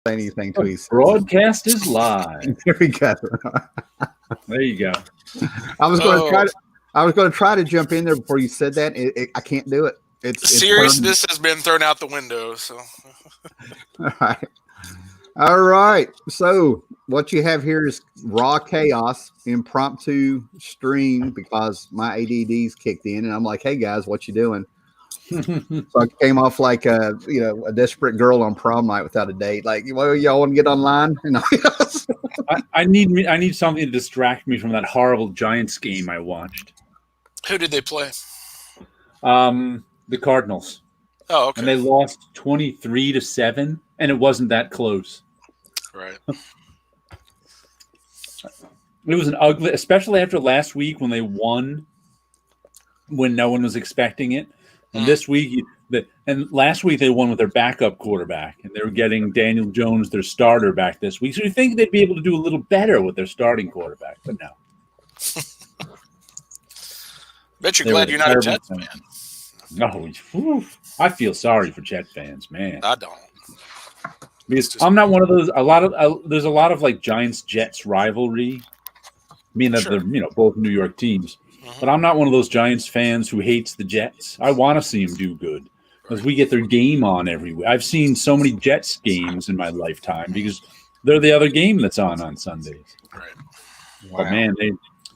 say anything to his broadcast is live. There we go. There you go. I was going to try to jump in there before you said that. I can't do it. It's seriousness has been thrown out the window. So, all right. So what you have here is raw chaos, impromptu stream because my ADD's kicked in, and I'm like, "Hey guys, what you doing?" So I came off like a desperate girl on prom night without a date. Like, well, y'all want to get online? I need something to distract me from that horrible Giants game I watched. Who did they play? The Cardinals. Oh, okay. And they lost 23-7, and it wasn't that close. Right. It was an ugly, especially after last week when they won, when no one was expecting it. And this week, and last week they won with their backup quarterback, and they were getting Daniel Jones, their starter, back this week. So you think they'd be able to do a little better with their starting quarterback, but no. Bet you're glad you're not a Jets fan. No, I feel sorry for Jet fans, man. I don't. Because I'm not one of those. There's a lot of like Giants Jets rivalry. I mean that they're both New York teams, but I'm not one of those Giants fans who hates the Jets. I want to see them do good because we get their game on every week. I've seen so many Jets games in my lifetime because they're the other game that's on Sundays. Right. Wow. But man,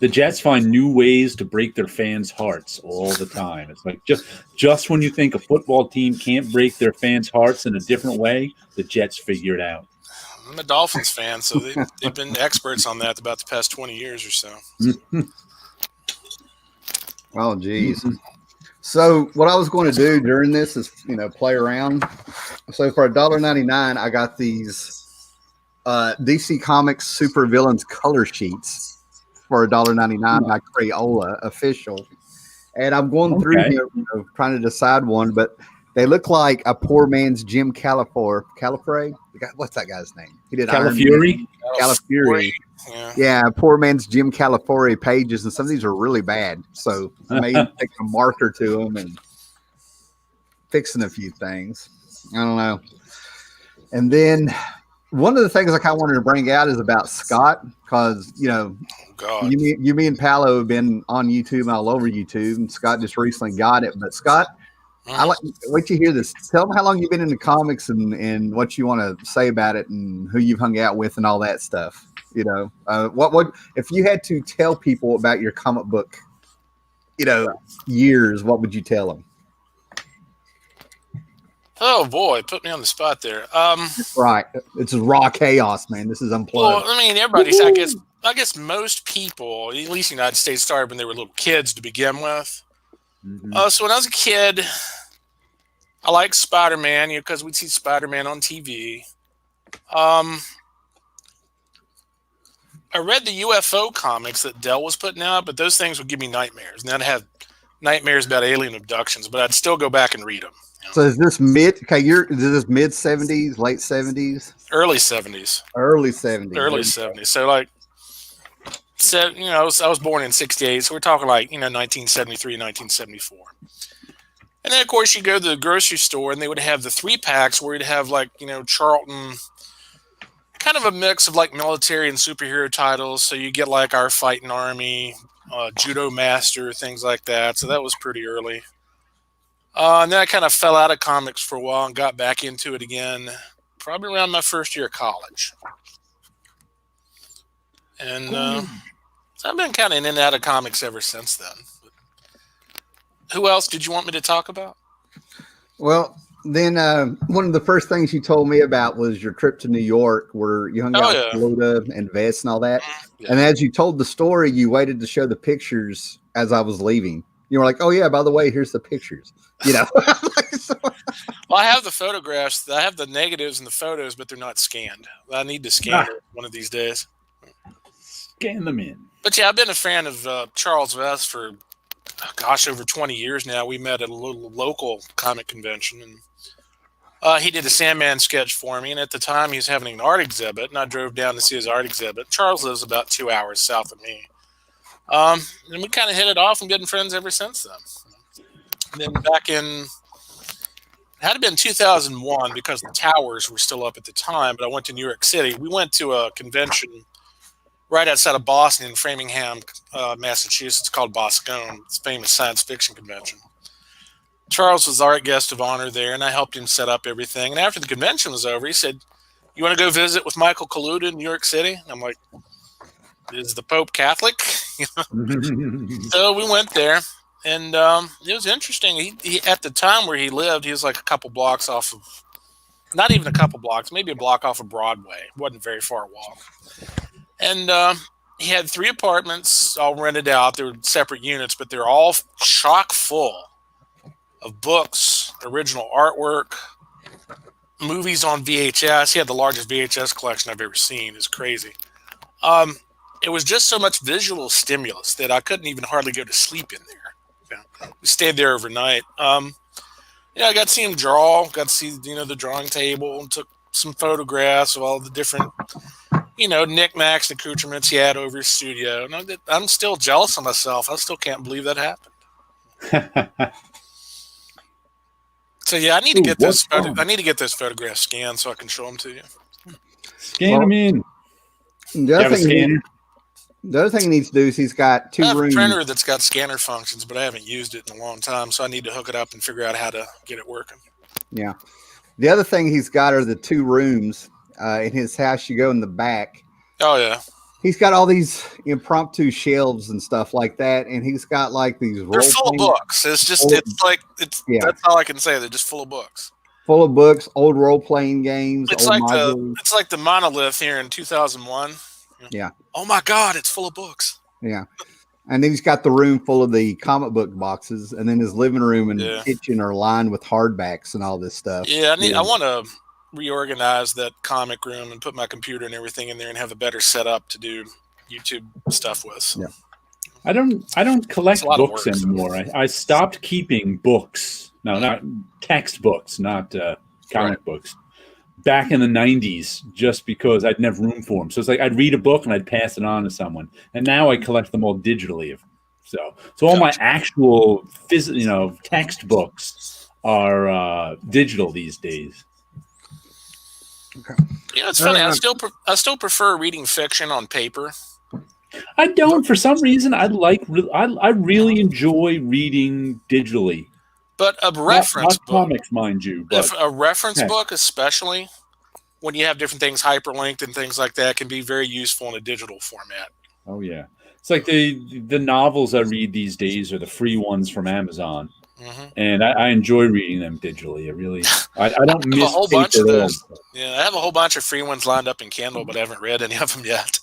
the Jets find new ways to break their fans' hearts all the time. It's like just when you think a football team can't break their fans' hearts in a different way, the Jets figure it out. I'm a Dolphins fan, so they've been experts on that about the past 20 years or so. Oh, geez. So what I was going to do during this is, play around. So for $1.99, I got these DC Comics Super Villains color sheets for $1.99 by Crayola official. And I'm going through here, trying to decide one, but they look like a poor man's Jim Califore. What's that guy's name? He did Calafiore? Calafiore. Yeah, poor man's Jim Calafiore pages, and some of these are really bad. So I may take a marker to them and fixing a few things. I don't know. And then one of the things I kind of wanted to bring out is about Scott, because you, me, and Paolo have been on YouTube and all over YouTube, and Scott just recently got it. But Scott, wait till you hear this. Tell them how long you've been in the comics and what you want to say about it and who you've hung out with and all that stuff. What if you had to tell people about your comic book, years? What would you tell them? Oh boy, put me on the spot there. Right, it's raw chaos, man. This is unplugged. Well, I mean, everybody's. I guess most people, at least in the United States, started when they were little kids to begin with. So when I was a kid, I liked Spider-Man, because we'd see Spider-Man on TV. I read the UFO comics that Dell was putting out, but those things would give me nightmares. And I'd have nightmares about alien abductions, but I'd still go back and read them. So is this mid 70s, late 70s? Early 70s. Early 70s. Early 70s. So I was born in 68, so we're talking 1973, 1974. And then, of course, you go to the grocery store, and they would have the 3-packs where you'd have, Charlton, kind of a mix of, military and superhero titles. So you get, Our Fighting Army, Judo Master, things like that. So that was pretty early. And then I kind of fell out of comics for a while and got back into it again, probably around my first year of college. And so I've been kind of in and out of comics ever since then. Who else did you want me to talk about? Well, then one of the first things you told me about was your trip to New York, where you hung out with Florida and Vest and all that. Yeah. And as you told the story, you waited to show the pictures as I was leaving. You were like, "Oh yeah, by the way, here's the pictures." Well, I have the photographs. I have the negatives and the photos, but they're not scanned. I need to scan it one of these days. Scan them in. But yeah, I've been a fan of Charles Vest for, over 20 years now. We met at a little local comic convention, and he did a Sandman sketch for me. And at the time, he was having an art exhibit, and I drove down to see his art exhibit. Charles lives about 2 hours south of me. And we kind of hit it off and been friends ever since then. And then back in had been 2001 because the towers were still up at the time, but I went to New York City. We went to a convention right outside of Boston in Framingham, Massachusetts, called Boscone. It's a famous science fiction convention. Charles was our guest of honor there, and I helped him set up everything. And after the convention was over, he said, "You want to go visit with Michael Kaluta in New York City?" And I'm like, "Is the Pope Catholic?" So we went there, and it was interesting. He at the time where he lived, he was like a couple blocks off of, not even a couple blocks, maybe a block off of Broadway. It wasn't very far a walk. And he had 3 apartments all rented out. They were separate units, but they're all chock full of books, original artwork, movies on VHS. He had the largest VHS collection I've ever seen. It's crazy. It was just so much visual stimulus that I couldn't even hardly go to sleep in there. We stayed there overnight. I got to see him draw, got to see, the drawing table, and took some photographs of all the different, knickknacks and accoutrements he had over his studio. And I'm still jealous of myself. I still can't believe that happened. So yeah, I need to get this. I need to get this photograph scanned so I can show them to you. Scan them in. The other thing he needs to do is he's got 2 rooms. I have a printer that's got scanner functions, but I haven't used it in a long time, so I need to hook it up and figure out how to get it working. Yeah. The other thing he's got are the 2 rooms in his house. You go in the back. Oh yeah. He's got all these impromptu shelves and stuff like that, and he's got like these. They're full of books. That's all I can say. They're just full of books. Full of books, old role-playing games. It's like the monolith here in 2001. Yeah. Oh my God, it's full of books. Yeah. And then he's got the room full of the comic book boxes, and then his living room and kitchen are lined with hardbacks and all this stuff. Yeah, I want to reorganize that comic room and put my computer and everything in there and have a better setup to do YouTube stuff with. Yeah. I don't collect books anymore. I stopped keeping books. No, not textbooks, not comic books. Back in the 90s, just because I'd never room for them. So it's like I'd read a book and I'd pass it on to someone. And now I collect them all digitally. So all my actual textbooks are digital these days. Okay. It's funny. I still prefer reading fiction on paper. I don't. For some reason, I really enjoy reading digitally. But a reference book, comics, mind you. But, if a reference book, especially when you have different things hyperlinked and things like that, can be very useful in a digital format. Oh yeah, it's like the novels I read these days are the free ones from Amazon, and I enjoy reading them digitally. I don't miss a whole bunch of those. Yeah, I have a whole bunch of free ones lined up in Kindle, but I haven't read any of them yet.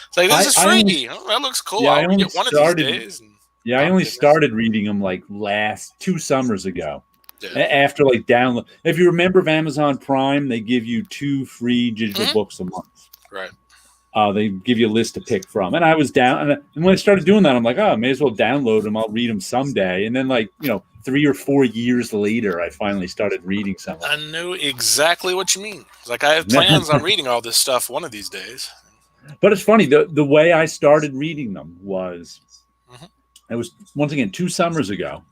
It's like, this is free. That looks cool. I'll read it one of these days. I only started reading them like 2 summers ago. Yeah. After download. If you remember of Amazon Prime, they give you 2 free digital books a month. Right. They give you a list to pick from. And I was down. And when I started doing that, I'm like, I may as well download them. I'll read them someday. And then 3 or 4 years later, I finally started reading some of them. I know exactly what you mean. It's like I have plans on reading all this stuff one of these days. But it's funny. The way I started reading them was... It was, once again, 2 summers ago.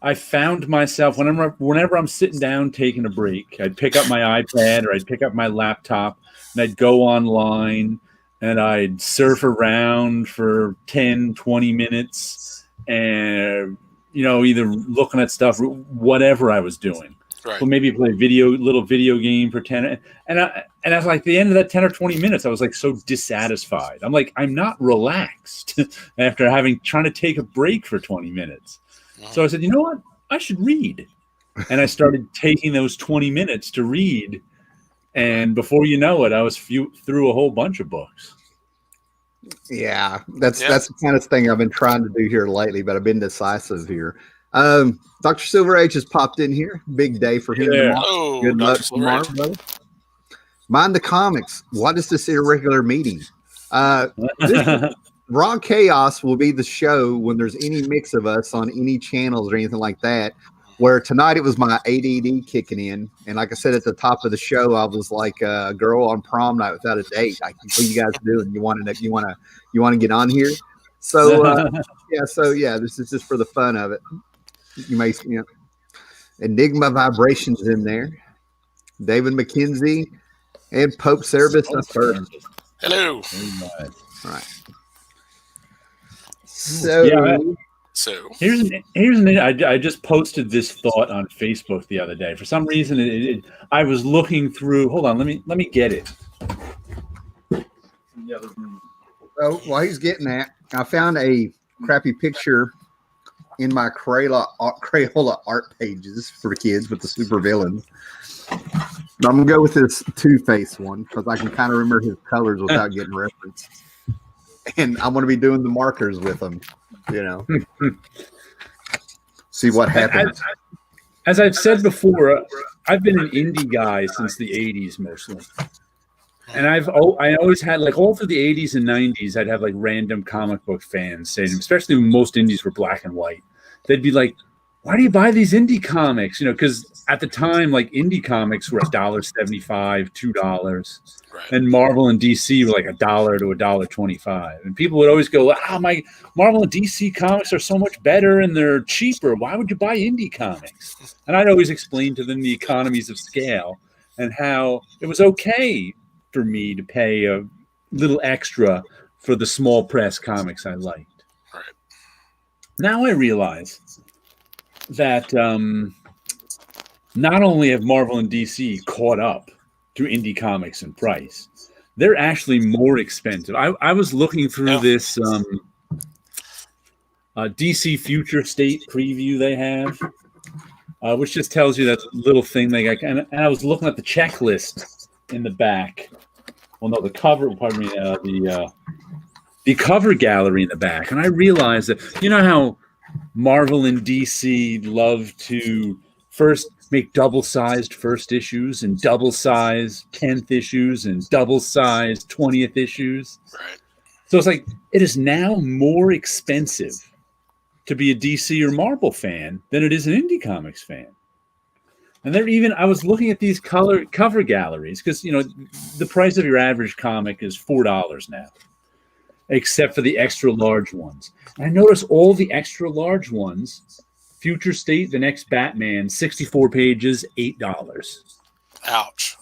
I found myself, whenever I'm sitting down taking a break, I'd pick up my iPad or I'd pick up my laptop and I'd go online and I'd surf around for 10, 20 minutes and, either looking at stuff, whatever I was doing. Right. Or maybe play a little video game for 10. And I was like, at the end of that 10 or 20 minutes, I was like so dissatisfied. I'm like, I'm not relaxed after trying to take a break for 20 minutes. So I said, you know what? I should read. And I started taking those 20 minutes to read. And before you know it, I was through a whole bunch of books. Yeah, that's the kind of thing I've been trying to do here lately, but I've been decisive here. Dr. Silver Age has popped in here. Big day for him tomorrow. Oh, good luck tomorrow, brother. Mind the Comics. What is this irregular meeting? Raw Chaos will be the show when there's any mix of us on any channels or anything like that. Where tonight it was my ADD kicking in, and like I said at the top of the show, I was like a girl on prom night without a date. Like, what you guys doing? You want to get on here? So this is just for the fun of it. You may, Enigma Vibrations in there. David McKenzie and Pope Cerebus the First. Hello. All right. So, I just posted this thought on Facebook the other day. For some reason, I was looking through. Hold on, let me get it. Oh, while he's getting that, I found a crappy picture in my Crayola art pages for kids with the super villain. I'm gonna go with this Two-Face one because I can kind of remember his colors without getting referenced, and I'm gonna be doing the markers with them. See what happens. As I've said before, I've been an indie guy since the '80s mostly. And I always had, like, all through the 80s and 90s, I'd have like random comic book fans saying, especially when most indies were black and white, they'd be like, why do you buy these indie comics? Because at the time, like, indie comics were $1.75, $2. Right. And Marvel and DC were like $1 to $1.25. And people would always go, my Marvel and DC comics are so much better and they're cheaper. Why would you buy indie comics? And I'd always explain to them the economies of scale and how it was okay for me to pay a little extra for the small press comics I liked. Right. Now I realize that not only have Marvel and DC caught up to indie comics in price, they're actually more expensive. I was looking through this DC Future State preview they have, which just tells you that little thing they got. And I was looking at the checklist in the back. Well, no, the cover, pardon me, the cover gallery in the back. And I realized that, how Marvel and DC love to first make double-sized first issues and double-sized 10th issues and double-sized 20th issues. Right. So it's like, it is now more expensive to be a DC or Marvel fan than it is an indie comics fan. And I was looking at these cover galleries because, the price of your average comic is $4 now, except for the extra large ones. And I noticed all the extra large ones, Future State, the next Batman, 64 pages, $8. Ouch.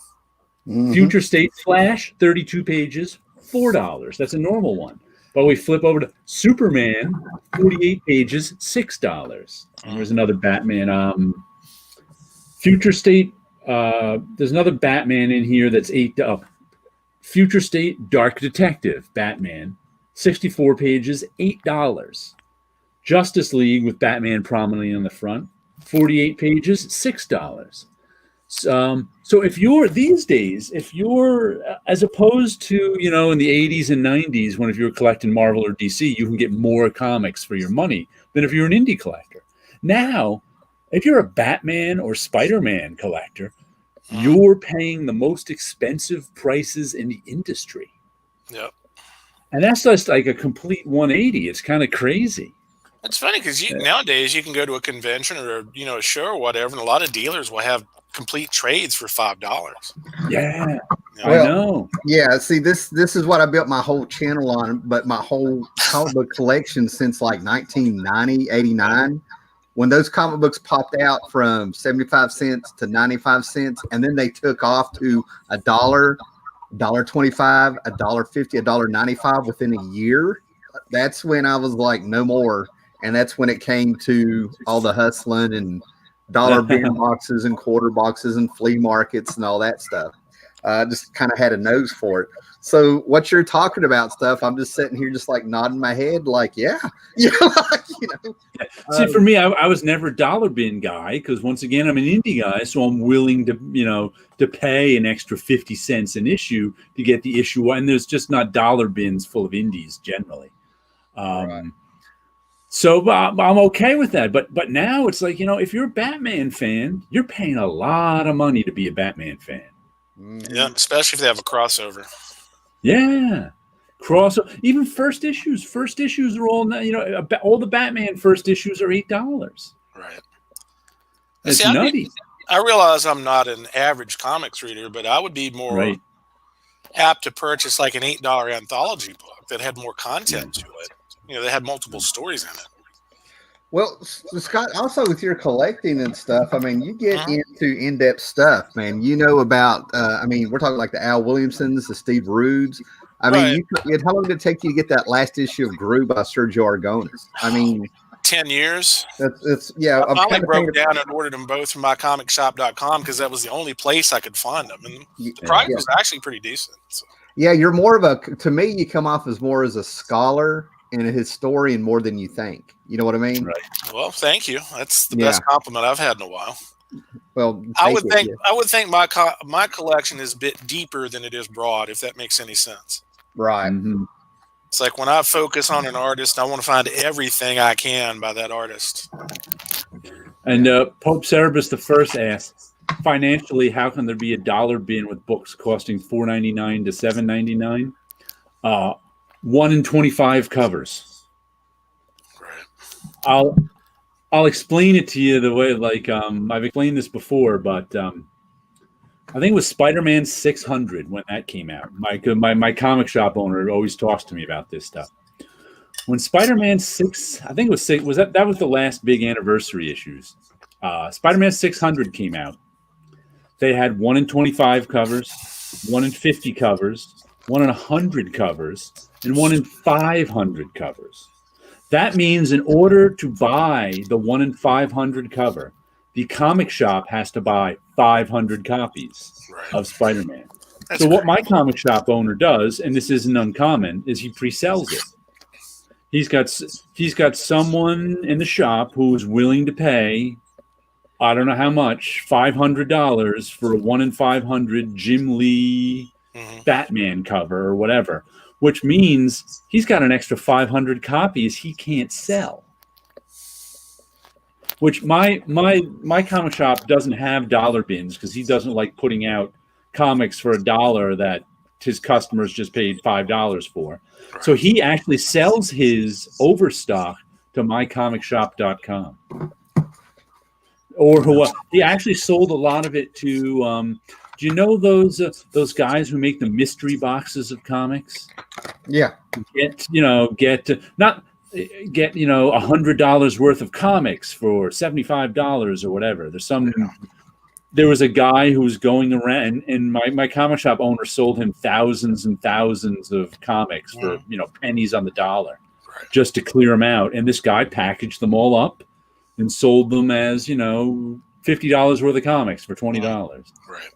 Mm-hmm. Future State Flash, 32 pages, $4. That's a normal one. But we flip over to Superman, 48 pages, $6. And there's another Batman, Future State, there's another Batman in here that's $8. Future State Dark Detective Batman, 64 pages, $8. Justice League with Batman prominently on the front, 48 pages, $6. So if you're these days, as opposed to, in the 80s and 90s, when if you were collecting Marvel or DC, you can get more comics for your money than if you're an indie collector. Now, if you're a Batman or Spider-Man collector, you're paying the most expensive prices in the industry. Yep. And that's just like a complete 180. It's kind of crazy. It's funny because nowadays you can go to a convention or a show or whatever, and a lot of dealers will have complete trades for $5. Yeah, I know. Yeah, see, this is what I built my whole channel on, but my whole comic book collection since like 1990, 89. When those comic books popped out from 75 cents to 95 cents, and then they took off to $1, $1.25, $1.50, $1.95 within a year, that's when I was like, no more. And that's when it came to all the hustling and dollar bin boxes and quarter boxes and flea markets and all that stuff. Just kind of had a nose for it. So what you're talking about stuff, I'm just sitting here just like nodding my head like, yeah. See, for me, I was never a dollar bin guy because once again, I'm an indie guy. So I'm willing to, to pay an extra 50 cents an issue to get the issue. And there's just not dollar bins full of indies generally. Right. So I'm okay with that. But now it's like, if you're a Batman fan, you're paying a lot of money to be a Batman fan. Yeah, especially if they have a crossover. Yeah. Crossover. Even first issues. First issues are all, all the Batman first issues are $8. Right. It's nutty. I realize I'm not an average comics reader, but I would be more apt to purchase like an $8 anthology book that had more content to it. That had multiple stories in it. Well, Scott, also with your collecting and stuff, I mean, you get into in-depth stuff, man. You know about, I mean, we're talking like the Al Williamsons, the Steve Rudes. I mean, how long did it take you to get that last issue of Gru by Sergio Aragonis? I mean, 10 years. It's yeah. I finally broke down and ordered them both from mycomicshop.com because that was the only place I could find them, and the price was actually pretty decent. So. Yeah, you're more of to me, you come off as more as a scholar and a historian more than you think. You know what I mean? Right. Well, thank you. That's the best compliment I've had in a while. Well, I would think my collection is a bit deeper than it is broad, if that makes any sense. Right. Mm-hmm. It's like when I focus on an artist, I want to find everything I can by that artist. And Pope Cerebus I asks, financially, how can there be a dollar bin with books costing $4.99 to $7.99? 1 in 25 covers. I'll explain it to you the way, like, I've explained this before, but I think it was Spider-Man 600 when that came out. My comic shop owner always talks to me about this stuff. When Spider-Man 6, I think it was 6, that was the last big anniversary issues. Spider-Man 600 came out. They had 1 in 25 covers, 1 in 50 covers, 1 in 100 covers, and 1 in 500 covers. That means in order to buy the 1 in 500 cover, the comic shop has to buy 500 copies of Spider-Man. So what my comic shop owner does, and this isn't uncommon, is he pre-sells it. He's got someone in the shop who is willing to pay, I don't know how much, $500 for a 1 in 500 Jim Lee Batman cover or whatever, which means he's got an extra 500 copies he can't sell. Which my comic shop doesn't have dollar bins because he doesn't like putting out comics for $1 that his customers just paid $5 for. So he actually sells his overstock to mycomicshop.com. Or he actually sold a lot of it to do you know those guys who make the mystery boxes of comics? Yeah. Get $100 worth of comics for $75 or whatever. There was a guy who was going around, and my comic shop owner sold him thousands and thousands of comics for pennies on the dollar, just to clear them out. And this guy packaged them all up and sold them as $50 worth of comics for $20. Right.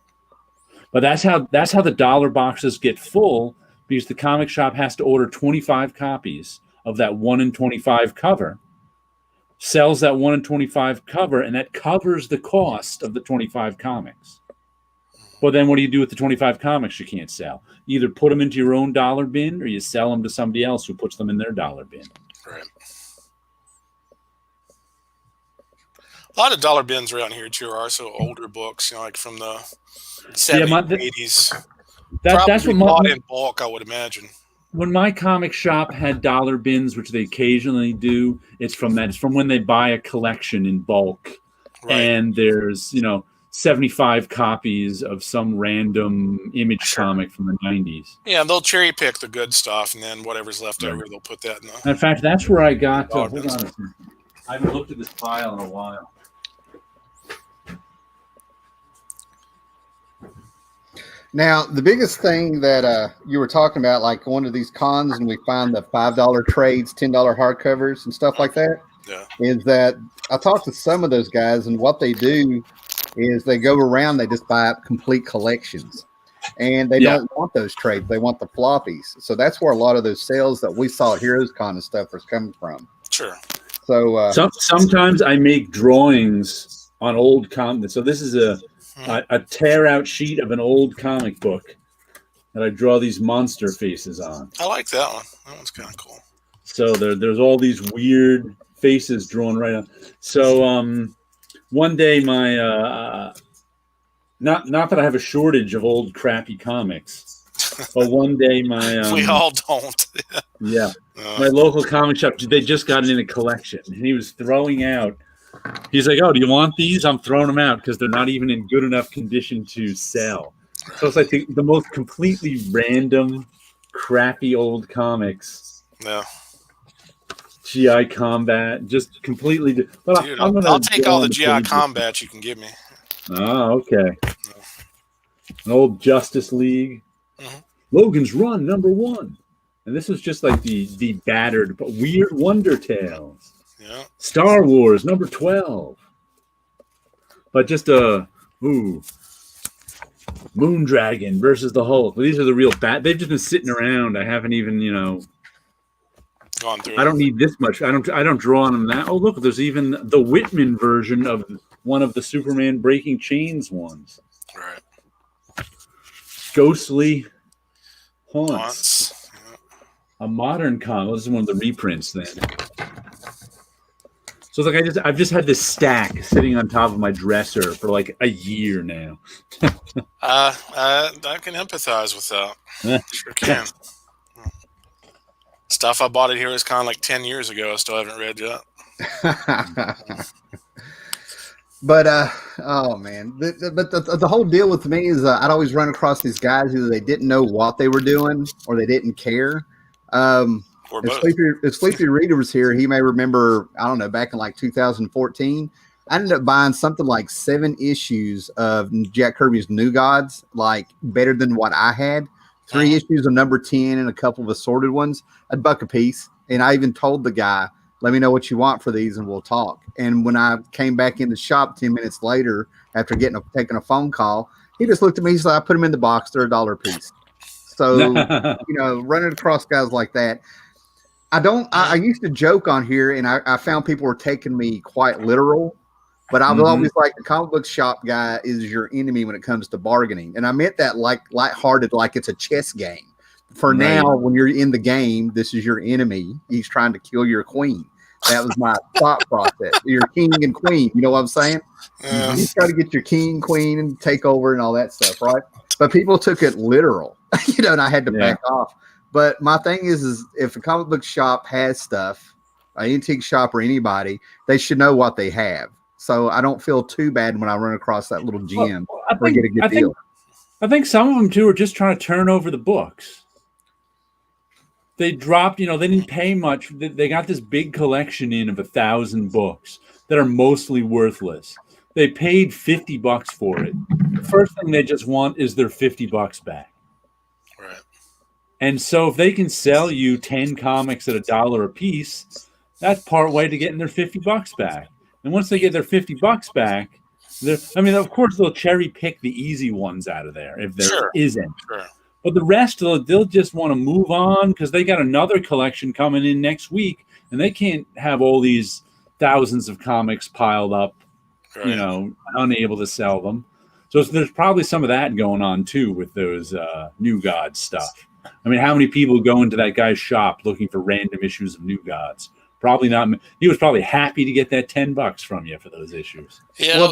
But that's how the dollar boxes get full, because the comic shop has to order 25 copies of that 1 in 25 cover, sells that 1 in 25 cover, and that covers the cost of the 25 comics. Well, then what do you do with the 25 comics you can't sell? You either put them into your own dollar bin or you sell them to somebody else who puts them in their dollar bin. Right. A lot of dollar bins around here, too, are also older books, like from the 70s, 80s. That's what bought in bulk, I would imagine. When my comic shop had dollar bins, which they occasionally do, it's from that. It's from when they buy a collection in bulk, and there's 75 copies of some random Image comic from the 90s. Yeah, and they'll cherry pick the good stuff, and then whatever's left over, they'll put that in the. In fact, that's where I got. Hold on a second. I haven't looked at this file in a while. Now, the biggest thing that you were talking about, like going to these cons and we find the $5 trades, $10 hardcovers and stuff like that, is that I talked to some of those guys, and what they do is they go around, they just buy complete collections, and they don't want those trades. They want the floppies. So that's where a lot of those sales that we saw at Heroes Con and stuff is coming from. Sure. So sometimes I make drawings on old comics. So this is a tear out sheet of an old comic book that I draw these monster faces on. I like that one. That one's kind of cool. So there's all these weird faces drawn right on. So one day my not that I have a shortage of old crappy comics, but one day my we all don't. My local comic shop, they just got it in a collection, and he was throwing out. He's like, "Oh, do you want these?" I'm throwing them out because they're not even in good enough condition to sell. So it's like the most completely random, crappy old comics. Yeah. GI Combat, just completely. But Dude, I'll take all the GI Combat you can give me. Oh, okay. An old Justice League. Mm-hmm. Logan's Run #1. And this was just like the battered, but weird Wonder Tales. Yeah. Star Wars #12. But just Moondragon versus the Hulk. These are the real they've just been sitting around. I haven't even, gone through. I don't need this much. I don't draw on them that. Oh, look, there's even the Whitman version of one of the Superman Breaking Chains ones. Right. Ghostly Haunts. Yeah. A modern comic. This is one of the reprints then. So it's like I've just had this stack sitting on top of my dresser for like a year now. I can empathize with that. Sure can. Stuff I bought it here is kind of like 10 years ago. I still haven't read yet. But oh man, the whole deal with me is I'd always run across these guys who they didn't know what they were doing or they didn't care. If Sleepy Reader was here, he may remember, I don't know, back in like 2014, I ended up buying something like 7 issues of Jack Kirby's New Gods, like better than what I had. 3 issues of number 10 and a couple of assorted ones, $1 a piece. And I even told the guy, let me know what you want for these and we'll talk. And when I came back in the shop 10 minutes later, after taking a phone call, he just looked at me. He said, I put them in the box. They're $1 a piece. So, running across guys like that. I used to joke on here, and I found people were taking me quite literal, but I was always like, the comic book shop guy is your enemy when it comes to bargaining. And I meant that like lighthearted, like it's a chess game. For now, when you're in the game, this is your enemy. He's trying to kill your queen. That was my thought process. Your king and queen. You know what I'm saying? Yeah. You try to get your king, queen, and take over and all that stuff, right? But people took it literal, and I had to back off. But my thing is if a comic book shop has stuff, an antique shop or anybody, they should know what they have. So I don't feel too bad when I run across that little gem or get a good deal. I think some of them, too, are just trying to turn over the books. They dropped, they didn't pay much. They got this big collection of 1,000 books that are mostly worthless. They paid $50 for it. The first thing they just want is their $50 back. Right. And so if they can sell you 10 comics at $1 a piece, that's part way to getting their $50 back. And once they get their $50 back, of course they'll cherry pick the easy ones out of there if there isn't. Sure. But the rest, they'll just want to move on because they got another collection coming in next week, and they can't have all these thousands of comics piled up, unable to sell them. So there's probably some of that going on too with those New Gods stuff. I mean, how many people go into that guy's shop looking for random issues of New Gods? Probably not. He was probably happy to get that $10 from you for those issues. Yeah.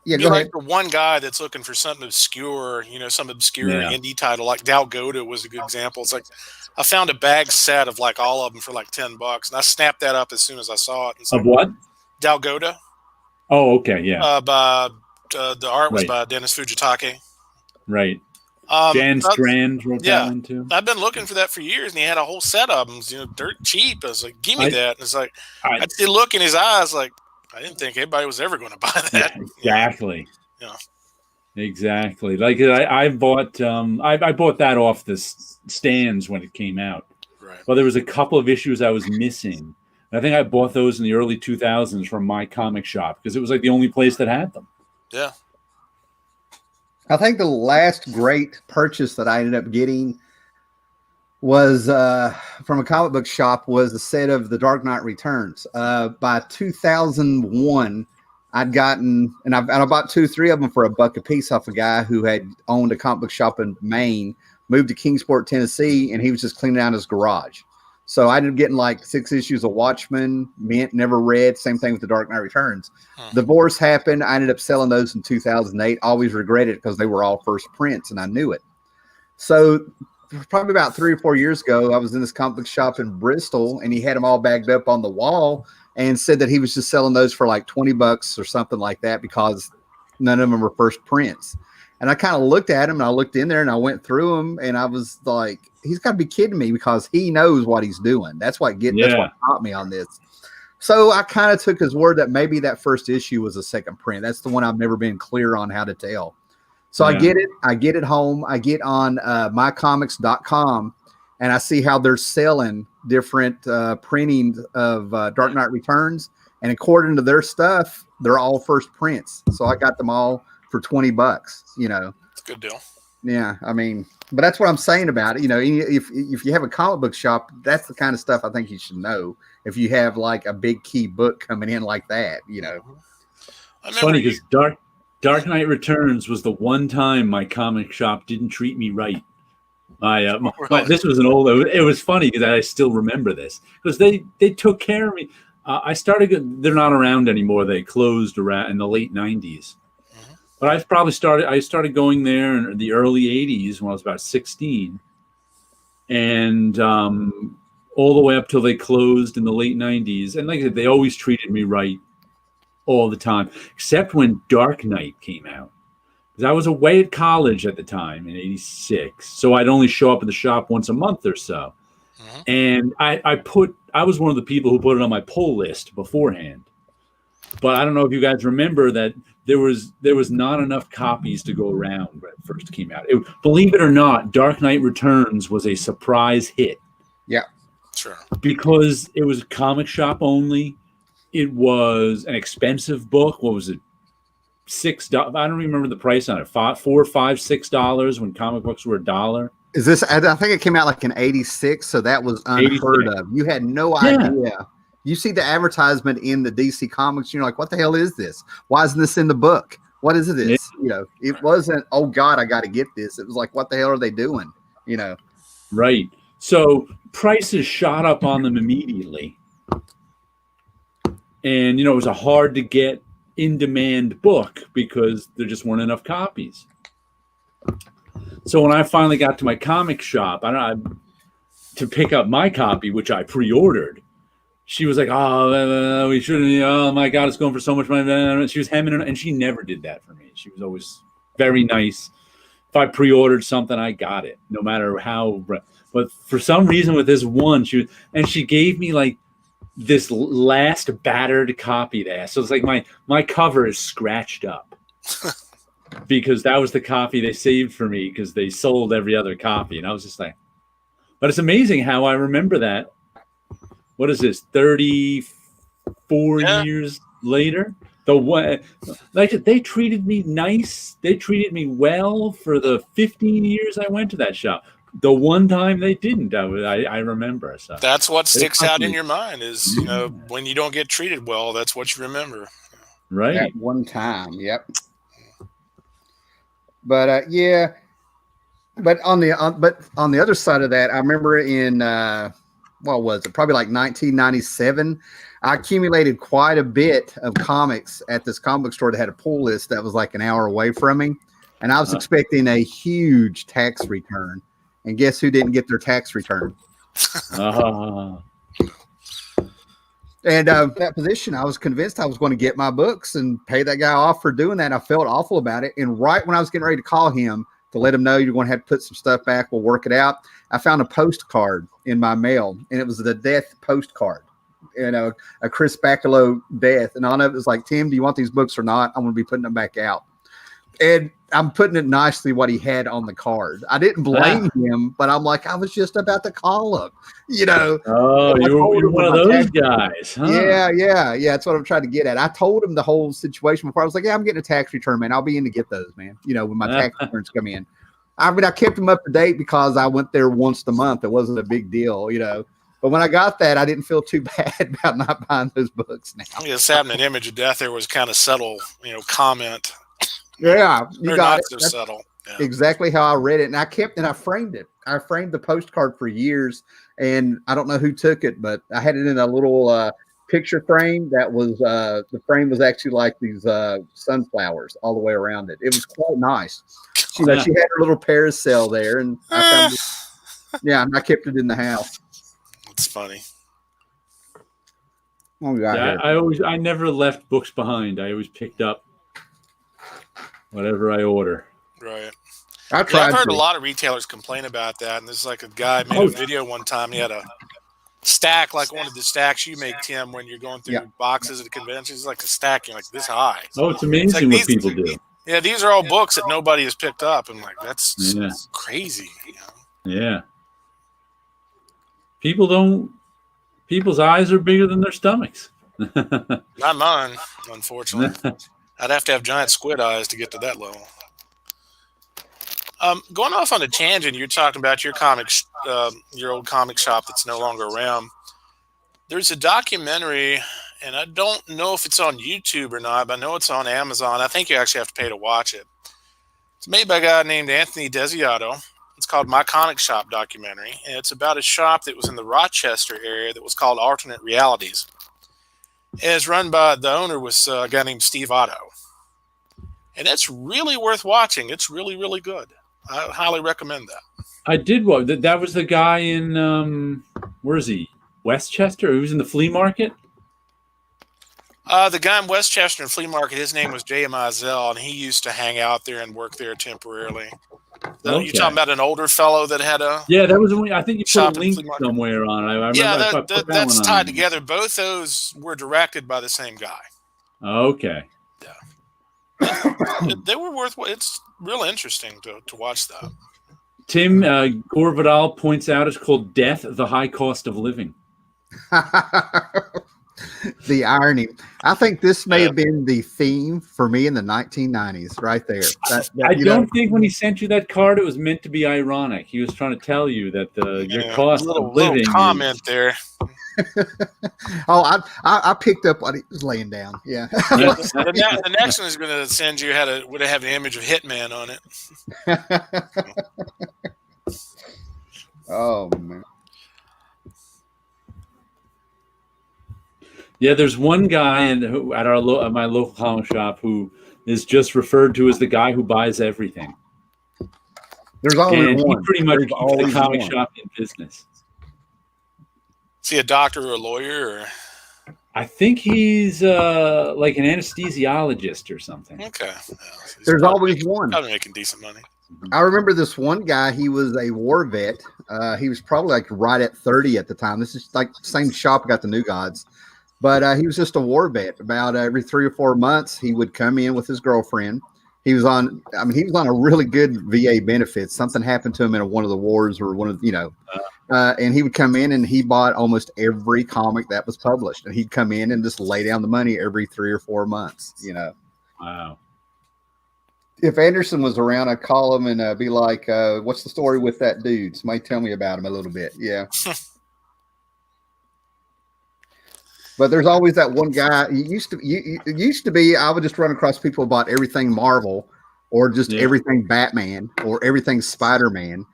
You're like the one guy that's looking for something obscure, some obscure indie title, like Dalgota was a good example. It's like I found a bag set of like all of them for like $10, and I snapped that up as soon as I saw it. Of what? Dalgota. Oh, okay, yeah. The art was by Dennis Fujitake. Right. Jan Strand wrote that one too. I've been looking for that for years, and he had a whole set of them, dirt cheap. I was like, give me that. And it's like, I did look in his eyes like, I didn't think anybody was ever going to buy that. Yeah, exactly. Yeah. Exactly. Like I bought I bought that off the stands when it came out. Right. Well, there was a couple of issues I was missing. I think I bought those in the early 2000s from my comic shop because it was like the only place that had them. Yeah. I think the last great purchase that I ended up getting was from a comic book shop was a set of The Dark Knight Returns. By 2001, I'd gotten, and I bought 2-3 of them for $1 a piece off a guy who had owned a comic book shop in Maine, moved to Kingsport, Tennessee, and he was just cleaning out his garage. So I ended up getting like 6 issues of Watchmen, Mint, never read. Same thing with The Dark Knight Returns. Divorce happened. I ended up selling those in 2008. Always regretted it because they were all first prints, and I knew it. So probably about 3 or 4 years ago, I was in this comic book shop in Bristol, and he had them all bagged up on the wall and said that he was just selling those for like $20 or something like that because none of them were first prints. And I kind of looked at him and I looked in there and I went through him and I was like, he's got to be kidding me because he knows what he's doing. That's what caught me on this. So I kind of took his word that maybe that first issue was a second print. That's the one I've never been clear on how to tell. So I get it. I get it home. I get on mycomics.com and I see how they're selling different printings of Dark Knight Returns. And according to their stuff, they're all first prints. So I got them all for $20, you know. It's a good deal. Yeah, I mean, but that's what I'm saying about it. You know, if you have a comic book shop, that's the kind of stuff I think you should know. If you have like a big key book coming in like that, you know. It's funny because Dark Knight Returns was the one time my comic shop didn't treat me right. This was an old. It was funny because I still remember this because they took care of me. I started. They're not around anymore. They closed around in the late '90s. But I started going there in the early 80s when I was about 16. And all the way up till they closed in the late 90s. And like I said, they always treated me right all the time, except when Dark Knight came out. Because I was away at college at the time in 86. So I'd only show up at the shop once a month or so. And I was one of the people who put it on my pull list beforehand. But I don't know if you guys remember that there was not enough copies to go around when it first came out. Believe it or not, Dark Knight Returns was a surprise hit. Yeah, sure. Because it was comic shop only. It was an expensive book. What was it? $6. I don't remember the price on it. $4, $5, $6 when comic books were $1. Is this? I think it came out like in '86, so that was unheard of. You had no idea. You see the advertisement in the DC Comics, you're like, what the hell is this? Why isn't this in the book? What is this? Yeah. You know, it wasn't, oh God, I got to get this. It was like, what the hell are they doing? You know? Right. So prices shot up on them immediately. And, you know, it was a hard to get in demand book because there just weren't enough copies. So when I finally got to my comic shop, to pick up my copy, which I pre-ordered, she was like, oh, we shouldn't, oh my God, it's going for so much money. She was hemming, and she never did that for me. She was always very nice. If I pre-ordered something, I got it, no matter how. But for some reason with this one, she gave me like this last battered copy there. So it's like my cover is scratched up because that was the copy they saved for me because they sold every other copy. And I was just like, but it's amazing how I remember that. What is this? 34 years later, they treated me nice. They treated me well for the 15 years I went to that shop. The one time they didn't, I remember. So that's what sticks out in your mind is, you know, when you don't get treated well, that's what you remember. Right. That one time. Yep. But yeah. But on the other side of that, I remember in what was it? Probably like 1997. I accumulated quite a bit of comics at this comic book store that had a pull list that was like an hour away from me, and I was expecting a huge tax return. And guess who didn't get their tax return? And that position, I was convinced I was going to get my books and pay that guy off for doing that. I felt awful about it. And right when I was getting ready to call him to let him know you're going to have to put some stuff back, we'll work it out, I found a postcard in my mail, and it was the death postcard, you know, a Chris Bacalo death. And on it was like, Tim, do you want these books or not? I'm going to be putting them back out. And I'm putting it nicely what he had on the card. I didn't blame him, but I'm like, I was just about to call him, you know. Oh, you're one of those guys, huh? Yeah. That's what I'm trying to get at. I told him the whole situation before. I was like, yeah, I'm getting a tax return, man. I'll be in to get those, man, you know, when my tax returns come in. I mean, I kept them up to date because I went there once a month. It wasn't a big deal, you know. But when I got that, I didn't feel too bad about not buying those books now. I mean, it's having an image of death there was kind of subtle, you know, comment. Yeah, you got it. So subtle. Yeah. Exactly how I read it. And I framed it. I framed the postcard for years, and I don't know who took it, but I had it in a little picture frame that was the frame was actually like these sunflowers all the way around it. It was quite nice. She had her little parasol there, and I found and I kept it in the house. That's funny. Oh God! Yeah, I never left books behind. I always picked up whatever I order. Right. I tried. I've heard to. a lot of retailers complain about that, and there's like a guy made a video one time. He had a stack like one of the stacks you make, Tim, when you're going through boxes at a convention. It's like a stack, like this high. Oh, it's amazing what people do. Yeah, these are all books that nobody has picked up. I'm like, that's crazy. Yeah. People's eyes are bigger than their stomachs. Not mine, unfortunately. I'd have to have giant squid eyes to get to that level. Going off on a tangent, you're talking about your your old comic shop that's no longer around. There's a documentary, and I don't know if it's on YouTube or not, but I know it's on Amazon. I think you actually have to pay to watch it. It's made by a guy named Anthony Desiato. It's called My Comic Shop Documentary, and it's about a shop that was in the Rochester area that was called Alternate Realities. And it's run by the owner was a guy named Steve Otto. And it's really worth watching. It's really, really good. I highly recommend that. I did. That was the guy in, where is he? Westchester? He was in the flea market? The guy in Westchester and flea market, his name was Jay Mizell, and he used to hang out there and work there temporarily. Okay. You're talking about an older fellow that had a... Yeah, that was the one. I think you put a link somewhere on it. Yeah, that's tied together. Both those were directed by the same guy. Okay. Yeah. They were worth... It's real interesting to watch that. Tim Gore-Vidal points out it's called Death, the High Cost of Living. The irony. I think this may have been the theme for me in the 1990s, right there. I don't think when he sent you that card, it was meant to be ironic. He was trying to tell you that your cost of living. Little comment there. Oh, I picked up what he was laying down. Yeah. The next one is going to send you would have an image of Hitman on it. Oh man. Yeah, there's one guy at my local comic shop who is just referred to as the guy who buys everything. There's always one. He pretty much keeps the comic shop in business. Is he a doctor or a lawyer? Or? I think he's like an anesthesiologist or something. Okay. There's always one. Probably making decent money. I remember this one guy. He was a war vet. He was probably like right at 30 at the time. This is like the same shop I got the New Gods. But he was just a war vet. About every 3 or 4 months, he would come in with his girlfriend. He was on a really good VA benefits. Something happened to him in one of the wars or one of, and he would come in and he bought almost every comic that was published. And he'd come in and just lay down the money every 3 or 4 months, Wow. If Anderson was around, I'd call him and be like, what's the story with that dude? Somebody tell me about him a little bit. Yeah. But there's always that one guy. It used to be I would just run across people who bought everything Marvel or just everything Batman or everything Spider-Man.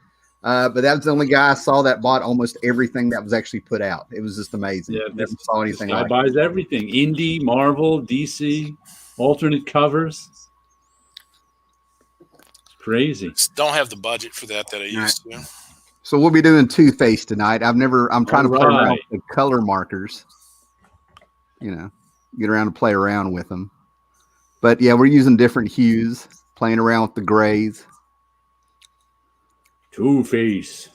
But that was the only guy I saw that bought almost everything that was actually put out. It was just amazing. Yeah, never saw anything like that. Buys everything. Indie, Marvel, DC, alternate covers. It's crazy. Just don't have the budget for that I used to. So we'll be doing Two-Face tonight. I'm trying to play around with the color markers. Get around to play around with them. But yeah, we're using different hues, playing around with the grays. Two-Face.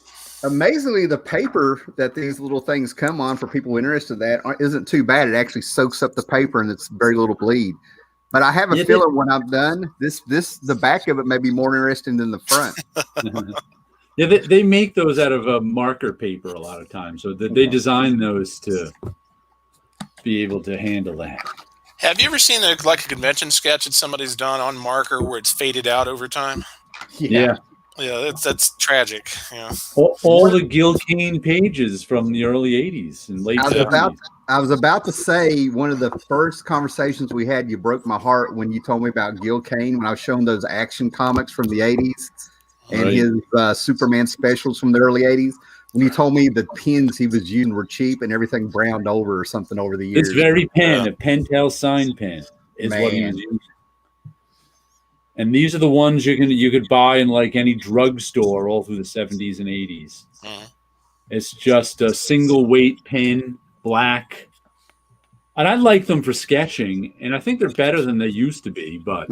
Amazingly, the paper that these little things come on for people interested in that isn't too bad. It actually soaks up the paper and it's very little bleed. But I have a feeling when I'm done, the back of it may be more interesting than the front. Yeah, they make those out of marker paper a lot of times. So they design those to be able to handle that. Have you ever seen a convention sketch that somebody's done on marker where it's faded out over time? Yeah, that's tragic. Yeah, all the Gil Kane pages from the early '80s and late '70s. I was about to say one of the first conversations we had. You broke my heart when you told me about Gil Kane when I was showing those action comics from the '80s and his Superman specials from the early '80s. When you told me the pens he was using were cheap and everything browned over or something over the years. This very pen, a Pentel sign pen, is what he was using. And these are the ones you could buy in like any drugstore all through the 70s and 80s. It's just a single weight pen, black. And I like them for sketching, and I think they're better than they used to be. But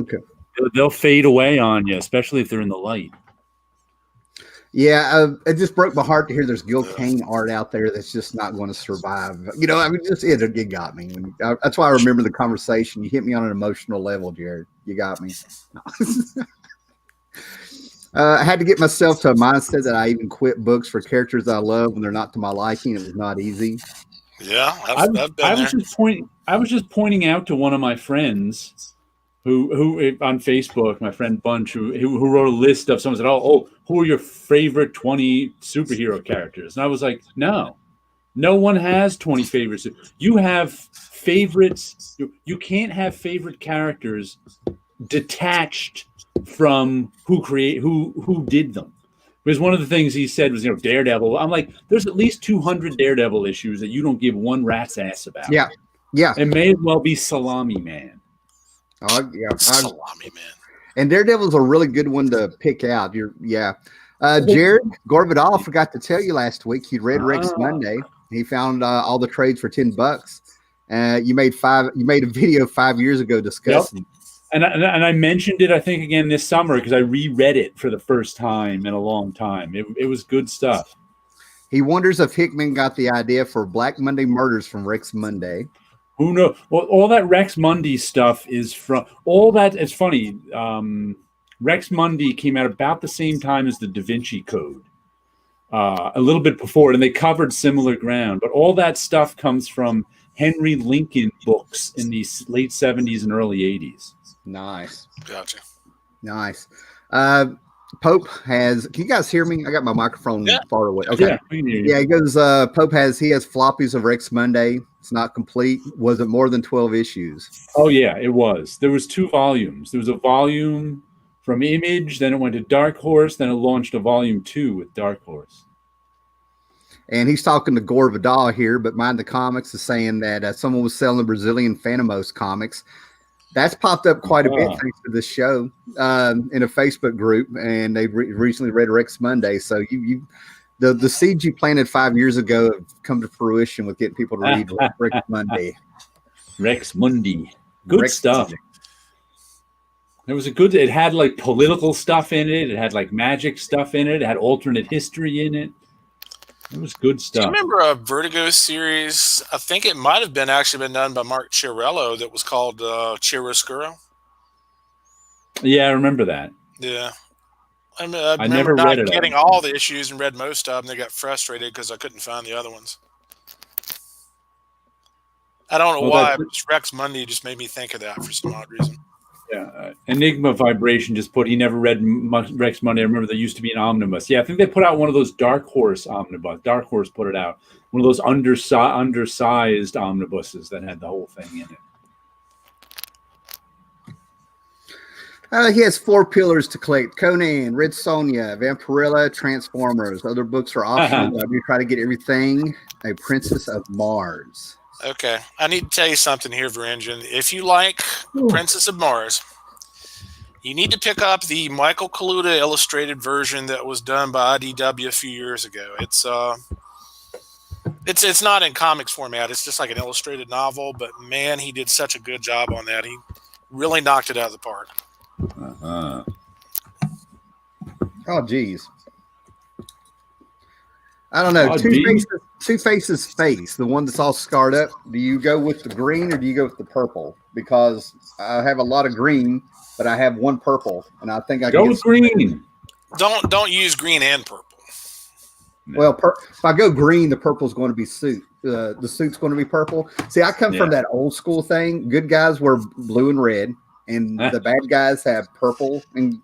They'll fade away on you, especially if they're in the light. Yeah, it just broke my heart to hear there's Gil Kane art out there that's just not going to survive. You know, I mean, it got me. That's why I remember the conversation. You hit me on an emotional level, Jared. You got me. I had to get myself to a mindset that I even quit books for characters I love when they're not to my liking. It was not easy. Yeah, I've been there. I was just pointing out to one of my friends who on Facebook, my friend Bunch, who wrote a list of someone said, oh, who are your favorite 20 superhero characters? And I was like, no one has 20 favorites. You have favorites. You can't have favorite characters detached from who did them. Because one of the things he said was, Daredevil. I'm like, there's at least 200 Daredevil issues that you don't give one rat's ass about. Yeah. It may as well be Salami Man. Oh yeah, Salami Man. And Daredevil's a really good one to pick out. Jared Gorvidal forgot to tell you last week he'd read Rex Monday. He found all the trades for $10. You made a video 5 years ago discussing. Yep. And I mentioned it, I think, again this summer because I reread it for the first time in a long time. It was good stuff. He wonders if Hickman got the idea for Black Monday Murders from Rex Monday. Who knows? Well, all that Rex Monday stuff is from all that. It's funny. Rex Monday came out about the same time as the Da Vinci Code, a little bit before, and they covered similar ground. But all that stuff comes from Henry Lincoln books in the late 70s and early 80s. Nice. Gotcha. Nice. Pope has, can you guys hear me? I got my microphone far away. Okay. Yeah, he goes, Pope has floppies of Rex Monday. It's not complete. Was it more than 12 issues? Oh, yeah, it was. There was 2 volumes. There was a volume from Image, then it went to Dark Horse, then it launched a volume 2 with Dark Horse. And he's talking to Gore Vidal here, but Mind the Comics is saying that someone was selling the Brazilian Phantomos comics. That's popped up quite a bit thanks to this show in a Facebook group, and they recently read Rex Monday. So the seeds you planted 5 years ago have come to fruition with getting people to read Rex Monday. Rex Monday, good stuff. Monday. It had like political stuff in it. It had like magic stuff in it. It had alternate history in it. It was good stuff. Do you remember a Vertigo series? I think it might have been done by Mark Chiarello that was called Chiaroscuro. Yeah, I remember that. Yeah. I remember never read it. Getting all the issues and read most of them. They got frustrated because I couldn't find the other ones. I don't know why, but Rex Monday just made me think of that for some odd reason. Yeah, Enigma Vibration just put, he never read Rex Monday. I remember there used to be an omnibus. Yeah, I think they put out one of those Dark Horse omnibus. Dark Horse put it out. One of those undersized omnibuses that had the whole thing in it. He has 4 pillars to collect: Conan, Red Sonja, Vampirella, Transformers. Other books are optional. I do try to get everything. A Princess of Mars. Okay, I need to tell you something here, Varangian. If you like Princess of Mars, you need to pick up the Michael Kaluta illustrated version that was done by IDW a few years ago. It's not in comics format. It's just like an illustrated novel. But man, he did such a good job on that. He really knocked it out of the park. Oh, geez. I don't know. Two-Face's face, the one that's all scarred up. Do you go with the green or do you go with the purple? Because I have a lot of green, but I have one purple, and I think I go with green. Don't use green and purple. Well, if I go green, the purple is going to be suit. The suit's going to be purple. See, I come from that old school thing. Good guys wear blue and red, and the bad guys have purple and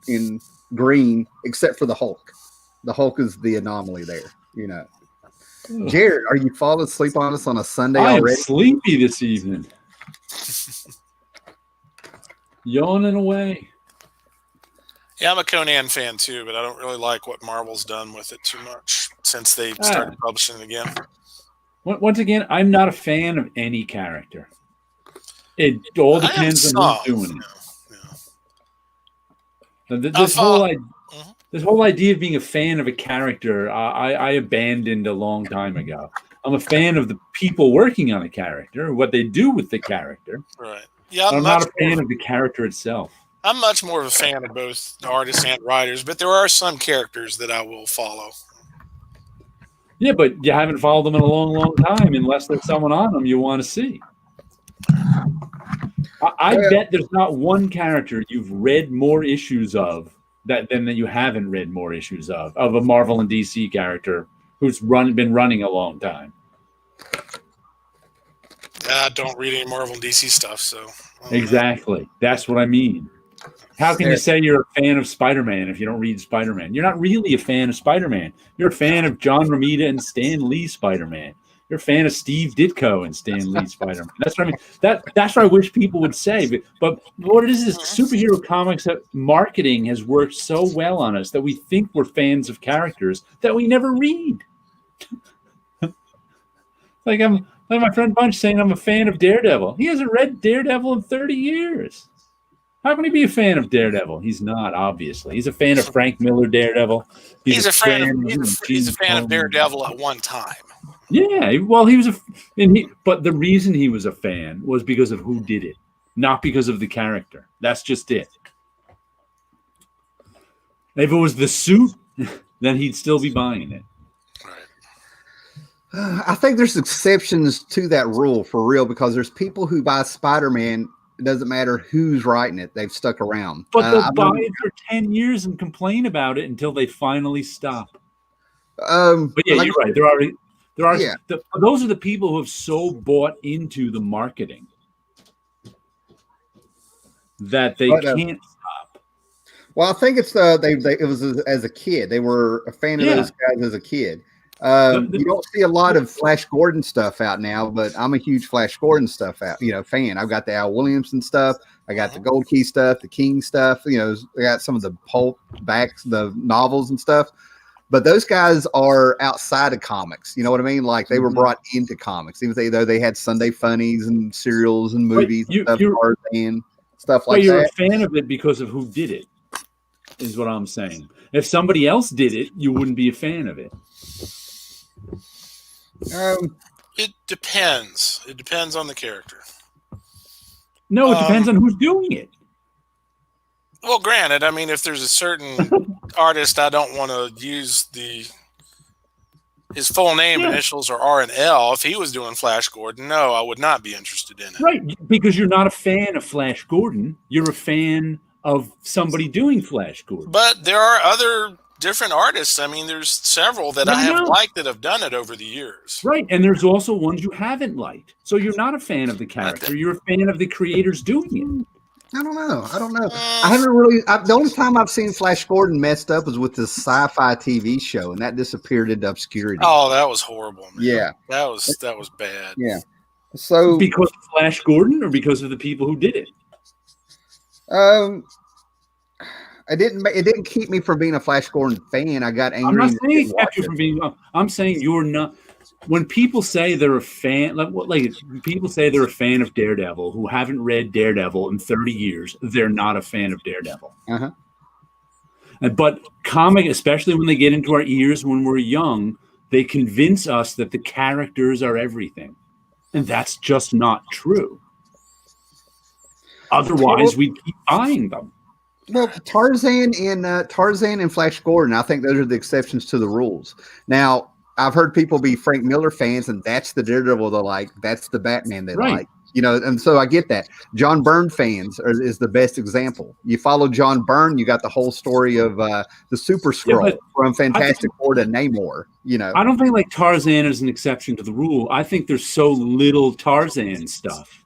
green, except for the Hulk. The Hulk is the anomaly there. You know, Jared, are you falling asleep on us on a Sunday already? I'm sleepy this evening. Yawning away. Yeah, I'm a Conan fan too, but I don't really like what Marvel's done with it too much since they started publishing it again. Once again, I'm not a fan of any character. It all depends on who's doing it. This whole idea of being a fan of a character, I abandoned a long time ago. I'm a fan of the people working on a character, what they do with the character. Right. Yeah, I'm not a fan of the character itself. I'm much more of a fan of both the artists and writers, but there are some characters that I will follow. Yeah, but you haven't followed them in a long, long time unless there's someone on them you want to see. I bet there's not one character you've read more issues of than that you haven't read more issues of a Marvel and DC character who's been running a long time. I don't read any Marvel and DC stuff, so exactly. That's what I mean. How can you say you're a fan of Spider-Man if you don't read Spider-Man? You're not really a fan of Spider-Man. You're a fan of John Romita and Stan Lee Spider-Man. You're a fan of Steve Ditko and Stan Lee Spider-Man. That's what I mean. That's what I wish people would say. But what it is superhero comics marketing has worked so well on us that we think we're fans of characters that we never read. Like my friend Bunch saying I'm a fan of Daredevil. He hasn't read Daredevil in 30 years. How can he be a fan of Daredevil? He's not, obviously. He's a fan of Frank Miller Daredevil. He's a fan of Daredevil at one time. Yeah, well, he was but the reason he was a fan was because of who did it, not because of the character. That's just it. If it was the suit, then he'd still be buying it. I think there's exceptions to that rule for real, because there's people who buy Spider-Man. It doesn't matter who's writing it; they've stuck around. But they'll buy it for 10 years and complain about it until they finally stop. But yeah, you're right. Those are the people who have so bought into the marketing that they can't stop. Well, I think it's it was as a kid. They were a fan of those guys as a kid. You don't see a lot of Flash Gordon stuff out now, but I'm a huge Flash Gordon stuff fan. I've got the Al Williamson stuff. I got the Gold Key stuff, the King stuff. I got some of the pulp backs, the novels and stuff. But those guys are outside of comics. You know what I mean? Like they were brought into comics, even though they had Sunday funnies and serials and movies and stuff like that. You're a fan of it because of who did it, is what I'm saying. If somebody else did it, you wouldn't be a fan of it. It depends. It depends on the character. No, it depends on who's doing it. Well, granted, I mean, if there's a certain artist I don't want to use his full name initials are R and L, if he was doing Flash Gordon, no, I would not be interested in it. Right, because you're not a fan of Flash Gordon. You're a fan of somebody doing Flash Gordon. But there are other different artists. I mean, there's several that I have liked that have done it over the years. Right, and there's also ones you haven't liked. So you're not a fan of the character. You're a fan of the creators doing it. I don't know. I haven't really. The only time I've seen Flash Gordon messed up was with this sci-fi TV show, and that disappeared into obscurity. Oh, that was horrible, man. Yeah, that was bad. Yeah. So because of Flash Gordon, or because of the people who did it? It didn't keep me from being a Flash Gordon fan. I got angry. I'm not saying it kept you from being. I'm saying you're not. When people say they're a fan, people say they're a fan of Daredevil who haven't read Daredevil in 30 years, they're not a fan of Daredevil. But comic, especially when they get into our ears when we're young, they convince us that the characters are everything, and that's just not true. Otherwise, we'd keep buying them. Well, Tarzan and Flash Gordon, I think those are the exceptions to the rules. Now, I've heard people be Frank Miller fans, and that's the Daredevil they like. That's the Batman they like. And so I get that. John Byrne fans is the best example. You follow John Byrne, you got the whole story of the Super Skrull from Fantastic Four to Namor. I don't think Tarzan is an exception to the rule. I think there's so little Tarzan stuff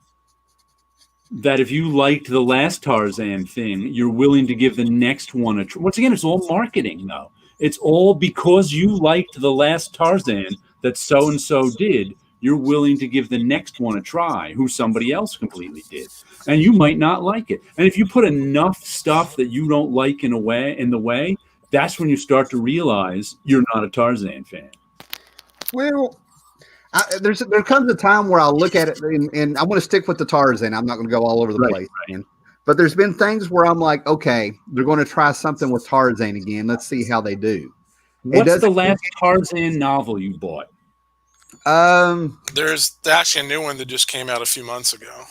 that if you liked the last Tarzan thing, you're willing to give the next one a try. Once again, it's all marketing, though. It's all because you liked the last Tarzan that so-and-so did. You're willing to give the next one a try, who somebody else completely did. And you might not like it. And if you put enough stuff that you don't like in the way, that's when you start to realize you're not a Tarzan fan. Well, there comes a time where I'll look at it, and I want to stick with the Tarzan. I'm not going to go all over the place, man. But there's been things where I'm like, okay, they're going to try something with Tarzan again. Let's see how they do. What's the last Tarzan novel you bought? There's actually a new one that just came out a few months ago.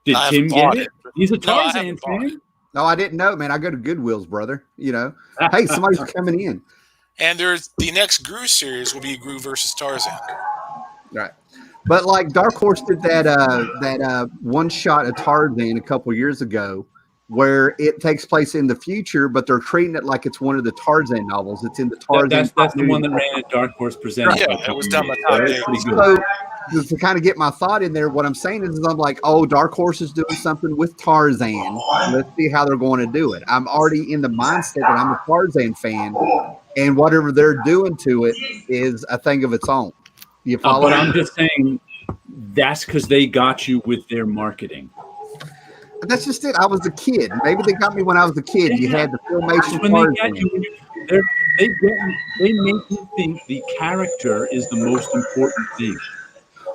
Did Tim get it? He's a Tarzan fan. No, I didn't know, man. I go to Goodwill's, brother. You know, hey, somebody's coming in. And there's the next Gru series will be Gru versus Tarzan. Right. But like Dark Horse did that one shot of Tarzan a couple years ago, where it takes place in the future, but they're treating it like it's one of the Tarzan novels. It's in the Tarzan. That's the one that ran at Dark Horse Presents. Yeah, it was done by Tom Gates. So to kind of get my thought in there, what I'm saying is I'm like, oh, Dark Horse is doing something with Tarzan. Let's see how they're going to do it. I'm already in the mindset that I'm a Tarzan fan, and whatever they're doing to it is a thing of its own. You follow? But I'm just saying that's because they got you with their marketing. That's just it. I was a kid. Maybe they got me when I was a kid. You had the Filmation. When they get you, they make you think the character is the most important thing.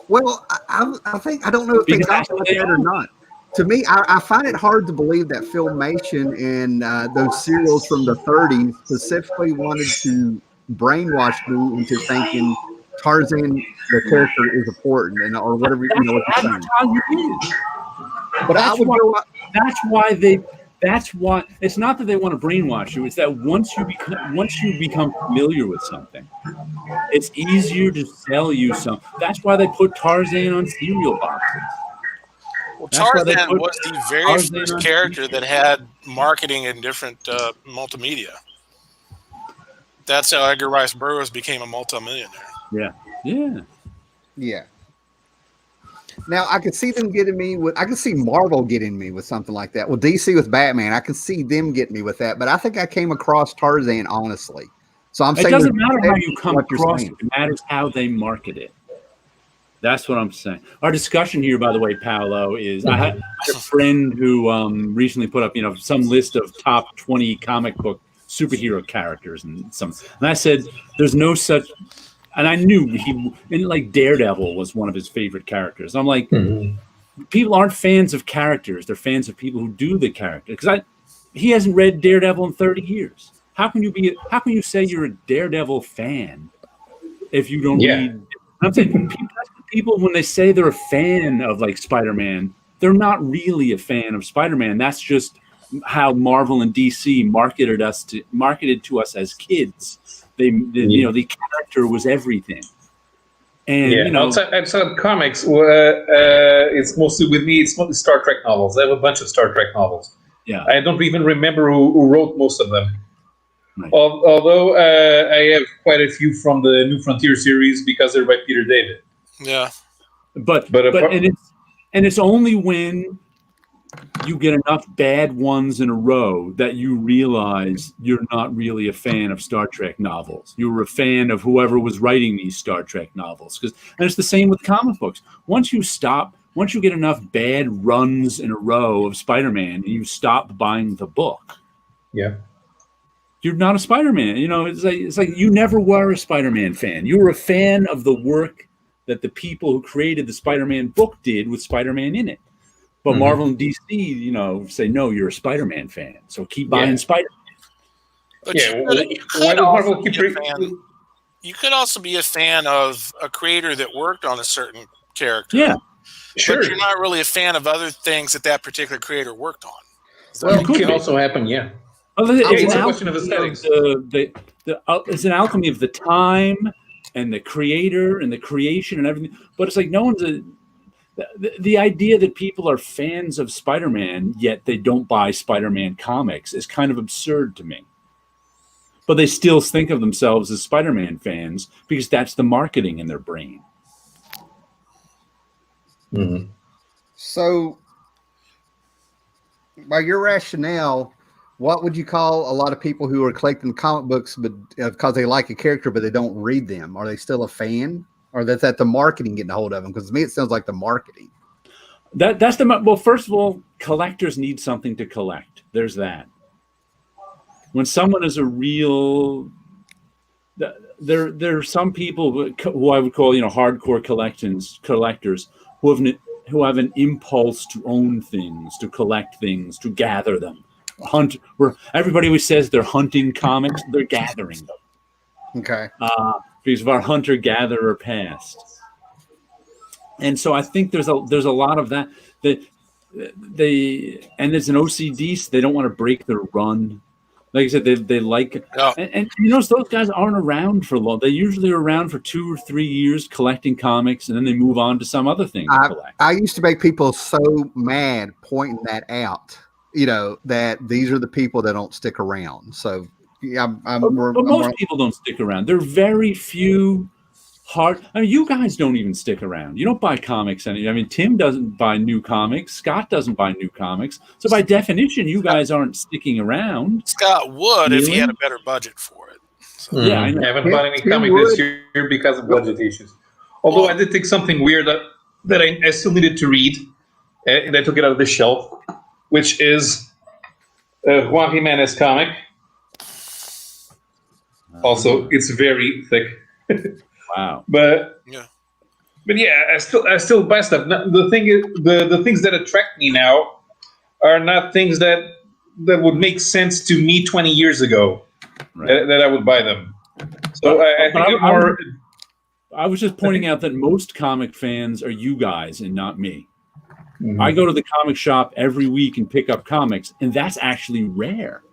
Well, I think I don't know if they got like that or not. To me, I find it hard to believe that Filmation and those serials from the 30s specifically wanted to brainwash me into thinking Tarzan, the character, is important, and or whatever you know what you're saying. That's how you is. But that's why it's not that they want to brainwash you. It's that once you become familiar with something, it's easier to sell you something. That's why they put Tarzan on cereal boxes. Well, Tarzan was the very first character that had marketing in different multimedia. That's how Edgar Rice Burroughs became a multimillionaire. Yeah. Now I could see them getting me with. I could see Marvel getting me with something like that. Well, DC with Batman, I could see them getting me with that. But I think I came across Tarzan honestly. So I'm saying it doesn't matter how you come across it. It matters how they market it. That's what I'm saying. Our discussion here, by the way, Paolo, is I had a friend who recently put up, some list of top 20 comic book superhero characters and I said, there's no such. And I knew like Daredevil was one of his favorite characters. I'm like, people aren't fans of characters; they're fans of people who do the character. Because he hasn't read Daredevil in 30 years. How can you say you're a Daredevil fan if you don't read? I'm saying people when they say they're a fan of like Spider-Man, they're not really a fan of Spider-Man. That's just how Marvel and DC marketed to us as kids. The character was everything. And outside comics, it's mostly with me. It's mostly Star Trek novels. I have a bunch of Star Trek novels. Yeah, I don't even remember who wrote most of them. Right. Although I have quite a few from the New Frontier series because they're by Peter David. Yeah, but it's only when you get enough bad ones in a row that you realize you're not really a fan of Star Trek novels. You were a fan of whoever was writing these Star Trek novels. And it's the same with comic books. Once you get enough bad runs in a row of Spider-Man and you stop buying the book, you're not a Spider-Man. It's like you never were a Spider-Man fan. You were a fan of the work that the people who created the Spider-Man book did with Spider-Man in it. But Marvel and DC, say, no, you're a Spider-Man fan, so keep buying Spider-Man. But you could also be a fan of a creator that worked on a certain character. Yeah, sure. But you're not really a fan of other things that particular creator worked on. Well, it can also happen, It's a question of aesthetics. It's an alchemy of the time and the creator and the creation and everything. But it's like no one's the idea that people are fans of Spider-Man, yet they don't buy Spider-Man comics is kind of absurd to me. But they still think of themselves as Spider-Man fans because that's the marketing in their brain. Mm-hmm. So, by your rationale, what would you call a lot of people who are collecting comic books but because they like a character but they don't read them? Are they still a fan? Or that's at the marketing getting a hold of them? Because to me, it sounds like the marketing. Well, first of all, collectors need something to collect. There's that. When someone is a real, there are some people who I would call hardcore collectors who have an impulse to own things, to collect things, to gather them. Where everybody always says they're hunting comics, they're gathering them. Okay. Because of our hunter-gatherer past. And so I think there's a lot of that and it's an OCD, so they don't want to break their run. Like I said, they like, and you notice those guys aren't around for long. They usually are around for 2 or 3 years collecting comics, and then they move on to some other thing to collect. I used to make people so mad pointing that out, that these are the people that don't stick around. So most people don't stick around. There are very few hard. I mean, you guys don't even stick around. You don't buy comics. I mean, Tim doesn't buy new comics. Scott doesn't buy new comics. So by definition, you guys aren't sticking around. Scott would if he had a better budget for it. So. Yeah, I haven't bought any comic this year because of budget issues. Although I did take something weird that I still needed to read, and I took it out of the shelf, which is Juan Jimenez comic. Also, it's very thick. Wow. But yeah, I still buy stuff. The thing is, the things that attract me now are not things that would make sense to me 20 years ago. Right. That I would buy them. So I was just pointing out that most comic fans are you guys and not me. Mm-hmm. I go to the comic shop every week and pick up comics, and that's actually rare.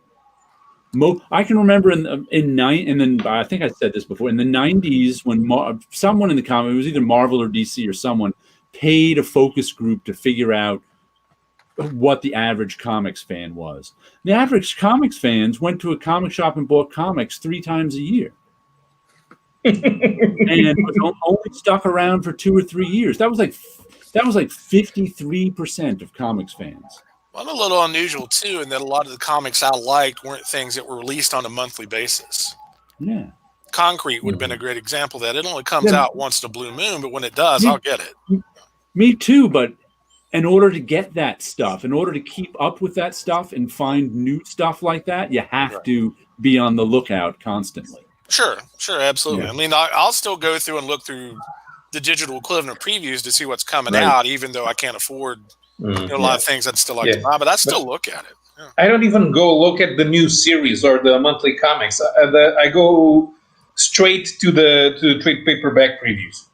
I can remember and then I think I said this before, in the 90s when someone in the comic, it was either Marvel or DC or someone, paid a focus group to figure out what the average comics fan was. The average comics fans went to a comic shop and bought comics 3 times a year. And was only stuck around for 2 or 3 years. That was like 53% of comics fans. Well, I'm a little unusual, too, in that a lot of the comics I liked weren't things that were released on a monthly basis. Yeah. Concrete would have been a great example of that. It only comes out once in a blue moon, but when it does, I'll get it. Me too, but in order to get that stuff, in order to keep up with that stuff and find new stuff like that, you have to be on the lookout constantly. Sure, absolutely. Yeah. I mean, I'll still go through and look through the digital equivalent of previews to see what's coming out, even though I can't afford a lot of things I'd still like to buy, but I still look at it. Yeah. I don't even go look at the new series or the monthly comics. I go straight to the trade paperback previews.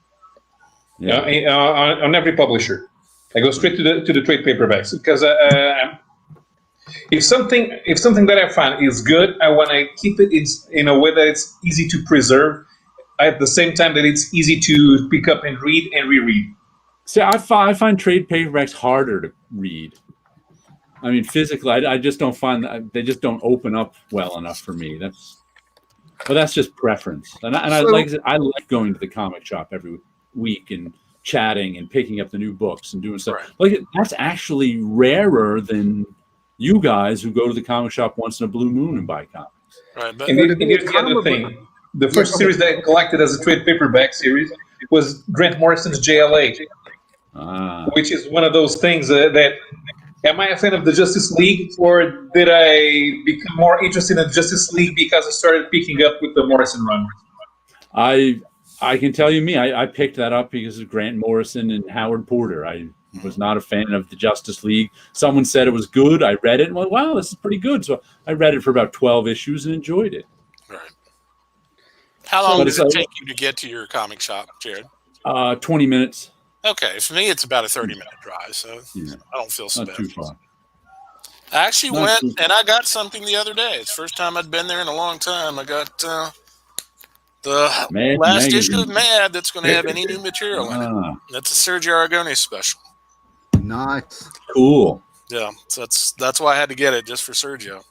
On every publisher, I go straight to the trade paperbacks because if something that I find is good, I want to keep it in a way that it's easy to preserve, at the same time that it's easy to pick up and read and reread. See, I find trade paperbacks harder to read. I mean, physically, I just don't find that they just don't open up well enough for me. That's just preference. And I like going to the comic shop every week and chatting and picking up the new books and doing stuff. Right. Like that's actually rarer than you guys who go to the comic shop once in a blue moon and buy comics. Right. But here's the other thing: the first series that I collected as a trade paperback series was Grant Morrison's JLA. Which is one of those things that am I a fan of the Justice League, or did I become more interested in the Justice League because I started picking up with the Morrison run? I can tell you I picked that up because of Grant Morrison and Howard Porter. I was not a fan of the Justice League. Someone said it was good. I read it and went, wow, this is pretty good. So I read it for about 12 issues and enjoyed it. Right. How long does it take you to get to your comic shop, Jared? 20 minutes. Okay, for me, it's about a 30-minute drive, so I don't feel so bad. Not too far. I actually went and I got something the other day. It's the first time I'd been there in a long time. I got the last issue of Mad that's going to have any new material in it. That's a Sergio Aragonés special. Nice. Cool. Yeah, so that's why I had to get it, just for Sergio.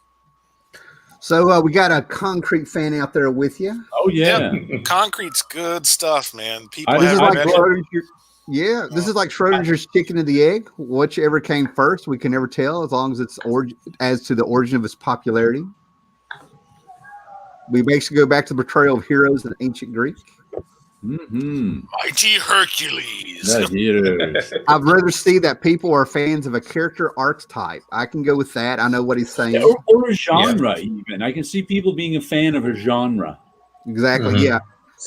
So we got a Concrete fan out there with you. Oh, yeah. Concrete's good stuff, man. People this is like Schrodinger's chicken and the egg. Whichever came first, we can never tell as long as it's as to the origin of its popularity. We basically go back to the portrayal of heroes in ancient Greek. Mm-hmm. Mighty Hercules. The heroes. I'd rather see that people are fans of a character archetype. I can go with that. I know what he's saying. Or a genre, even. I can see people being a fan of a genre. Exactly. Mm-hmm.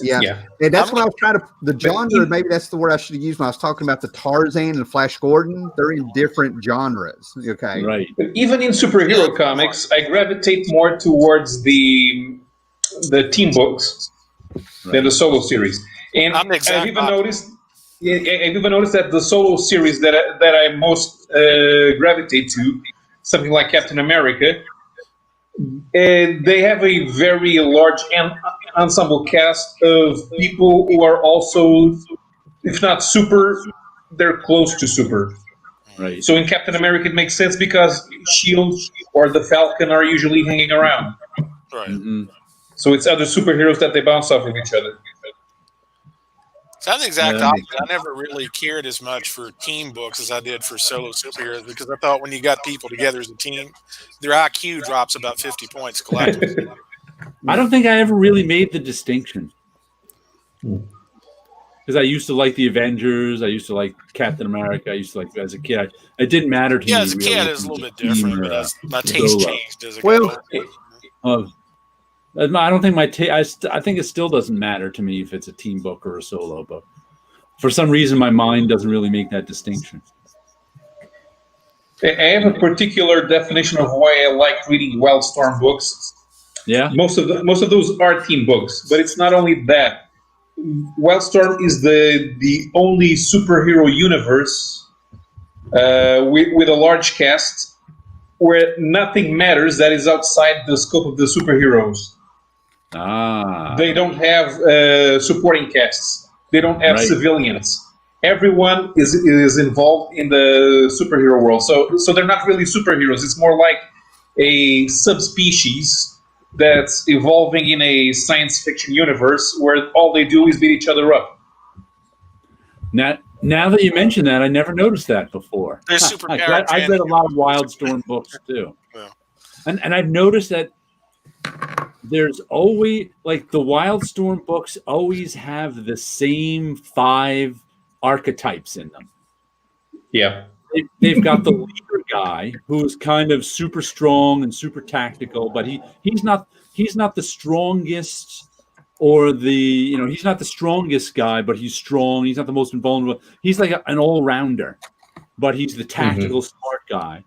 Yeah. And that's what I was trying to. The genre, maybe that's the word I should have used when I was talking about the Tarzan and Flash Gordon. They're in different genres. Okay. Right. But even in superhero comics, I gravitate more towards the team books than the solo series. And I've even noticed that the solo series that I most gravitate to, something like Captain America. And they have a very large ensemble cast of people who are also, if not super, they're close to super. Right. So in Captain America, it makes sense because Shield or the Falcon are usually hanging around. Right. Mm-hmm. So it's other superheroes that they bounce off of each other. So I'm the exact opposite. I never really cared as much for team books as I did for solo superheroes because I thought when you got people together as a team, their IQ drops about 50 points collectively. I don't think I ever really made the distinction. Because I used to like the Avengers. I used to like Captain America. I used to like, as a kid, it didn't matter to me. Yeah, as a kid, really it was a little bit different, but my taste solo. changed as a got older. I don't think my taste. I think it still doesn't matter to me if it's a team book or a solo book. For some reason, my mind doesn't really make that distinction. I have a particular definition of why I like reading Wildstorm books. Yeah, most of those are team books, but it's not only that. Wildstorm is the only superhero universe with a large cast where nothing matters that is outside the scope of the superheroes. They don't have supporting casts. They don't have civilians. Everyone is involved in the superhero world. So they're not really superheroes. It's more like a subspecies that's evolving in a science fiction universe where all they do is beat each other up. Now that you mention that, I never noticed that before. I've read a lot of Wildstorm books too. Yeah. And I've noticed that there's always, like, the Wildstorm books always have the same 5 archetypes in them. Yeah. They've got the leader guy who's kind of super strong and super tactical, but he's not the strongest he's not the strongest guy, but he's strong. He's not the most invulnerable. He's like an all-rounder, but he's the tactical smart guy.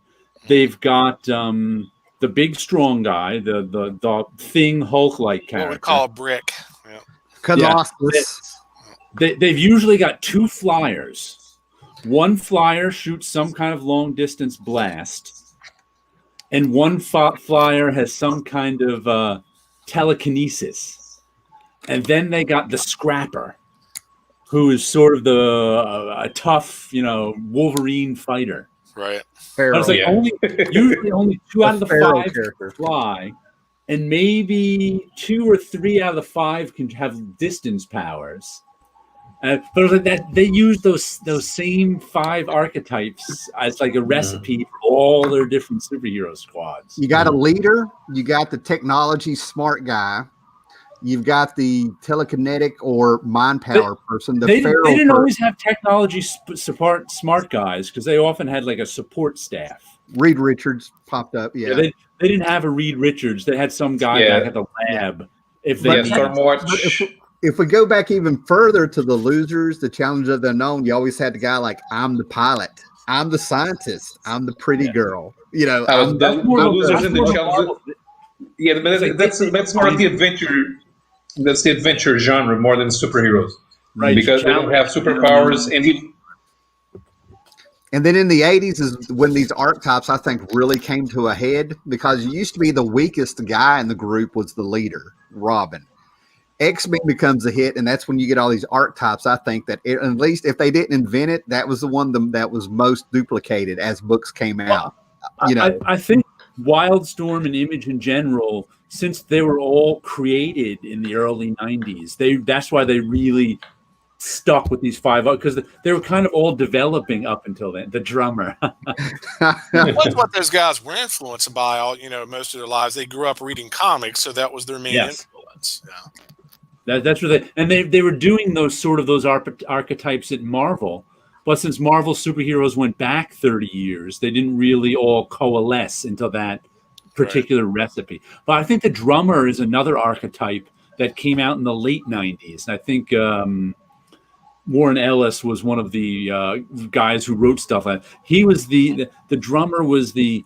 They've got the big strong guy, the thing Hulk-like character. What we call a brick. Yeah. Colossus. They've usually got 2 flyers. One flyer shoots some kind of long-distance blast, and one flyer has some kind of telekinesis. And then they got the Scrapper, who is sort of a tough, Wolverine fighter. Right. It's like usually only 2 out of the 5 fly, and maybe 2 or 3 out of the 5 can have distance powers. But it was like that they use those same 5 archetypes as like a recipe for all their different superhero squads. You got a leader, you got the technology smart guy, you've got the telekinetic or mind power person. They didn't always have technology smart guys because they often had like a support staff. Reed Richards popped up. Yeah, they didn't have a Reed Richards. They had some guy back at the lab. If we go back even further to the losers, the challenge of the unknown, you always had the guy like, I'm the pilot, I'm the scientist, I'm the pretty girl. I'm the losers in the challenge. Yeah, but that's more of the adventure. That's the adventure genre more than superheroes, right? Because they don't have superpowers, and then in the 80s is when these archetypes, I think, really came to a head because it used to be the weakest guy in the group was the leader, Robin. X-Men becomes a hit, and that's when you get all these archetypes. I think that at least if they didn't invent it, that was the one that was most duplicated as books came out. I think Wildstorm and Image in general, since they were all created in the early 90s, that's why they really stuck with these 5 because they were kind of all developing up until then. The drummer. That's what those guys were influenced by most of their lives. They grew up reading comics, so that was their main influence. Yeah. That's what they were doing those archetypes at Marvel, but since Marvel superheroes went back 30 years, they didn't really all coalesce into that particular recipe. But I think the drummer is another archetype that came out in the late 90s, and I think Warren Ellis was one of the guys who wrote stuff like that. He was the drummer was the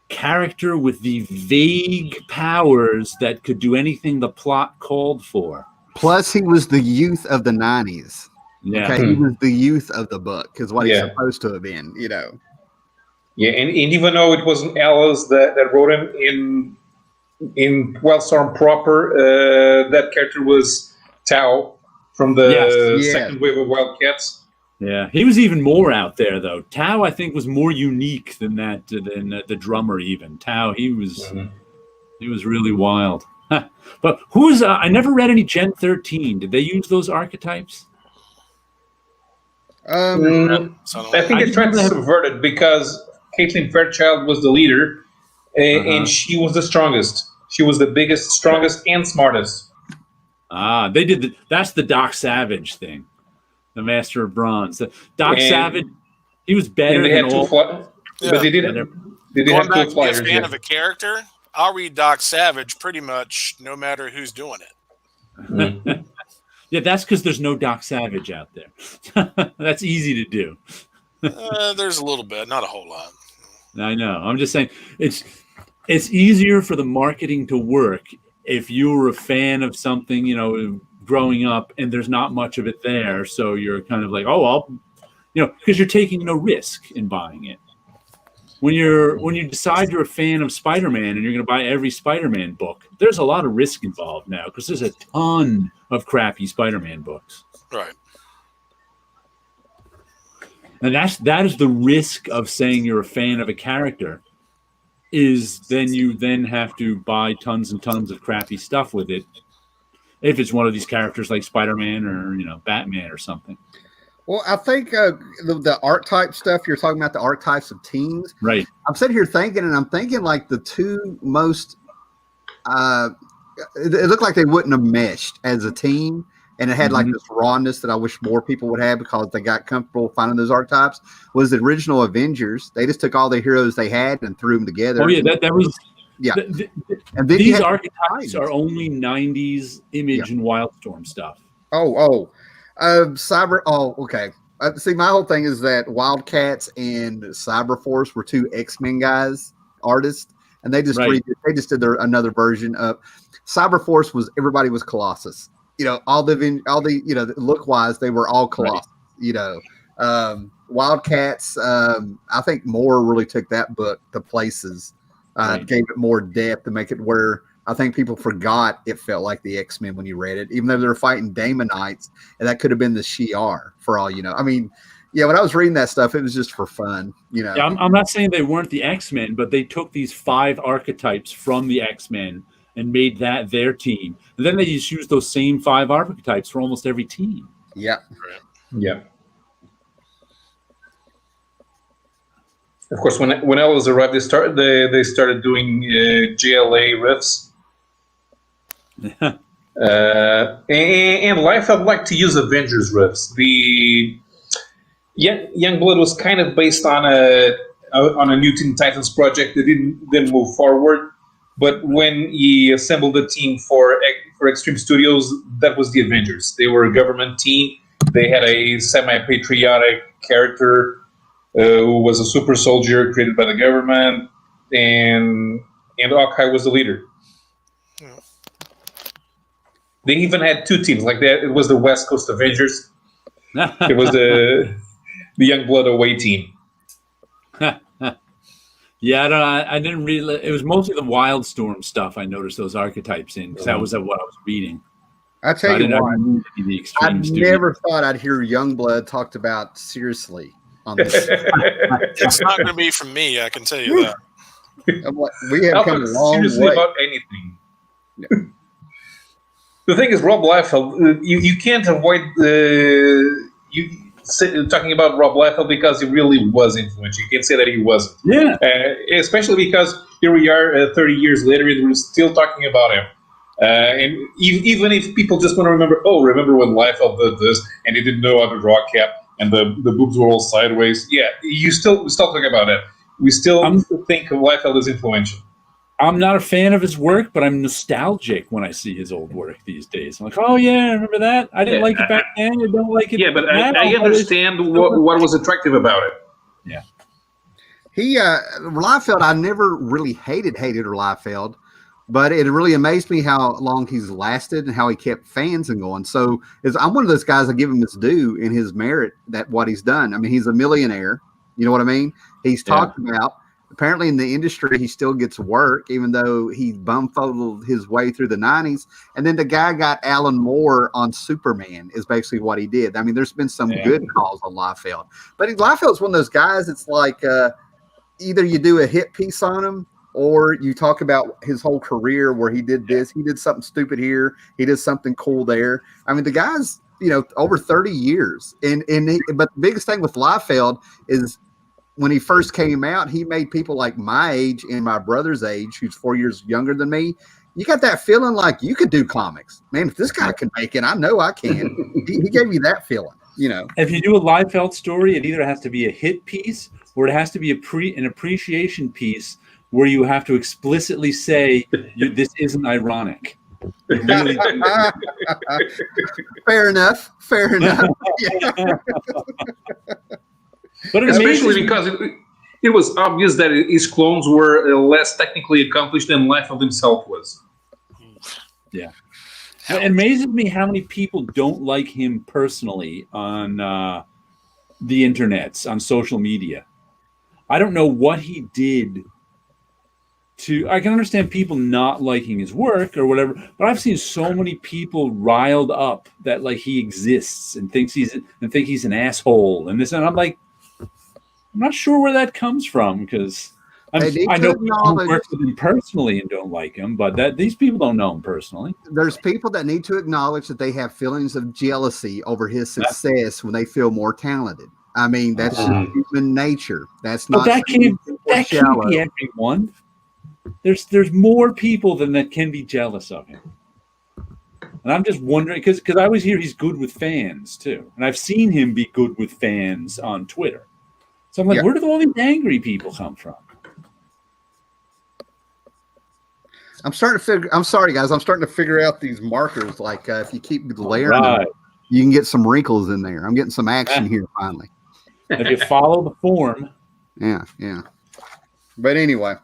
character with the vague powers that could do anything the plot called for. Plus, he was the youth of the 90s. Yeah. Okay, he was the youth of the book, is what he's supposed to have been, Yeah, and even though it wasn't Alice that wrote him in Wildstorm proper, that character was Tao from the second wave of Wildcats. Yeah, he was even more out there though. Tao, I think, was more unique than that than the drummer. Even Tao, he was really wild. But who's? I never read any Gen 13. Did they use those archetypes? I think they tried to subvert it because Caitlin Fairchild was the leader, and she was the strongest. She was the biggest, strongest, and smartest. They did. That's the Doc Savage thing, the Master of Bronze. Doc Savage, he was better than all. But they didn't. They didn't have two flyers. If you're a fan of a character, I'll read Doc Savage pretty much no matter who's doing it. Yeah, that's because there's no Doc Savage out there. That's easy to do. There's a little bit, not a whole lot. I know. I'm just saying it's easier for the marketing to work if you were a fan of something, growing up, and there's not much of it there. So you're kind of like, because you're taking no risk in buying it. When you decide you're a fan of Spider-Man and you're going to buy every Spider-Man book, there's a lot of risk involved now because there's a ton of crappy Spider-Man books. Right. And that is the risk of saying you're a fan of a character, is then you have to buy tons and tons of crappy stuff with it. If it's one of these characters like Spider-Man or Batman or something. Well, I think the archetype stuff you're talking about, the archetypes of teams. Right. I'm sitting here thinking like the two most. It looked like they wouldn't have meshed as a team, and it had like this rawness that I wish more people would have because they got comfortable finding those archetypes. Was the original Avengers? They just took all the heroes they had and threw them together. Oh yeah, that was. Yeah. And then these archetypes are only 90s Image and Wildstorm stuff. Cyber. Oh, okay. See, my whole thing is that Wildcats and Cyberforce were two X-Men guys, artists, and they just did another version of Cyberforce. Everybody was Colossus. All the look wise, they were all Colossus. Right. Wildcats. I think Moore really took that book to places. Gave it more depth to make it where I think people forgot it felt like the X-Men when you read it, even though they were fighting Daemonites, and that could have been the Shi'ar for all you know. I mean, when I was reading that stuff, it was just for fun, Yeah, I'm not saying they weren't the X-Men, but they took these 5 archetypes from the X-Men and made that their team. And then they just used those same 5 archetypes for almost every team. Yeah. Yeah. Of course, when Ellis arrived, they started doing JLA riffs. And Liefeld liked to use Avengers riffs. The Youngblood was kind of based on a New Teen Titans project that didn't move forward. But when he assembled the team for Extreme Studios, that was the Avengers. They were a government team. They had a semi-patriotic character who was a super soldier created by the government, and Hawkeye was the leader. Yeah. They even had 2 teams like that. It was the West Coast Avengers. It was the Youngblood away team. Yeah, I didn't really. It was mostly the Wildstorm stuff I noticed those archetypes in because that was what I was reading. I tell you what, I never thought I'd hear Youngblood talked about seriously on this. It's not going to be from me, I can tell you that. We have come a long seriously way. About anything. Yeah. The thing is, Rob Liefeld, you can't avoid talking about Rob Liefeld because he really was influential. You can't say that he wasn't. Yeah. Especially because here we are 30 years later and we're still talking about him. And even if people just want to remember when Liefeld did this and he didn't know how to draw a cap and the boobs were all sideways. Yeah, we still talking about it. We still think of Liefeld as influential. I'm not a fan of his work, but I'm nostalgic when I see his old work these days. I'm like, oh yeah, remember that? I didn't like it back then. I don't like it. Yeah, but I understand what was attractive about it. Yeah. Liefeld, I never really hated Liefeld, but it really amazed me how long he's lasted and how he kept fans and going. So I'm one of those guys that give him his due in his merit that what he's done. I mean, he's a millionaire. You know what I mean? He's talked about, apparently in the industry, he still gets work, even though he bumfolded his way through the 90s. And then the guy got Alan Moore on Superman is basically what he did. I mean, there's been some good calls on Liefeld. But Liefeld's one of those guys, it's like either you do a hit piece on him or you talk about his whole career where he did this, he did something stupid here, he did something cool there. I mean, the guy's, over 30 years. But the biggest thing with Liefeld is when he first came out, he made people like my age and my brother's age, who's 4 years younger than me. You got that feeling like you could do comics. Man, if this guy can make it, I know I can. he gave you that feeling, If you do a Liefeld story, it either has to be a hit piece or it has to be an appreciation piece where you have to explicitly say this isn't ironic. Really Fair enough. But especially because it was obvious that his clones were less technically accomplished than Liefeld himself was. Yeah. It amazes me how many people don't like him personally on the internets, on social media. I don't know what he did I can understand people not liking his work or whatever, but I've seen so many people riled up that like he exists and think he's an asshole and this, and I'm like, I'm not sure where that comes from because I know people who work with him personally and don't like him, but these people don't know him personally. There's people that need to acknowledge that they have feelings of jealousy over his success when they feel more talented. I mean, that's human nature. That's not. But that can't be everyone. There's more people than that can be jealous of him. And I'm just wondering, because I always hear he's good with fans too. And I've seen him be good with fans on Twitter. So I'm like, where do all these angry people come from? I'm sorry, guys. I'm starting to figure out these markers. Like if you keep layering them, you can get some wrinkles in there. I'm getting some action here finally. If you follow the form. Yeah. But anyway,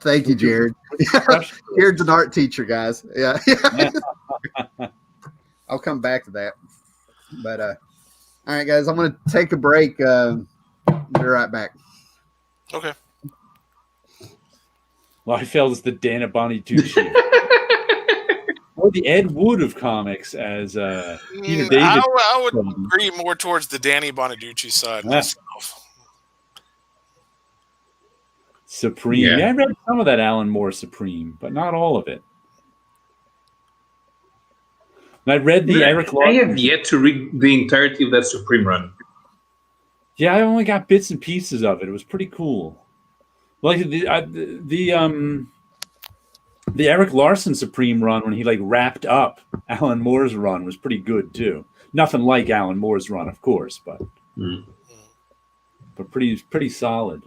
thank you, Jared. Jared's an art teacher, guys. Yeah. I'll come back to that. But all right, guys, I'm going to take a break. Be right back. Okay. Liefeld is the Dana Bonaducci. Or the Ed Wood of comics as Peter David. I would agree more towards the Danny Bonaducci side myself. Supreme. Yeah, I read some of that Alan Moore Supreme, but not all of it. And I read the Eric Larson. I have yet to read the entirety of that Supreme run. Yeah, I only got bits and pieces of it. It was pretty cool. Like the Eric Larson Supreme run when he like wrapped up Alan Moore's run was pretty good too. Nothing like Alan Moore's run, of course, but pretty solid.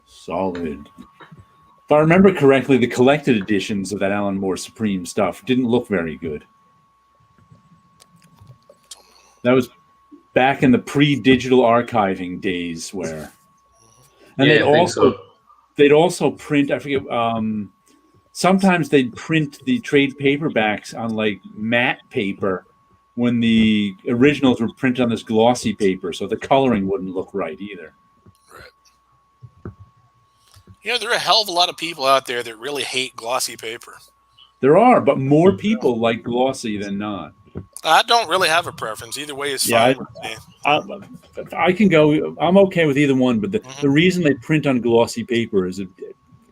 Solid. If I remember correctly, the collected editions of that Alan Moore Supreme stuff didn't look very good. That was back in the pre-digital archiving days where, and they'd also print. I forget. Sometimes they'd print the trade paperbacks on like matte paper when the originals were printed on this glossy paper, so the coloring wouldn't look right either. There are a hell of a lot of people out there that really hate glossy paper. There are, but more people like glossy than not. I don't really have a preference. Either way is fine with me. I can go. I'm okay with either one, but the reason they print on glossy paper is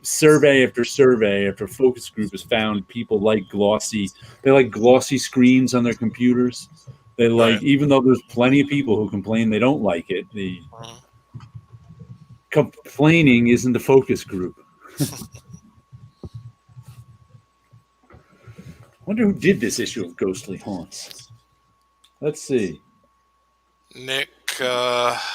survey after survey after focus group has found people like glossy. They like glossy screens on their computers. They like, even though there's plenty of people who complain they don't like it, the complaining isn't the focus group. Wonder who did this issue of Ghostly Haunts. Let's see. Nick,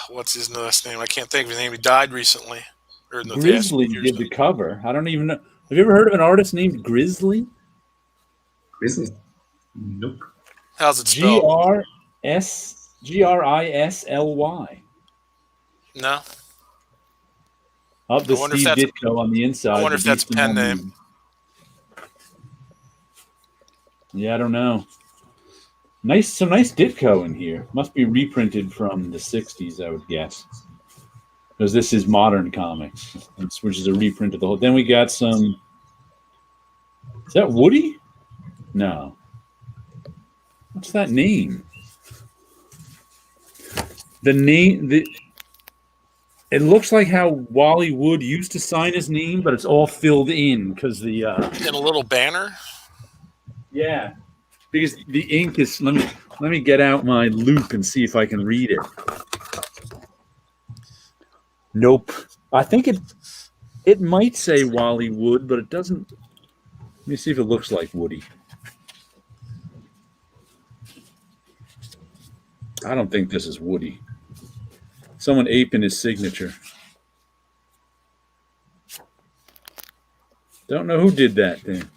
what's his last name? I can't think of his name. He died recently. Grizzly did the cover. I don't even know. Have you ever heard of an artist named Grizzly? Grizzly? Nope. How's it spelled? Grisly. No. Up the Steve Ditko on the inside. I wonder if that's a pen name. Yeah, I don't know. Some nice Ditko in here. Must be reprinted from the 60s, I would guess. Because this is modern comics, which is a reprint of the whole. Then we got some. Is that Woody? No. What's that name? The name. It looks like how Wally Wood used to sign his name, but it's all filled in because the. In a little banner. Yeah, because the ink is. Let me get out my loop and see if I can read it. Nope. I think it might say Wally Wood, but it doesn't. Let me see if it looks like Woody. I don't think this is Woody. Someone aping his signature. Don't know who did that then.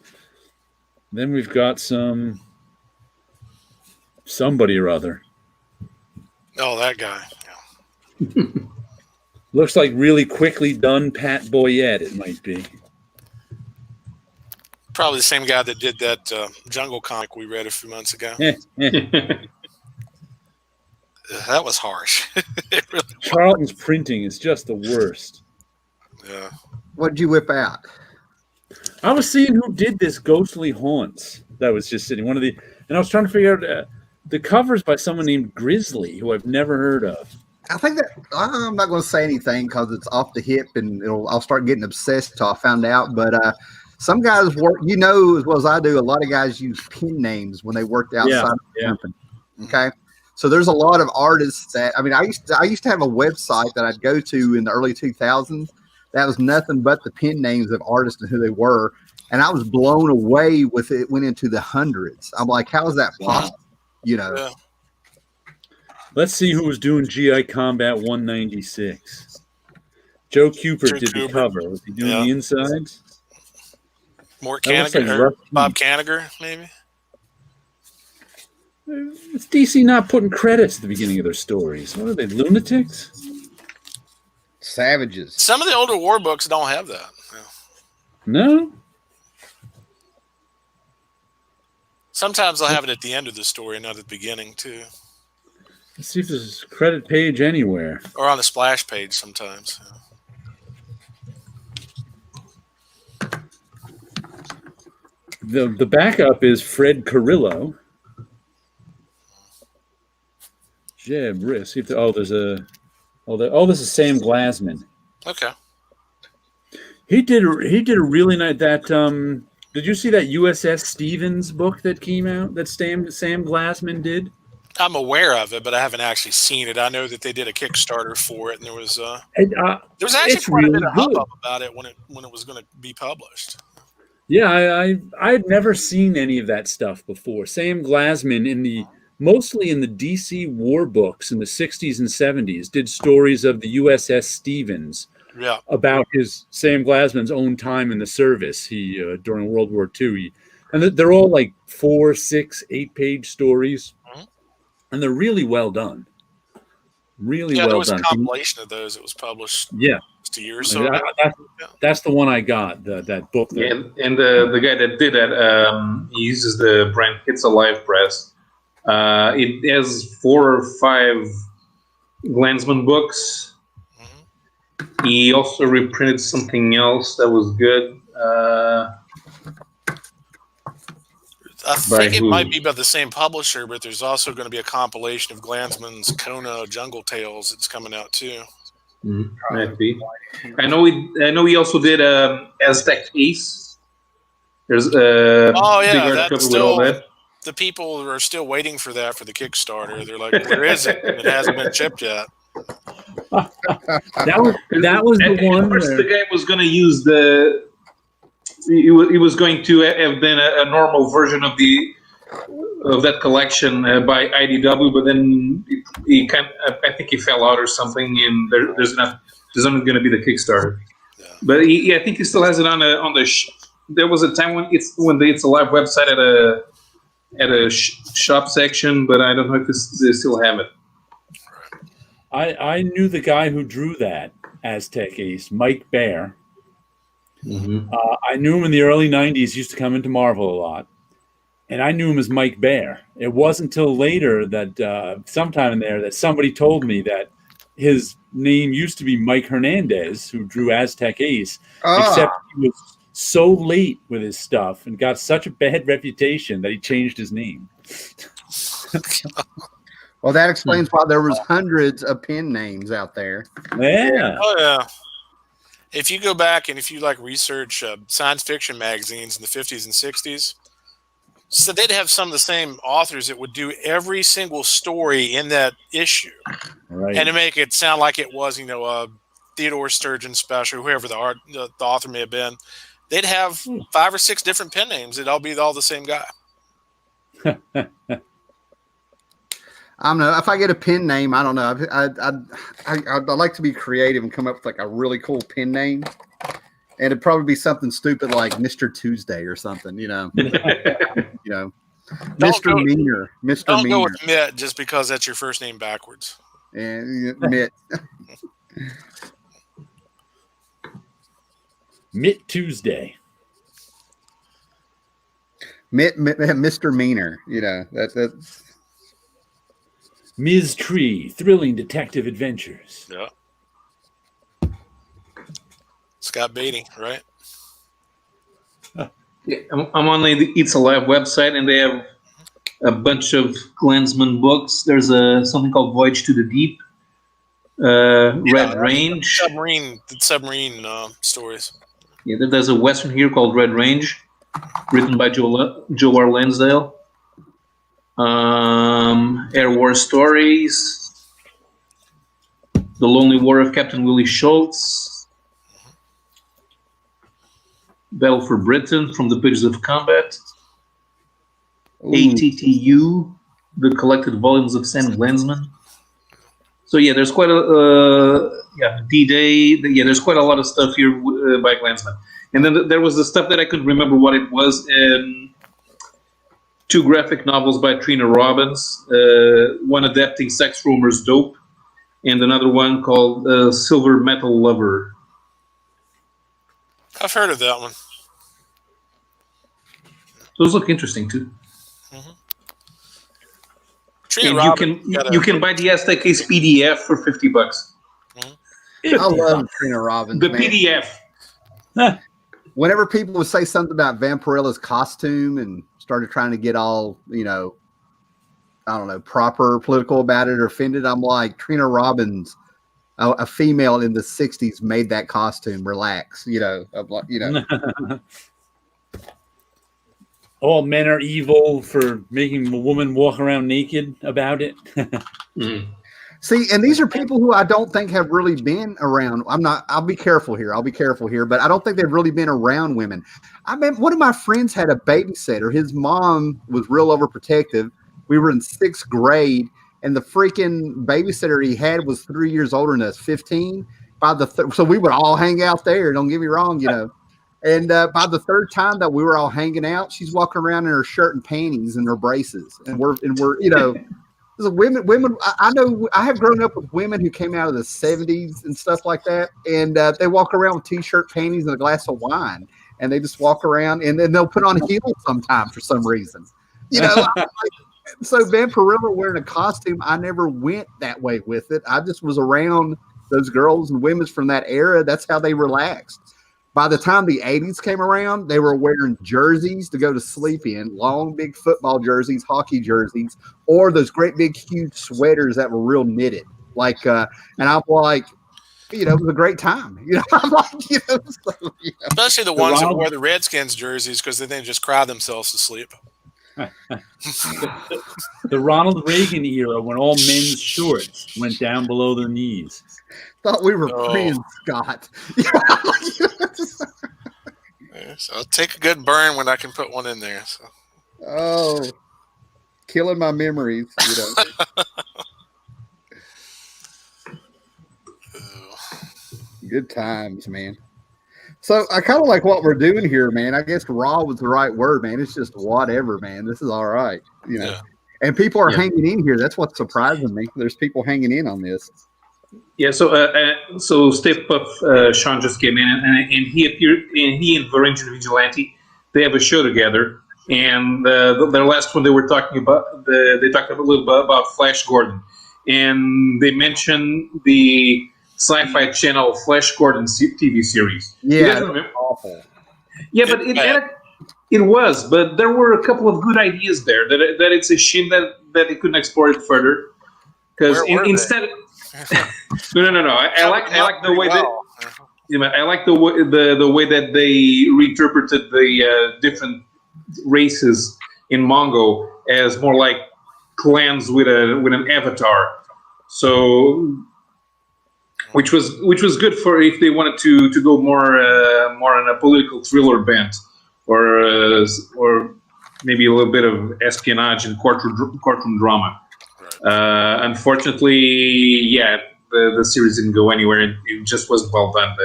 Then we've got somebody or other. Oh, that guy. Yeah. Looks like really quickly done Pat Boyette, it might be. Probably the same guy that did that Jungle comic we read a few months ago. That was harsh. It really Charlton's printing is just the worst. Yeah. What did you whip out? I was seeing who did this Ghostly Haunts that was just sitting. And I was trying to figure out the covers by someone named Grizzly, who I've never heard of. I think that I'm not going to say anything because it's off the hip, and I'll start getting obsessed until I found out. But some guys work, as well as I do. A lot of guys use pen names when they worked outside of the company. Okay, so there's a lot of artists that I used to have a website that I'd go to in the early 2000s. That was nothing but the pen names of artists and who they were, and I was blown away with it. Went into the hundreds. I'm like, how is that possible? Yeah. Let's see who was doing GI Combat 196. Joe Cooper did the cover. Was he doing the insides? Mort Kanigher, Bob Kanigher, maybe? It's DC not putting credits at the beginning of their stories. What are they, lunatics? Savages. Some of the older war books don't have that. No? Sometimes they'll have it at the end of the story, not at the beginning, too. Let's see if there's a credit page anywhere. Or on the splash page sometimes. The backup is Fred Carrillo. Jeb, see if this is Sam Glasman. Okay. He did a really nice did you see that USS Stevens book that came out that Sam Glasman did? I'm aware of it, but I haven't actually seen it. I know that they did a Kickstarter for it, and there was actually quite a bit of hubbub about it when it was going to be published. Yeah, I had never seen any of that stuff before. Sam Glasman mostly in the DC war books in the 60s and 70s did stories of the USS Stevens. Yeah. About Sam Glasman's own time in the service. He during World War II, and they're all like 4, 6, 8-page stories. And they're really well done. Really well done. Yeah, there was a compilation of those that was published just a year or so ago. That's the one I got, that book. Yeah, and the guy that did that, he uses the brand It's Alive Press. It has 4 or 5 Glansman books. Mm-hmm. He also reprinted something else that was good. I think it might be by the same publisher, but there's also going to be a compilation of Glansman's Kona Jungle Tales that's coming out too. Might be. I know he also did Aztec Ace. There's that's still, the people are still waiting for that for the Kickstarter. They're like, where is it? It hasn't been shipped yet. that was the one. First, the guy was going to use He was going to have been a normal version of that collection by IDW, but then I think he fell out or something, and there's only going to be the Kickstarter. Yeah. But I think he still has it on the. There was a time when It's Alive website at a shop section, but I don't know if they still have it. I knew the guy who drew that Aztec Ace, Mike Baer. Mm-hmm. I knew him in the early 90s. Used to come into Marvel a lot. and I knew him as Mike Bear. It wasn't until later that sometime in there that somebody told me that his name used to be Mike Hernandez, who drew Aztec Ace, except he was so late with his stuff and got such a bad reputation that he changed his name. Well, that explains why there was hundreds of pen names out there. Yeah. Oh yeah. If you go back and if you like research science fiction magazines in the 50s and 60s, so they'd have some of the same authors that would do every single story in that issue, Right. and to make it sound like it was, a Theodore Sturgeon special, whoever the author may have been. They'd have 5 or 6 different pen names. It'd all be all the same guy. I don't know. If I get a pen name, I don't know. I'd like to be creative and come up with like a really cool pen name. And it'd probably be something stupid like Mr. Tuesday or something, Mr. Meaner. Mr. Don't Meaner. go with Mitt just because that's your first name backwards. And Mitt. Mitt Tuesday. Mr. Meaner. That's Ms. Tree, thrilling detective adventures. Yeah. Scott Beatty, right? Yeah, I'm on the It's Alive website, and they have a bunch of Glansman books. There's something called Voyage to the Deep, Red Range. Submarine stories. Yeah, there's a Western here called Red Range, written by Joe R. Lansdale. Air War Stories, The Lonely War of Captain Willie Schultz, Battle for Britain, From the Pages of Combat, ATTU, The Collected Volumes of Sam Glansman. So yeah, there's quite a D-Day. Yeah, there's quite a lot of stuff here by Glansman. And then there was the stuff that I couldn't remember what it was. 2 graphic novels by Trina Robbins, one adapting Sex Rumors Dope, and another one called Silver Metal Lover. I've heard of that one. Those look interesting too. Mm-hmm. And you can buy the Aztec Ace PDF for $50. Mm-hmm. I love Trina Robbins. The PDF. Whenever people would say something about Vampirilla's costume and started trying to get all, I don't know, proper political about it or offended, I'm like, Trina Robbins, a female in the 60s, made that costume. Relax, All men are evil for making a woman walk around naked about it. See, and these are people who I don't think have really been around. I'll be careful here, but I don't think they've really been around women. I mean, one of my friends had a babysitter. His mom was real overprotective. We were in 6th grade, and the freaking babysitter he had was 3 years older than us, 15. So we would all hang out there. Don't get me wrong, And by the 3rd time that we were all hanging out, she's walking around in her shirt and panties and her braces, and we're women. I know I have grown up with women who came out of the 70s and stuff like that, and they walk around with t-shirt, panties, and a glass of wine, and they just walk around, and then they'll put on heels sometimes for some reason. So Vampirilla wearing a costume, I never went that way with it. I just was around those girls and women from that era. That's how they relaxed. By the time the 80s came around, they were wearing jerseys to go to sleep in, long, big football jerseys, hockey jerseys, or those great, big, huge sweaters that were real knitted. And I'm like, it was a great time. I'm like, Especially the ones that wear the Redskins jerseys because then they just cry themselves to sleep. The Ronald Reagan era when all men's shorts went down below their knees. Thought we were friends, Scott. So I'll take a good burn when I can put one in there. So. Oh, killing my memories. Good times, man. So I kind of like what we're doing here, man. I guess raw was the right word, man. It's just whatever, man. This is all right, Yeah. And people are hanging in here. That's what's surprising me. There's people hanging in on this. Yeah, so Stay Puff Sean just came in, and he appeared, and he and Varangian Vigilante, they have a show together, and their last one they were talking about. They talked a little bit about Flash Gordon, and they mentioned the Sci-Fi Channel Flash Gordon TV series. Yeah, you guys remember? Awful. Yeah, but it was, but there were a couple of good ideas there. That it's a shame that they couldn't explore it further. Because instead, no. I like the way that. I like the way that they reinterpreted the different races in Mongo as more like clans with an avatar. So, which was good for if they wanted to go more on a political thriller bent, or maybe a little bit of espionage and courtroom drama. Unfortunately, the series didn't go anywhere. It just wasn't well done.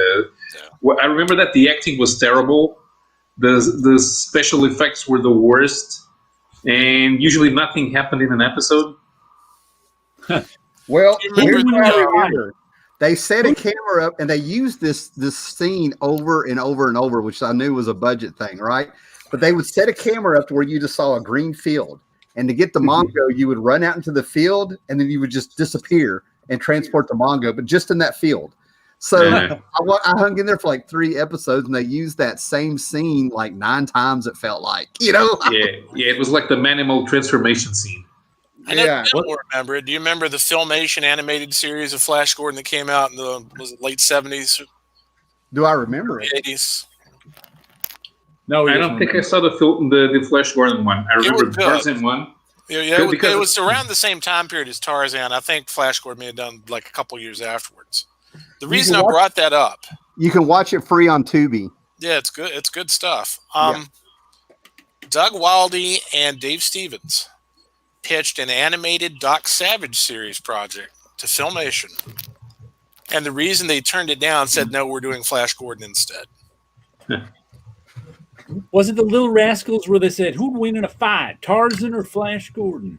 I remember that the acting was terrible. The special effects were the worst, and usually nothing happened in an episode. Well, here's what I remember. They set a camera up and they used this scene over and over and over, which I knew was a budget thing, right? But they would set a camera up to where you just saw a green field. And to get the Mongo, you would run out into the field and then you would just disappear and transport the Mongo, but just in that field. So I hung in there for like 3 episodes and they used that same scene like 9 times, it felt like, Yeah, it was like the Manimal transformation scene. I don't remember it. Do you remember the Filmation animated series of Flash Gordon that came out in the late 70s? Do I remember it? 80s? No, I don't think I saw the Flash Gordon one. I remember the Tarzan one. It was around the same time period as Tarzan. I think Flash Gordon may have done like a couple years afterwards. The reason I brought that up, you can watch it free on Tubi. Yeah, it's good. It's good stuff. Doug Wildey and Dave Stevens pitched an animated Doc Savage series project to Filmation, and the reason they turned it down, said no, we're doing Flash Gordon instead. Was it the Little Rascals where they said, who'd win in a fight, Tarzan or Flash Gordon?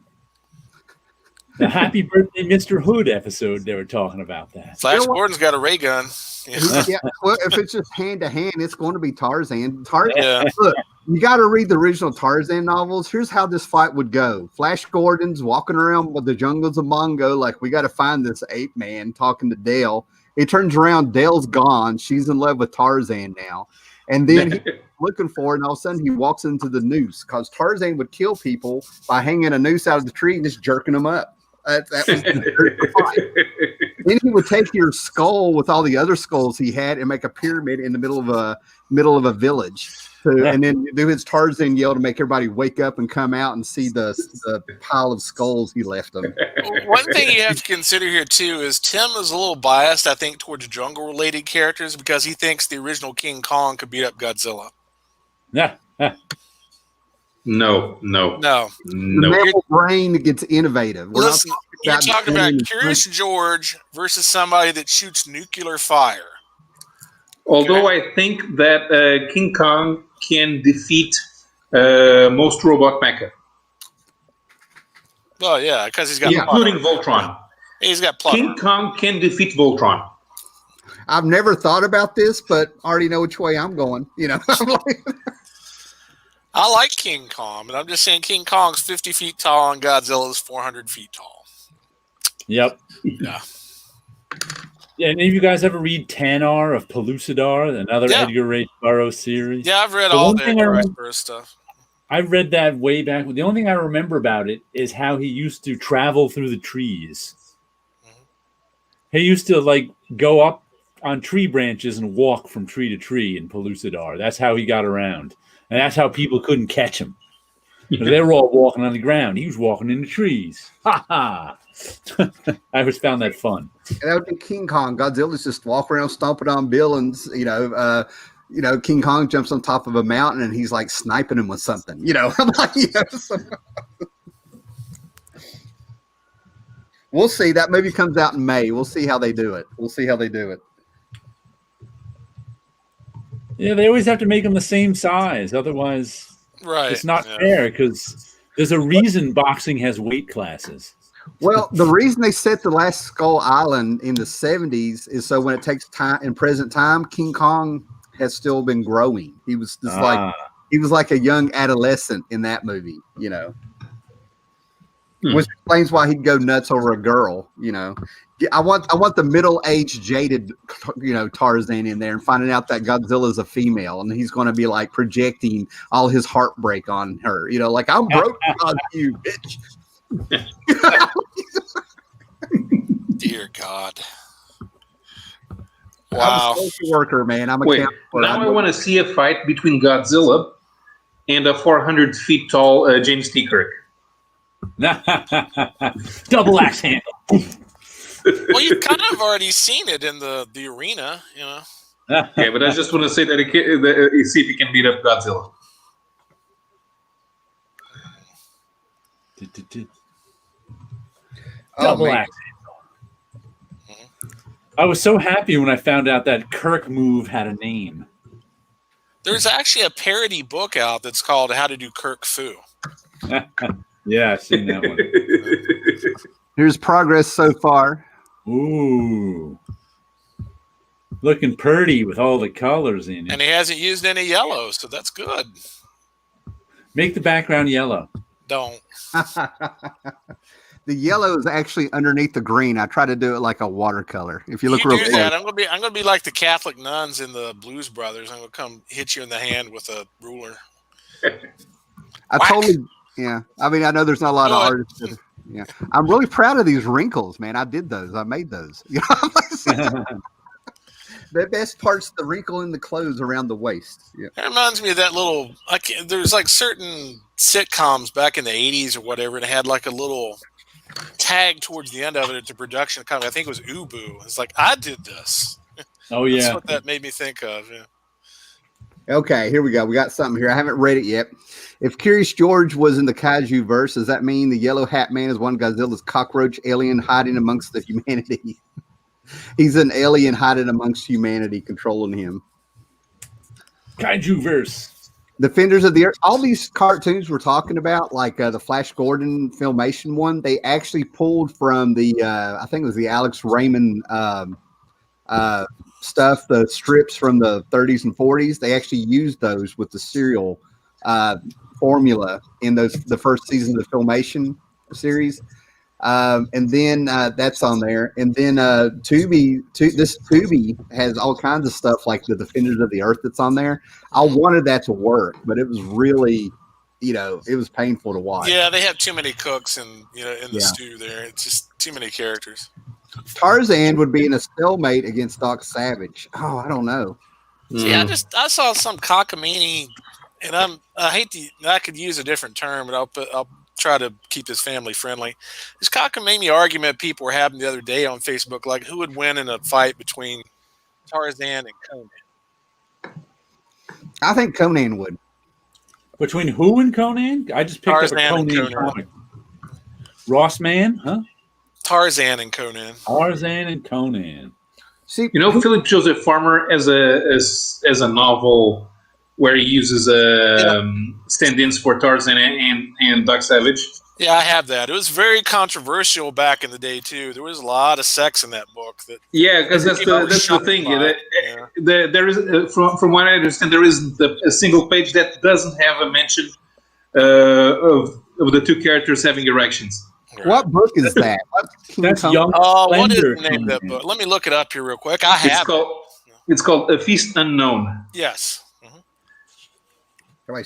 The Happy Birthday Mr. Hood episode, they were talking about that. Flash Gordon's got a ray gun. Yeah, well, if it's just hand to hand, it's going to be Tarzan. Look, you got to read the original Tarzan novels. Here's how this fight would go. Flash Gordon's walking around with the jungles of Mongo, like, we got to find this ape man, talking to Dale. He turns around, Dale's gone. She's in love with Tarzan now. And then he's looking for it, and all of a sudden he walks into the noose, because Tarzan would kill people by hanging a noose out of the tree and just jerking them up. That was the fight. Then he would take your skull with all the other skulls he had and make a pyramid in the middle of a village, and then do his Tarzan yell to make everybody wake up and come out and see the pile of skulls he left them. One thing you have to consider here too is Tim is a little biased, I think, towards jungle-related characters because he thinks the original King Kong could beat up Godzilla. Yeah. No. The mammal brain gets innovative. Listen, you're talking about Curious George versus somebody that shoots nuclear fire. Although I think that King Kong can defeat most robot mecha. Well, yeah, because he's got including Voltron. He's got plunder. King Kong can defeat Voltron. I've never thought about this, but I already know which way I'm going. I like King Kong, but I'm just saying King Kong's 50 feet tall and Godzilla's 400 feet tall. Yep. Yeah. Yeah, any of you guys ever read Tanar of Pellucidar, another Edgar Rice Burroughs series? Yeah, I've read all the Edgar Rice Burroughs stuff. I read that way back. The only thing I remember about it is how he used to travel through the trees. Mm-hmm. He used to go up on tree branches and walk from tree to tree in Pellucidar. That's how he got around. And that's how people couldn't catch him. They were all walking on the ground. He was walking in the trees. Ha ha! I always found that fun. And that would be King Kong. Godzilla's just walking around stomping on villains. King Kong jumps on top of a mountain and he's like sniping him with something. I'm like, We'll see. That movie comes out in May. We'll see how they do it. Yeah, they always have to make them the same size. Otherwise, it's not fair, because there's a reason boxing has weight classes. Well, the reason they set the last Skull Island in the 70s is so when it takes time in present time, King Kong has still been growing. He was just He was like a young adolescent in that movie, which explains why he'd go nuts over a girl. I want the middle-aged, jaded, Tarzan in there, and finding out that Godzilla's a female, and he's going to be like projecting all his heartbreak on her. Like, I'm broke on you, bitch. Dear God. I'm Wow. a social worker, man. I'm a Wait, counselor. now I want to see a fight between Godzilla and a 400 feet tall James T. Kirk. Double axe handle. Well, you've kind of already seen it in the arena, Okay, but I just want to say that see if he can beat up Godzilla. Double axe. I was so happy when I found out that Kirk move had a name. There's actually a parody book out that's called How to Do Kirk Fu. Yeah, I've seen that one. Here's progress so far. Ooh. Looking pretty with all the colors in it. And he hasn't used any yellow, so that's good. Make the background yellow. Don't. The yellow is actually underneath the green. I try to do it like a watercolor. If you look You real do close. that, I'm gonna be like the Catholic nuns in the Blues Brothers. I'm gonna come hit you in the hand with a ruler. Yeah. I mean, I know there's not a lot of artists. Yeah. I'm really proud of these wrinkles, man. I did those. I made those. The best part's the wrinkle in the clothes around the waist. Yeah. That reminds me of that little. There's like certain sitcoms back in the '80s or whatever, and it had like a little tag towards the end of it at the production company. I think it was Ubu. It's like, I did this. Oh yeah, that's what that made me think of. Yeah. Okay, here we go. We got something here. I haven't read it yet. If Curious George was in the kaiju verse, does that mean the yellow hat man is one Godzilla's cockroach alien hiding amongst the humanity? He's an alien hiding amongst humanity, controlling him. Kaiju verse. Defenders of the Earth. All these cartoons we're talking about, like the Flash Gordon Filmation one, they actually pulled from the, I think it was the Alex Raymond stuff, the strips from the 30s and 40s. They actually used those with the serial formula in the first season of the Filmation series. And then that's on there. And then Tubi has all kinds of stuff like the Defenders of the Earth that's on there. I wanted that to work, but it was really, it was painful to watch. Yeah, they have too many cooks in the stew there. It's just too many characters. Tarzan would be in a stalemate against Doc Savage. Oh, I don't know. See, I saw some cockamamie, and I could use a different term, but I'll try to keep this family friendly. This cockamamie argument people were having the other day on Facebook, like who would win in a fight between Tarzan and Conan? I think Conan would. Between who and Conan? I just picked Tarzan up a Conan comic. Ross Man, huh? Tarzan and Conan. Tarzan and Conan. See, Philip Joseph Farmer as a novel where he uses stand-ins for Tarzan and Doc Savage. Yeah, I have that. It was very controversial back in the day too. There was a lot of sex in that book. Because that's the thing. There is, from what I understand, there isn't a single page that doesn't have a mention of the two characters having erections. Right. What book is that? That's Young. What is the name of that book? Let me look it up here real quick. It's called A Feast Unknown. Yes. Mm-hmm.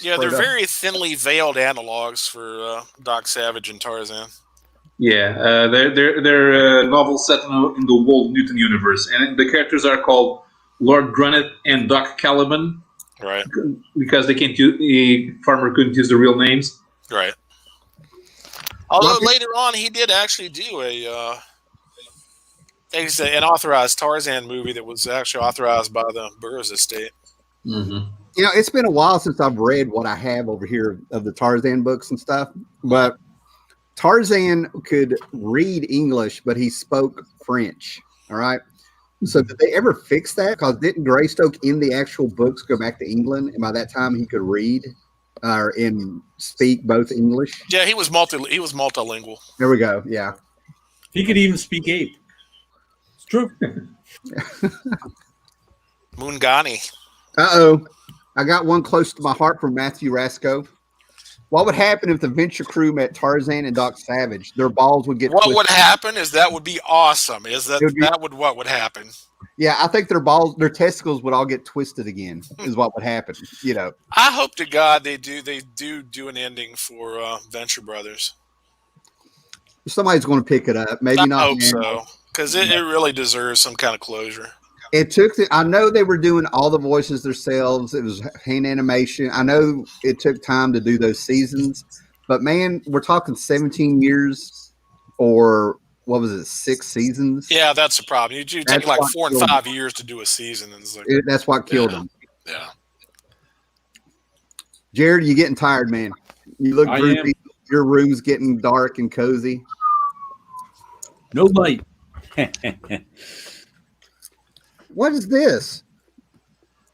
Yeah, they're very thinly veiled analogs for Doc Savage and Tarzan. Yeah, they're novels set in the Walt Newton universe, and the characters are called Lord Grunnet and Doc Caliban. Right. Because Farmer couldn't use the real names. Right. Although later on he did actually do an authorized Tarzan movie that was actually authorized by the Burroughs estate. Mm-hmm. It's been a while since I've read what I have over here of the Tarzan books and stuff, but Tarzan could read English, but he spoke French. All right. So did they ever fix that? Because didn't Greystoke in the actual books go back to England, and by that time he could read and speak both English? Yeah, he was multilingual. There we go. Yeah. He could even speak ape. It's true. Mungani. Uh-oh. I got one close to my heart from Matthew Rasco. What would happen if the Venture crew met Tarzan and Doc Savage? Their balls would get What twisted. would happen is that would be awesome. What would happen? Yeah, I think their testicles would all get twisted again. Is what would happen. You know. I hope to God they do an ending for Venture Brothers. Somebody's going to pick it up. Maybe not. I hope so, because it really deserves some kind of closure. It took. I know they were doing all the voices themselves. It was hand animation. I know it took time to do those seasons, but man, we're talking 17 years, or what was it, 6 seasons? Yeah, that's the problem. You do take like 4 and 5 years to do a season, and it's like, that's what killed them. Yeah. Jared, you getting tired, man? You look droopy. Your room's getting dark and cozy. No light. What is this?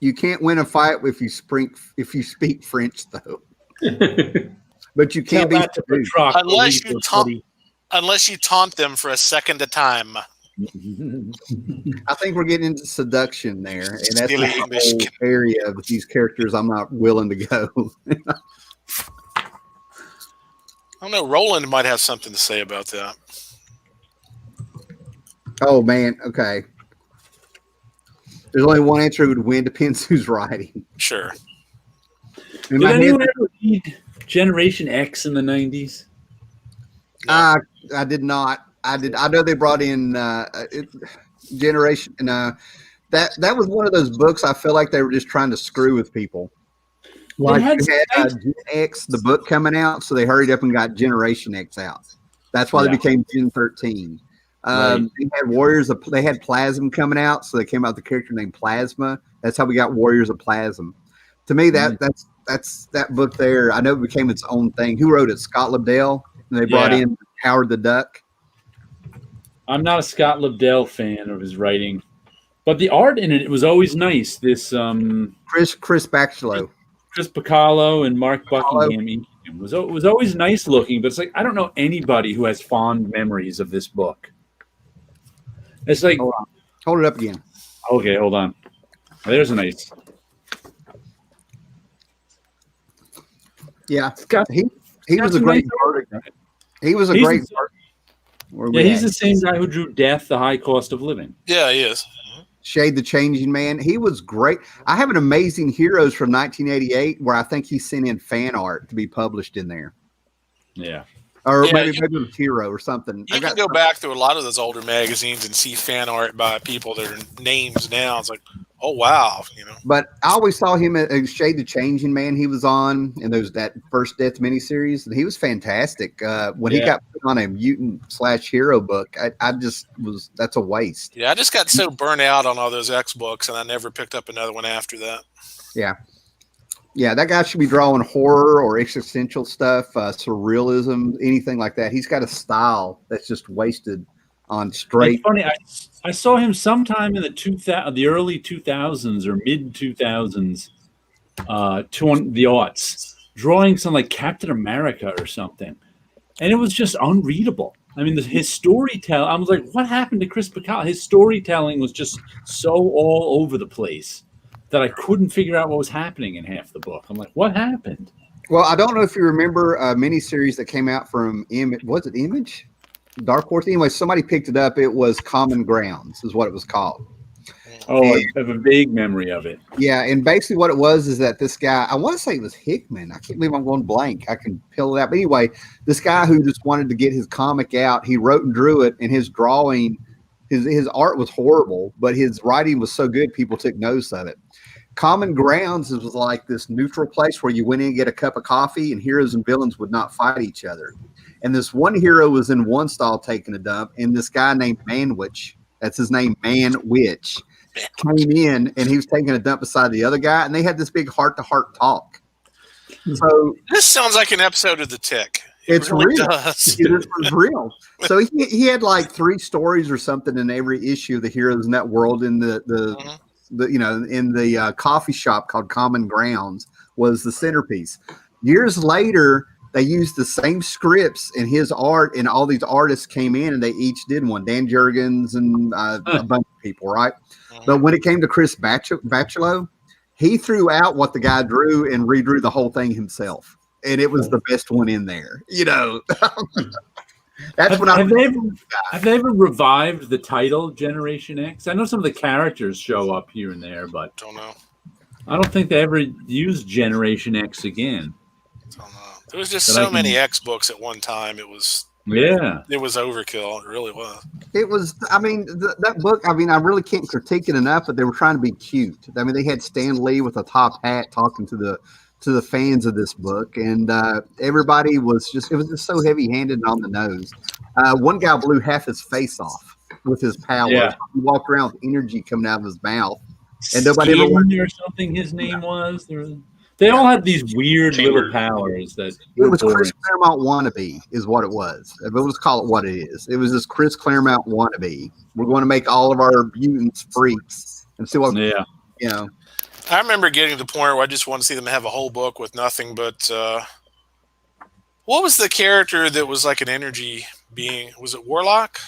You can't win a fight if you speak French, though. But you can't be unless you taunt them for a second a time. I think we're getting into seduction there, and that's the whole area of these characters I'm not willing to go. I don't know. Roland might have something to say about that. Oh man, okay. There's only one answer who would win. Depends who's writing. Sure. Did anyone ever read Generation X in the 90s? I did not. I know they brought in Generation, and that was one of those books. I feel like they were just trying to screw with people. Like they had Gen X, the book coming out, so they hurried up and got Generation X out. That's why they became Gen 13. They had Warriors of. They had Plasm coming out, so they came out with the character named Plasma. That's how we got Warriors of Plasm. To me, that's that book there. I know it became its own thing. Who wrote it? Scott Lobdell, and they brought in Howard the Duck. I'm not a Scott Lobdell fan of his writing, but the art in it was always nice. This Chris Bachalo, Chris Bacalo, and Mark Buckingham was always nice looking. But it's like I don't know anybody who has fond memories of this book. It's like hold it up again. Okay, hold on. There's a nice. Yeah, he was a great artist. He was a great artist. Yeah, he's the same guy who drew Death, the High Cost of Living. Yeah, he is. Shade the Changing Man. He was great. I have an Amazing Heroes from 1988 where I think he sent in fan art to be published in there. Yeah. Or maybe it was Hero or something. You can go back through a lot of those older magazines and see fan art by people that are names now. It's like, oh wow, But I always saw him at Shade the Changing Man. He was on in that first Death miniseries, and he was fantastic. When he got put on a mutant/hero book, I just was that's a waste. Yeah, I just got so burnt out on all those X books, and I never picked up another one after that. Yeah. Yeah, that guy should be drawing horror or existential stuff, surrealism, anything like that. He's got a style that's just wasted on straight. It's funny, I saw him sometime in the early 2000s or mid 2000s, the aughts, drawing some like Captain America or something, and it was just unreadable. I mean, his storytelling. I was like, what happened to Chris Bacall? His storytelling was just so all over the place that I couldn't figure out what was happening in half the book. I'm like, what happened? Well, I don't know if you remember a miniseries that came out from Image. Was it Image? Dark Horse? Anyway, somebody picked it up. It was Common Grounds is what it was called. Oh, I have a vague memory of it. Yeah, and basically what it was is that this guy, I want to say it was Hickman. I can't believe I'm going blank. I can peel it out. But anyway, this guy who just wanted to get his comic out, he wrote and drew it, and his drawing, his art was horrible, but his writing was so good, people took notice of it. Common Grounds was like this neutral place where you went in and get a cup of coffee, and heroes and villains would not fight each other. And this one hero was in one stall taking a dump, and this guy named Manwich, that's his name, Manwich, came in, and he was taking a dump beside the other guy, and they had this big heart-to-heart talk. So this sounds like an episode of The Tick. It's really real. It was real. So he had like 3 stories or something in every issue of the Heroes in that world. In the in the coffee shop called Common Grounds was the centerpiece. Years later, they used the same scripts in his art, and all these artists came in and they each did one. Dan Jurgens and a bunch of people, right? But when it came to Chris Bachalo, he threw out what the guy drew and redrew the whole thing himself, and it was the best one in there. That's have they ever revived the title Generation X? I know some of the characters show up here and there, but don't know. I don't think they ever used Generation X again. Don't know. There was just so many X books at one time. It was overkill. It really was. It was. I mean, that book. I mean, I really can't critique it enough. But they were trying to be cute. I mean, they had Stan Lee with a top hat talking to the fans of this book, and everybody was just. It was just so heavy-handed and on the nose. One guy blew half his face off with his power. Yeah. He walked around with energy coming out of his mouth, and nobody Steven ever. Or something. His name was. They all had these weird little powers that. It was Chris Claremont wannabe, is what it was. If it was call it what it is, it was this Chris Claremont wannabe. We're going to make all of our mutants freaks and see what. Yeah. I remember getting to the point where I just wanted to see them have a whole book with nothing but. What was the character that was like an energy being? Was it Warlock?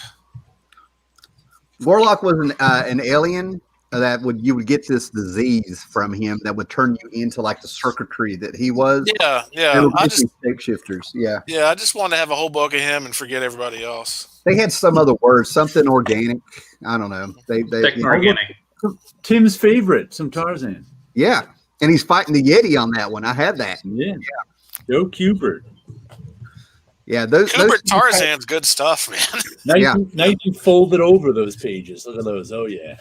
Warlock was an alien. You would get this disease from him that would turn you into like the circuitry that he was. Yeah. Shapeshifters. Yeah. Yeah, I just wanted to have a whole book of him and forget everybody else. They had some other words, something organic. I don't know. They Organic. Tim's favorite, some Tarzan. Yeah, and he's fighting the Yeti on that one. I had that. Yeah. Joe Kubert. Yeah, Kubert Tarzan's good stuff, man. Now you can fold it over those pages. Look at those. Oh yeah.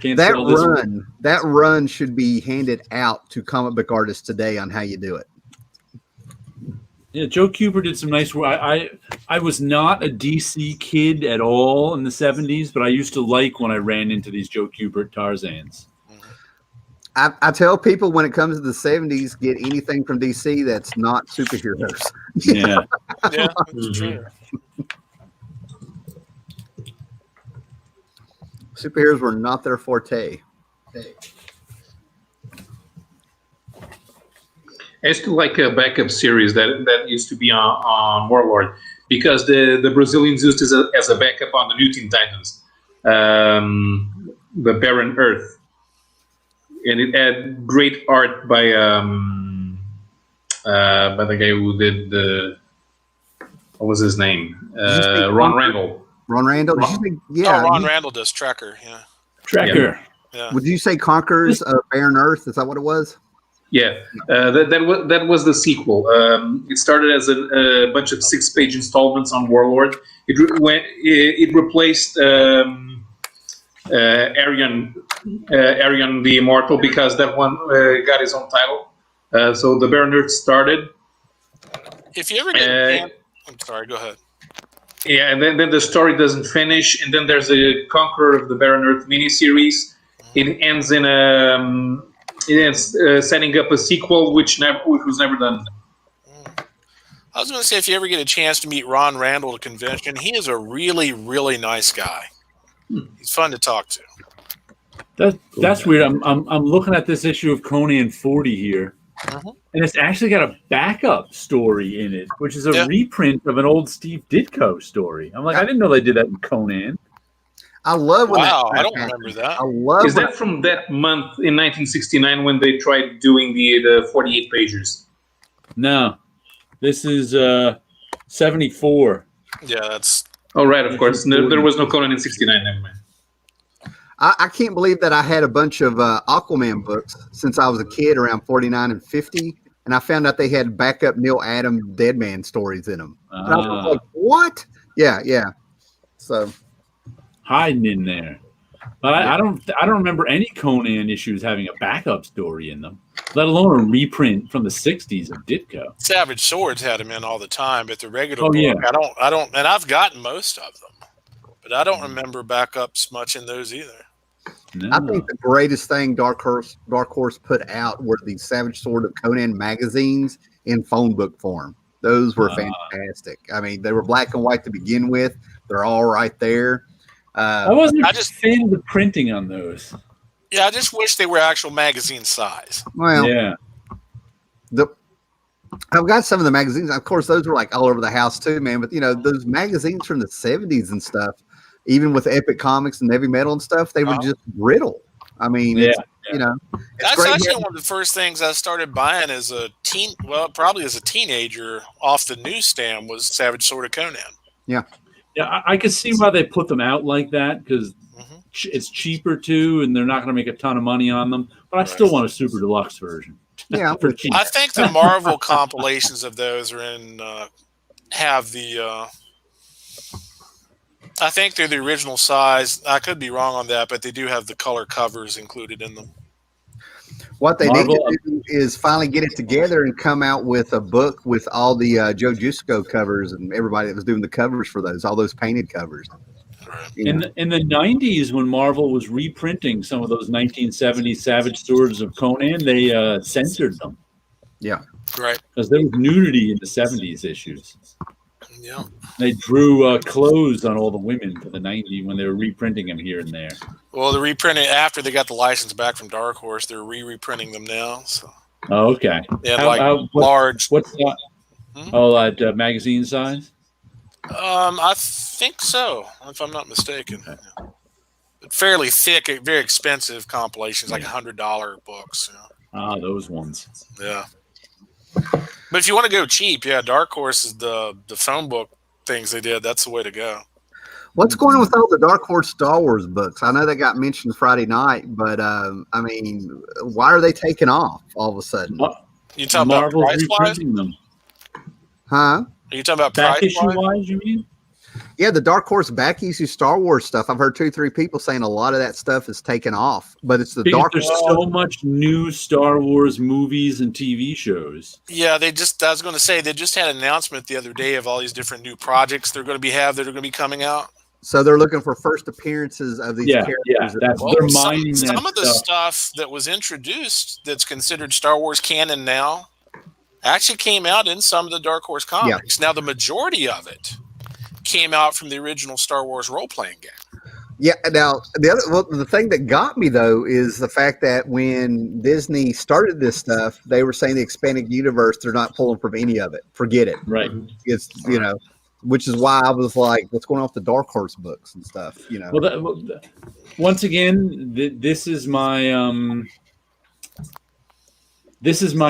That run should be handed out to comic book artists today on how you do it. Yeah, Joe Kubert did some nice work. I was not a DC kid at all in the 70s, but I used to like when I ran into these Joe Kubert Tarzans. I tell people when it comes to the 70s, get anything from DC that's not superheroes. Yeah. Yeah, that's true. Superheroes were not their forte. I used to like a backup series that used to be on Warlord because the Brazilians used it as a backup on the New Teen Titans, the Barren Earth, and it had great art by the guy who did what was his name? Ron Randall. Ron Randall? Ron Randall does Tracker, yeah. Tracker. Yeah. Would you say Conquerors of Barren Earth? Is that what it was? Yeah, that was the sequel. It started as a bunch of 6-page installments on Warlord. It replaced Arion the Immortal because that one got his own title. So the Barren Earth started. If you ever get I'm sorry, go ahead. Yeah, and then the story doesn't finish, and then there's a Conqueror of the Barren Earth miniseries. It ends in setting up a sequel, which was never done. I was going to say, if you ever get a chance to meet Ron Randall at a convention, he is a really, really nice guy. He's fun to talk to. That's weird. I'm looking at this issue of Conan 40 here. And it's actually got a backup story in it, which is a reprint of an old Steve Ditko story. I'm like, I didn't know they did that in Conan. I love when I don't remember that. Is that from that month in 1969 when they tried doing the 48 pages? No. This is 74. Yeah, that's... Oh, right, of course. There was no Conan in 69, never mind. I can't believe that I had a bunch of Aquaman books since I was a kid around 49 and 50, and I found out they had backup Neil Adams Deadman stories in them. And I was like, what? Yeah. So hiding in there. But I don't remember any Conan issues having a backup story in them, let alone a reprint from the 60s of Ditko. Savage Swords had them in all the time, but the regular book, I don't, and I've gotten most of them, but I don't remember backups much in those either. No. I think the greatest thing Dark Horse put out were the Savage Sword of Conan magazines in phone book form. Those were fantastic. I mean, they were black and white to begin with. They're all right there. I wasn't a fan of the printing on those. Yeah, I just wish they were actual magazine size. Well, yeah. I've got some of the magazines. Of course, those were like all over the house too, man. But those magazines from the 70s and stuff, even with Epic Comics and Heavy Metal and stuff, they were just brittle. I mean, You know, that's actually one of the first things I started buying as a probably as a teenager off the newsstand was Savage Sword of Conan. Yeah. Yeah, I can see why they put them out like that because it's cheaper too, and they're not going to make a ton of money on them. But I still want a super deluxe version. Yeah, for cheap. I think the Marvel compilations of those are in have the. I think they're the original size. I could be wrong on that, but they do have the color covers included in them. What they need to do is finally get it together and come out with a book with all the Joe Jusko covers and everybody that was doing the covers for those, all those painted covers. In the 90s, when Marvel was reprinting some of those 1970s Savage Swords of Conan, they censored them. Yeah. Right. Because there was nudity in the 70s issues. Yeah. They drew clothes on all the women for the 90s when they were reprinting them here and there. Well, they're reprinting after they got the license back from Dark Horse. They're reprinting them now. So. Oh, okay. Yeah, large. What's that? Oh, at magazine size? I think so, if I'm not mistaken. But fairly thick, very expensive compilations, like $100 books. Ah, those ones. Yeah. But if you want to go cheap, Dark Horse is the phone book things they did. That's the way to go. What's going on with all the Dark Horse Star Wars books? I know they got mentioned Friday night, but I mean, why are they taking off all of a sudden? You talking Marvel's about price-wise? them. Huh? Are you talking about back price-wise? issue-wise, you mean? Yeah, the Dark Horse back issue Star Wars stuff. I've heard 2-3 people saying a lot of that stuff is taken off, but it's the because Dark there's Horse. so much new Star Wars movies and TV shows. Yeah, I was going to say, they just had an announcement the other day of all these different new projects they're going to that are going to be coming out. So they're looking for first appearances of these characters. Yeah, they're mining some of the stuff that was introduced that's considered Star Wars canon now actually came out in some of the Dark Horse comics. Now, the majority of it came out from the original Star Wars role-playing game. Yeah. Now, the thing that got me though is the fact that when Disney started this stuff, they were saying the expanded universe, they're not pulling from any of it. Forget it. Right. It's which is why I was like, what's going on with the Dark Horse books and stuff? Well, once again, this is my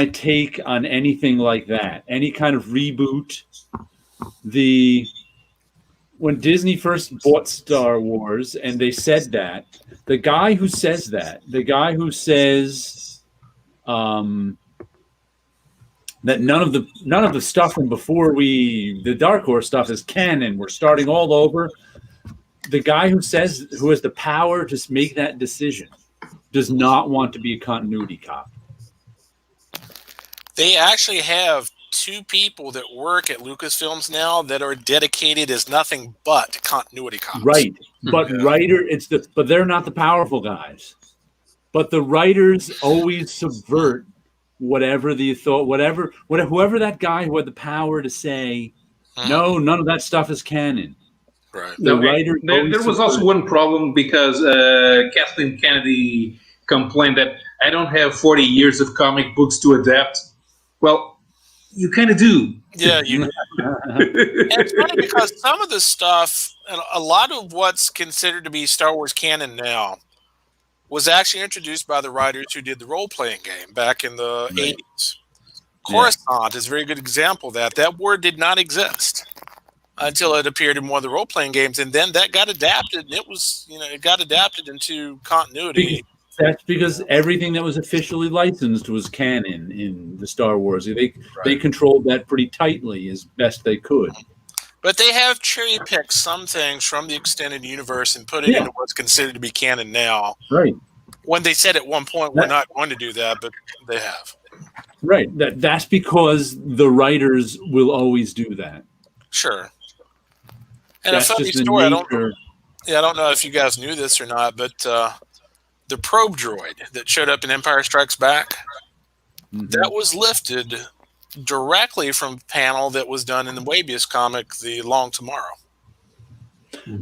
take on anything like that. Any kind of reboot. When Disney first bought Star Wars, and they said that, the guy who says that none of the stuff from before the Dark Horse stuff is canon, we're starting all over. The guy who has the power to make that decision does not want to be a continuity cop. They actually have 2 people that work at Lucasfilms now that are dedicated as nothing but continuity cops. Right. But but they're not the powerful guys. But the writers always subvert whoever that guy who had the power to say, no, none of that stuff is canon. Right. There was also one problem because Kathleen Kennedy complained that I don't have 40 years of comic books to adapt. Well, you kind of do. Yeah, you. And it's funny because some of the stuff, and a lot of what's considered to be Star Wars canon now, was actually introduced by the writers who did the role-playing game back in the 80s. Coruscant is a very good example of that. That word did not exist until it appeared in one of the role-playing games, and then that got adapted, and it got adapted into continuity. That's because everything that was officially licensed was canon in the Star Wars. They controlled that pretty tightly as best they could. But they have cherry-picked some things from the extended universe and put it into what's considered to be canon now. Right. When they said at one point, we're not going to do that, but they have. Right. That's because the writers will always do that. Sure. And that's a funny story, I don't know if you guys knew this or not, but the probe droid that showed up in Empire Strikes Back, that was lifted directly from a panel that was done in the Moebius comic, The Long Tomorrow.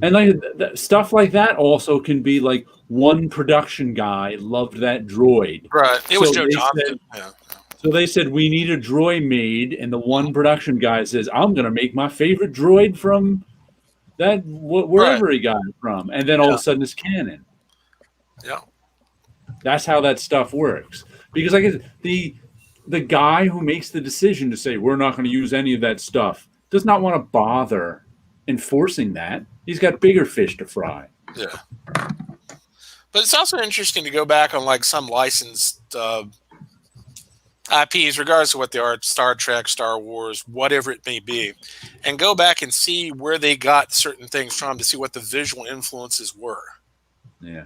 And stuff like that also can be like one production guy loved that droid. Right. It was Joe Johnson. So they said, we need a droid made, and the one production guy says, I'm going to make my favorite droid from wherever he got it from. And then all of a sudden it's canon. Yeah. That's how that stuff works. Because I guess the guy who makes the decision to say we're not going to use any of that stuff does not want to bother enforcing that. He's got bigger fish to fry. Yeah. But it's also interesting to go back on like some licensed IPs, regardless of what they are, Star Trek, Star Wars, whatever it may be, and go back and see where they got certain things from to see what the visual influences were. Yeah.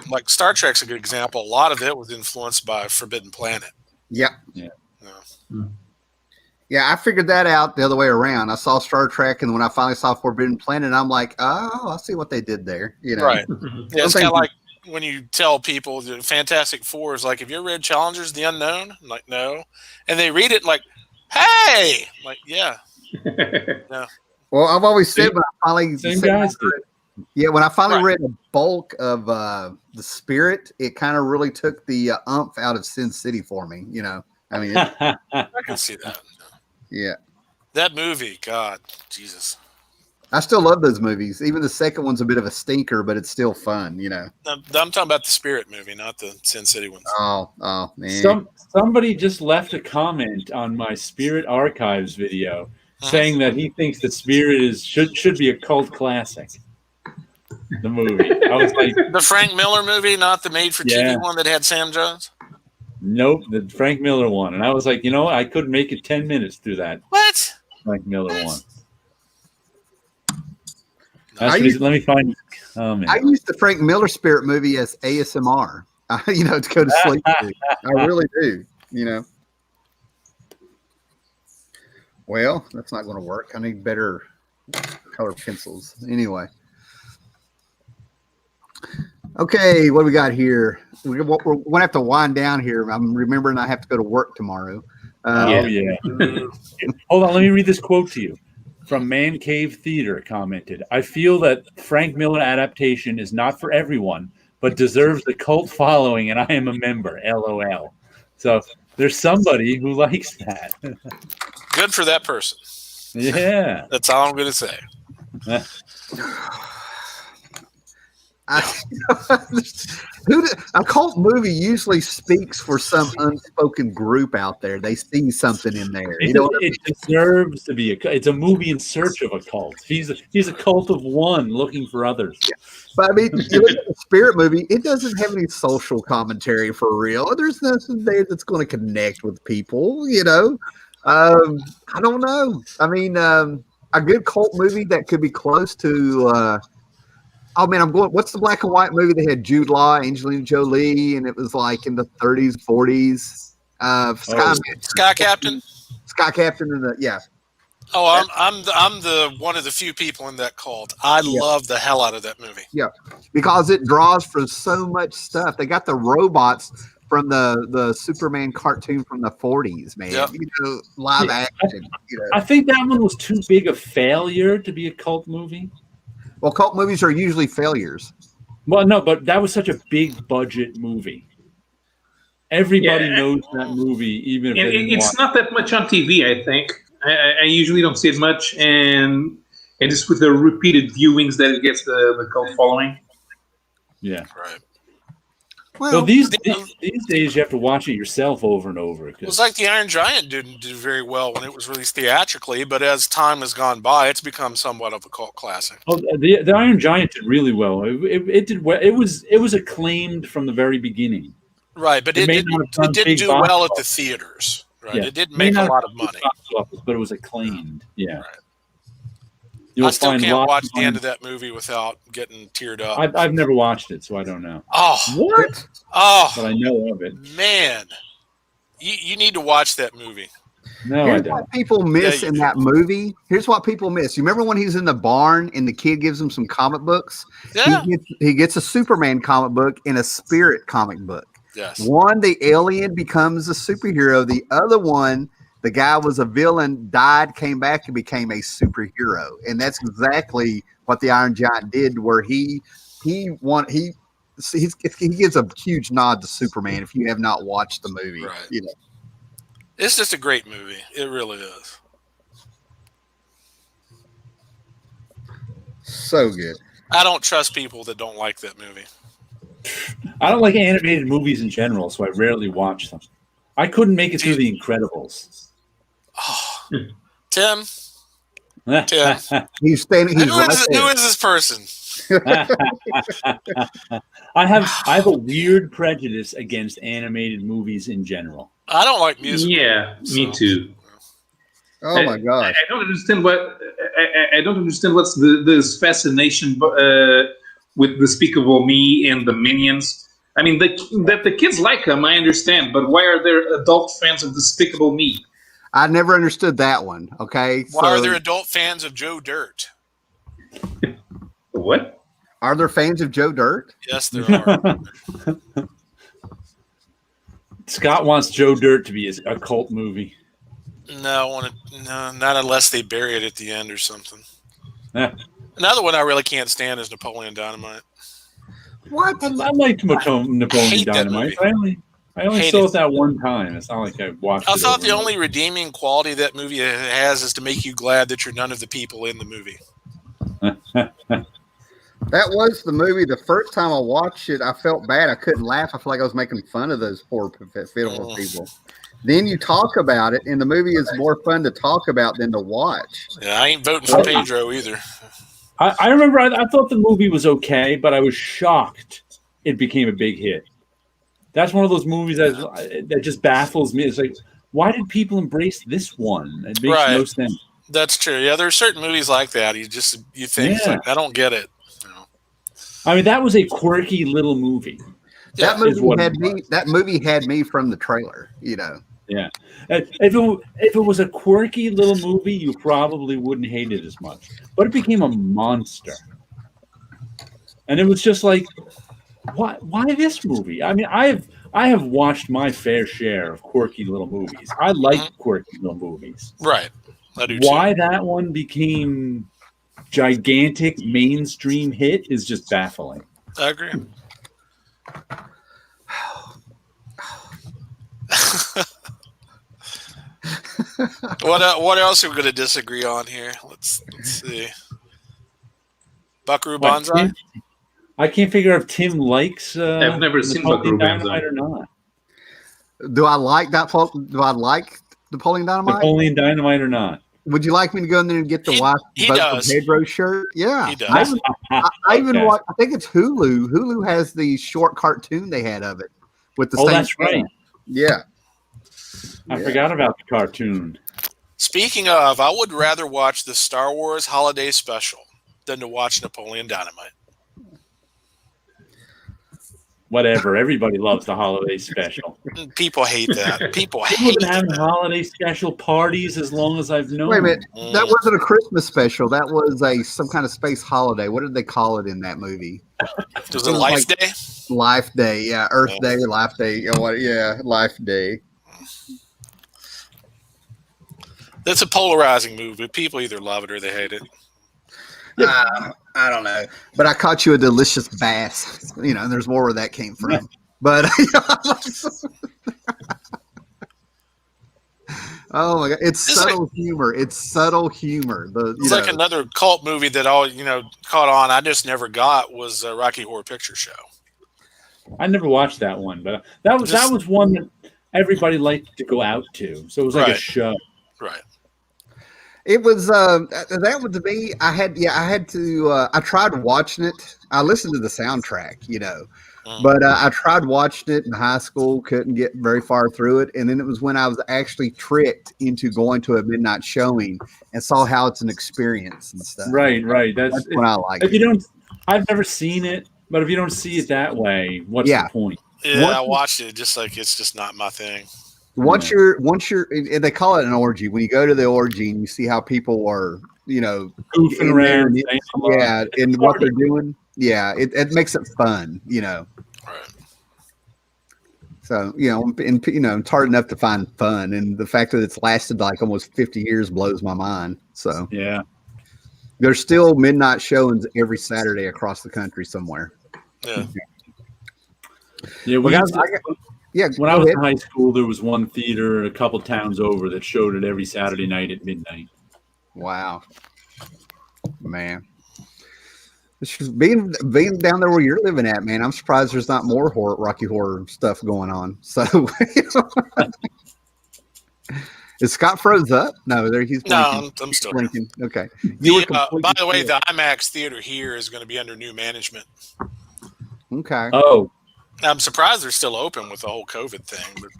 Like Star Trek's a good example. A lot of it was influenced by Forbidden Planet. Yep. Yeah. Yeah, I figured that out the other way around. I saw Star Trek, and when I finally saw Forbidden Planet, I'm like, oh, I see what they did there. You know, right? Yeah, it's kind of like when you tell people the Fantastic Four is like, have you ever read Challengers: The Unknown? I'm like, no, and they read it like, hey, I'm like, yeah. Well, I've always said when I finally when I finally read the bulk of the Spirit, it kind of really took the umph out of Sin City for me. You know, I mean, I can see that. Yeah, that movie, God, Jesus. I still love those movies. Even the second one's a bit of a stinker, but it's still fun, you know. I'm talking about the Spirit movie, not the Sin City ones. Oh man. Somebody just left a comment on my Spirit Archives video saying that he thinks that Spirit should be a cult classic. The movie. I was like, the Frank Miller movie, not the made-for-TV one that had Sam Jones? Nope, the Frank Miller one. And I was like, I could make it 10 minutes through that. What? Frank Miller one. Let me find. Oh, man. I used the Frank Miller Spirit movie as ASMR. To go to sleep. I really do. Well, that's not going to work. I need better color pencils. Anyway. Okay, what do we got here? We're going to have to wind down here. I'm remembering I have to go to work tomorrow. Yeah. Hold on, let me read this quote to you. From Man Cave Theater commented, I feel that Frank Miller adaptation is not for everyone, but deserves a cult following, and I am a member. LOL. So there's somebody who likes that. Good for that person. Yeah. That's all I'm going to say. A cult movie usually speaks for some unspoken group out there. They see something in there. It deserves to be it's a movie in search of a cult. He's a cult of one looking for others. Yeah. But I mean, you look at the Spirit movie, it doesn't have any social commentary for real. There's nothing there that's going to connect with people, I don't know. I mean, a good cult movie that could be close to what's the black and white movie that had Jude Law, Angelina Jolie, and it was like in the 30s, 40s? Sky Captain? Sky Captain Oh, I'm the one of the few people in that cult. I love the hell out of that movie. Yeah, because it draws from so much stuff. They got the robots from the Superman cartoon from the 40s, man. Yep. Live action. I think that one was too big a failure to be a cult movie. Well, cult movies are usually failures. Well, no, but that was such a big budget movie. Everybody knows that movie, even if it's not that much on TV. I think I usually don't see it much, and it's with the repeated viewings that it gets the cult following. Yeah, right. Well, these days you have to watch it yourself over and over. It was like the Iron Giant didn't do very well when it was released theatrically, but as time has gone by, it's become somewhat of a cult classic. Oh, the Iron Giant did really well. It did well. It was acclaimed from the very beginning. Right, but it didn't do well at the theaters. Right, yeah. It didn't make a lot of money, but it was acclaimed. Yeah. Right. I still can't watch the end of that movie without getting teared up. I've never watched it, so I don't know. Oh, what? Oh, but I know of it. Man, you need to watch that movie. No, Here's I don't. What people miss in that movie. Here's what people miss. You remember when he's in the barn and the kid gives him some comic books? Yeah. He gets a Superman comic book and a Spirit comic book. Yes. One, the alien becomes a superhero. The other one, the guy was a villain, died, came back, and became a superhero. And that's exactly what the Iron Giant did, where he gives a huge nod to Superman if you have not watched the movie. Right. It's just a great movie. It really is. So good. I don't trust people that don't like that movie. I don't like animated movies in general, so I rarely watch them. I couldn't make it through The Incredibles. Oh, Tim. He's standing. He's who is this person? I have a weird prejudice against animated movies in general. I don't like music. Yeah, me too. Oh my gosh! I don't understand what's this fascination with Despicable Me and the Minions. I mean, that the kids like them, I understand, but why are there adult fans of Despicable Me? I never understood that one. Okay, why are there adult fans of Joe Dirt? What? Are there fans of Joe Dirt? Yes, there are. Scott wants Joe Dirt to be a cult movie. No, not unless they bury it at the end or something. Another one I really can't stand is Napoleon Dynamite. What? I liked Napoleon Dynamite. I only saw it that one time. It's not like I watched it. I thought the only redeeming quality that movie has is to make you glad that you're none of the people in the movie. That was the movie. The first time I watched it, I felt bad. I couldn't laugh. I felt like I was making fun of those poor pitiful people. Then you talk about it, and the movie is more fun to talk about than to watch. Yeah, I ain't voting for Pedro either. I remember I thought the movie was okay, but I was shocked it became a big hit. That's one of those movies that just baffles me. It's like, why did people embrace this one? It makes no sense. That's true. Yeah, there are certain movies like that. You think, like, I don't get it. I mean, that was a quirky little movie. That movie had me from the trailer, you know. Yeah. If it was a quirky little movie, you probably wouldn't hate it as much. But it became a monster. And it was just like, why this movie? I mean, I have watched my fair share of quirky little movies. I like quirky little movies. Right. I do Why too. that one became gigantic mainstream hit is just baffling. I agree. What else are we going to disagree on here? Let's see. Buckaroo Banzai? I can't figure out if Tim likes I've never seen Buckaroo Banzai or not. Do I like that? Do I like Napoleon Dynamite? Napoleon Dynamite or not? Would you like me to go in there and get the wife for Pedro shirt? Yeah, he does. I even watch. I think it's Hulu. Hulu has the short cartoon they had of it with the same. That's right. Yeah, I forgot about the cartoon. Speaking of, I would rather watch the Star Wars Holiday Special than to watch Napoleon Dynamite. Whatever. Everybody loves the holiday special. People hate that. People have been having holiday special parties as long as I've known. Wait a minute. That wasn't a Christmas special. That was some kind of space holiday. What did they call it in that movie? Was it Life Day? Life Day. Yeah. Earth Day. Life Day. Yeah. Life Day. That's a polarizing movie. People either love it or they hate it. I don't know, but I caught you a delicious bass. You know, there's more where that came from. But oh my god, it's subtle humor. It's subtle humor. It's like another cult movie that all caught on. I just never got was Rocky Horror Picture Show. I never watched that one, but that was one that everybody liked to go out to. So it was like a show, right? It was that was me. I had to. I tried watching it. I listened to the soundtrack, but I tried watching it in high school. Couldn't get very far through it, and then it was when I was actually tricked into going to a midnight showing and saw how it's an experience and stuff. Right. That's when I like it. You don't. I've never seen it, but if you don't see it that way, what's the point? Yeah, I watched it. Just like it's just not my thing. Once you're, they call it an orgy. When you go to the orgy and you see how people are, goofing around, and what they're doing, it makes it fun, Right. So it's hard enough to find fun, and the fact that it's lasted like almost 50 years blows my mind. So there's still midnight showings every Saturday across the country somewhere. Yeah. When I was in high school, there was one theater a couple towns over that showed it every Saturday night at midnight. Wow, man. Being down there where you're living at, man, I'm surprised there's not more Rocky Horror stuff going on. So, is Scott froze up? No, he's blinking. No, I'm still blinking. Okay. By the way, the IMAX theater here is going to be under new management. Okay. Oh, I'm surprised they're still open with the whole COVID thing, but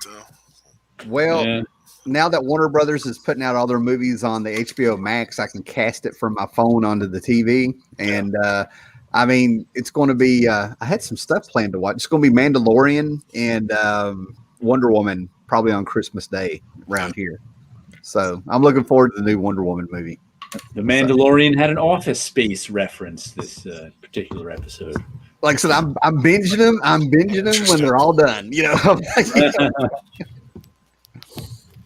now that Warner Brothers is putting out all their movies on the HBO Max, I can cast it from my phone onto the TV. And I mean, it's going to be, I had some stuff planned to watch. It's going to be Mandalorian and Wonder Woman probably on Christmas Day around here. So I'm looking forward to the new Wonder Woman movie. The Mandalorian had an Office Space reference this particular episode. Like I said, I'm binging them. I'm binging them when they're all done. You know.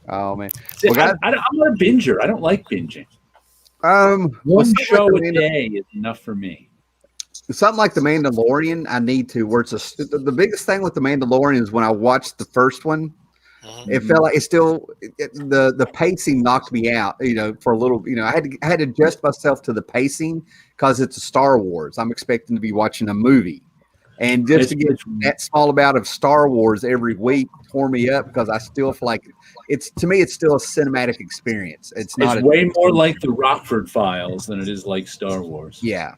Oh man! See, I'm not a binger. I don't like binging. One show a day is enough for me. Something like The Mandalorian, I need to. Where it's the biggest thing with The Mandalorian is when I watched the first one, it felt like it's still the pacing knocked me out. You know, for a little. You know, I had to adjust myself to the pacing because it's a Star Wars. I'm expecting to be watching a movie, and just to get that small amount of Star Wars every week tore me up because I still feel like it's still a cinematic experience. It's way more like the Rockford Files than it is like Star Wars. Yeah.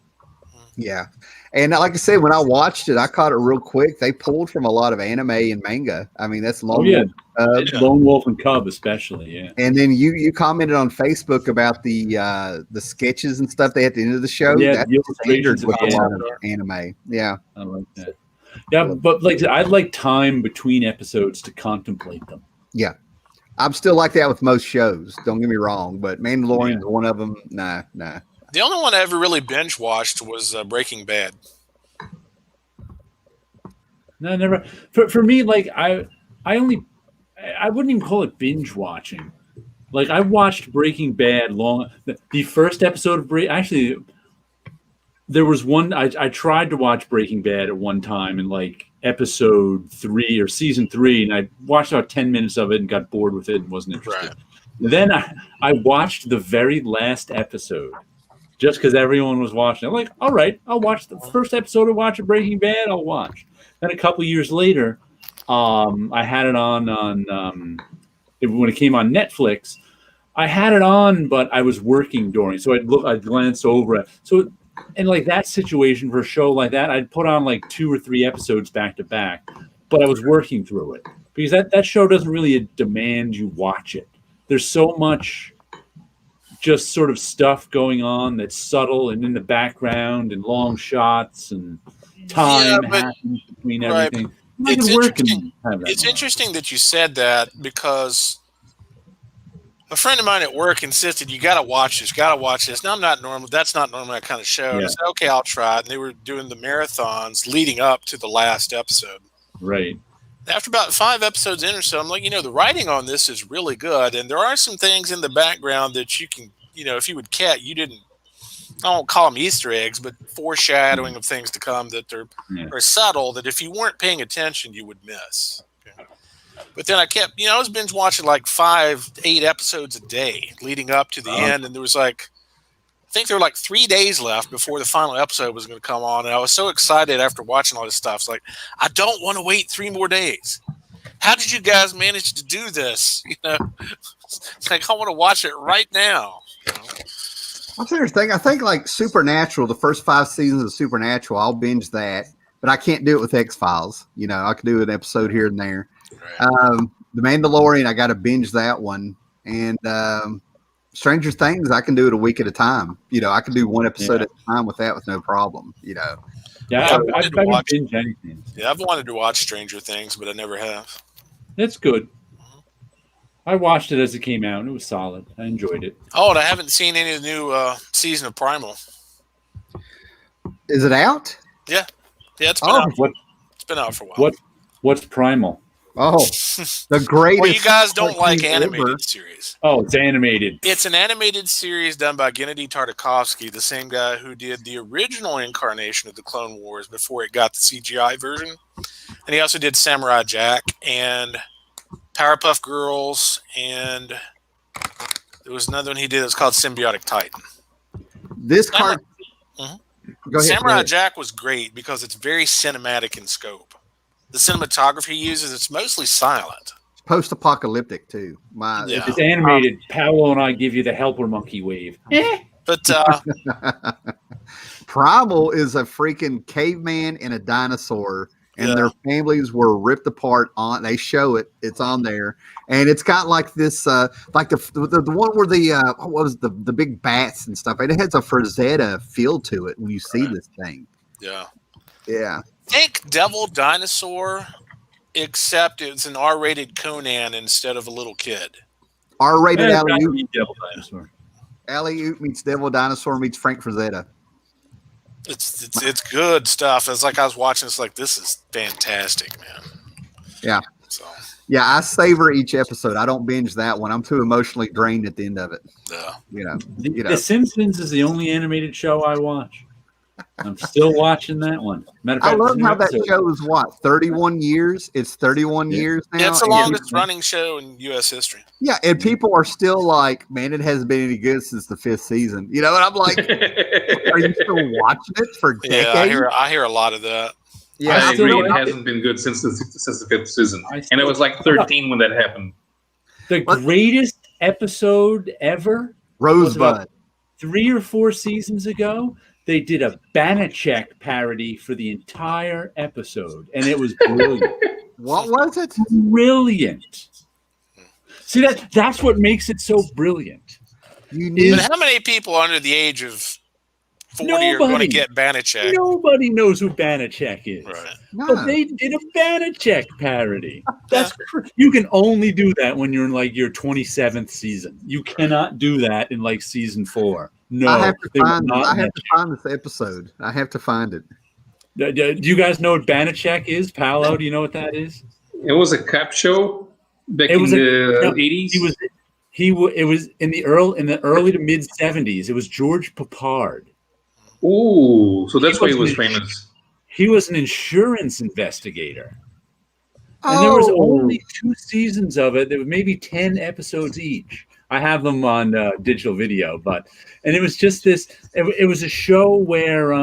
And like I said, when I watched it, I caught it real quick. They pulled from a lot of anime and manga. I mean, that's Lone Wolf and Cub especially, yeah. And then you commented on Facebook about the sketches and stuff they had at the end of the show. Yeah, that's standard with a lot of anime. Yeah. I like that. Yeah, but like I'd like time between episodes to contemplate them. Yeah. I'm still like that with most shows. Don't get me wrong, but Mandalorian is one of them. Nah. The only one I ever really binge watched was Breaking Bad. No, never. For me, like I wouldn't even call it binge watching. Like I watched Breaking Bad the first episode of actually. There was one I tried to watch Breaking Bad at one time in like episode 3 or season 3, and I watched about 10 minutes of it and got bored with it and wasn't interested. Right. Then I watched the very last episode just because everyone was watching. I'm like, all right, I'll watch the first episode of Breaking Bad. I'll watch. Then a couple years later, I had it on when it came on Netflix. I had it on, but I was working during, so I'd glance over it. So. And like that situation for a show like that, I'd put on like 2 or 3 episodes back to back, but I was working through it because that show doesn't really demand you watch it. There's so much just sort of stuff going on that's subtle and in the background and long shots and time happens between everything. It's interesting that you said that because a friend of mine at work insisted, you got to watch this. Now, that's not normally that kind of show. Yeah. I said, okay, I'll try it. And they were doing the marathons leading up to the last episode. Right. After about 5 episodes in or so, I'm like, the writing on this is really good. And there are some things in the background that you can, if you would catch, I won't call them Easter eggs, but foreshadowing of things to come that are subtle that if you weren't paying attention, you would miss. But then I kept, I was binge watching like 5-8 episodes a day leading up to the end. And there was I think there were like 3 days left before the final episode was going to come on. And I was so excited after watching all this stuff. It's like, I don't want to wait 3 more days. How did you guys manage to do this? It's like, I want to watch it right now. I'm serious thing. I think like Supernatural, the first 5 seasons of Supernatural, I'll binge that, but I can't do it with X-Files. I can do an episode here and there. Right. The Mandalorian, I got to binge that one, and Stranger Things, I can do it a week at a time. I can do 1 episode at a time with that with no problem. Yeah, I've binge anything. Yeah, I've wanted to watch Stranger Things, but I never have. That's good. I watched it as it came out, and it was solid. I enjoyed it. Oh, and I haven't seen any of the new season of Primal. Is it out? Yeah, it's been out. It's been out for a while. What's Primal? Oh, the greatest. Well, you guys don't like animated series. Oh, it's animated. It's an animated series done by Gennady Tartakovsky, the same guy who did the original incarnation of the Clone Wars before it got the CGI version. And he also did Samurai Jack and Powerpuff Girls, and there was another one he did that was called Symbiotic Titan. This Samurai Jack was great because it's very cinematic in scope. The cinematography he uses, it's mostly silent. Post-apocalyptic too. It's animated. Paolo and I give you the helper monkey wave. But Primal is a freaking caveman and a dinosaur, and their families were ripped apart. They show it. It's on there, and it's got like this, like the one where what was the big bats and stuff. And it has a Frazetta feel to it when you see this thing. Yeah. Think Devil Dinosaur, except it's an R-rated Conan instead of a little kid. R-rated Alley-Oop. Devil Dinosaur. Alley-Oop meets Devil Dinosaur meets Frank Frazetta. It's good stuff. It's like I was watching. It's like, this is fantastic, man. Yeah. So yeah, I savor each episode. I don't binge that one. I'm too emotionally drained at the end of it. Yeah. The Simpsons is the only animated show I watch. I'm still watching that one. Matter of fact, I love how that show is 31 years. It's 31 years now. It's the longest running show in U.S. history. Yeah, and people are still like, man, it hasn't been any good since the 5th season. You know, and I'm like, are you still watching it for decades? Yeah, I hear a lot of that. Yeah, I agree. It hasn't been good since the 5th season, and it was like 13 when that happened. The greatest episode ever, Rosebud, 3 or 4 seasons ago. They did a Banachek parody for the entire episode, and it was brilliant. What was it? Brilliant. See, that's what makes it so brilliant. But how many people under the age of 40 are going to get Banachek? Nobody knows who Banachek is. Right. But they did a Banachek parody. That's you can only do that when you're in like your 27th season. You cannot do that in like season 4. No, I have to find this episode. I have to find it. Do you guys know what Banachek is? Paolo, do you know what that is? It was a cop show back in the 80s. It was in the early to mid 70s. It was George Papard. Ooh, so that's why he was famous. He was an insurance investigator. And there was only 2 seasons of it. There were maybe 10 episodes each. I have them on digital video, and it was just this. It was a show where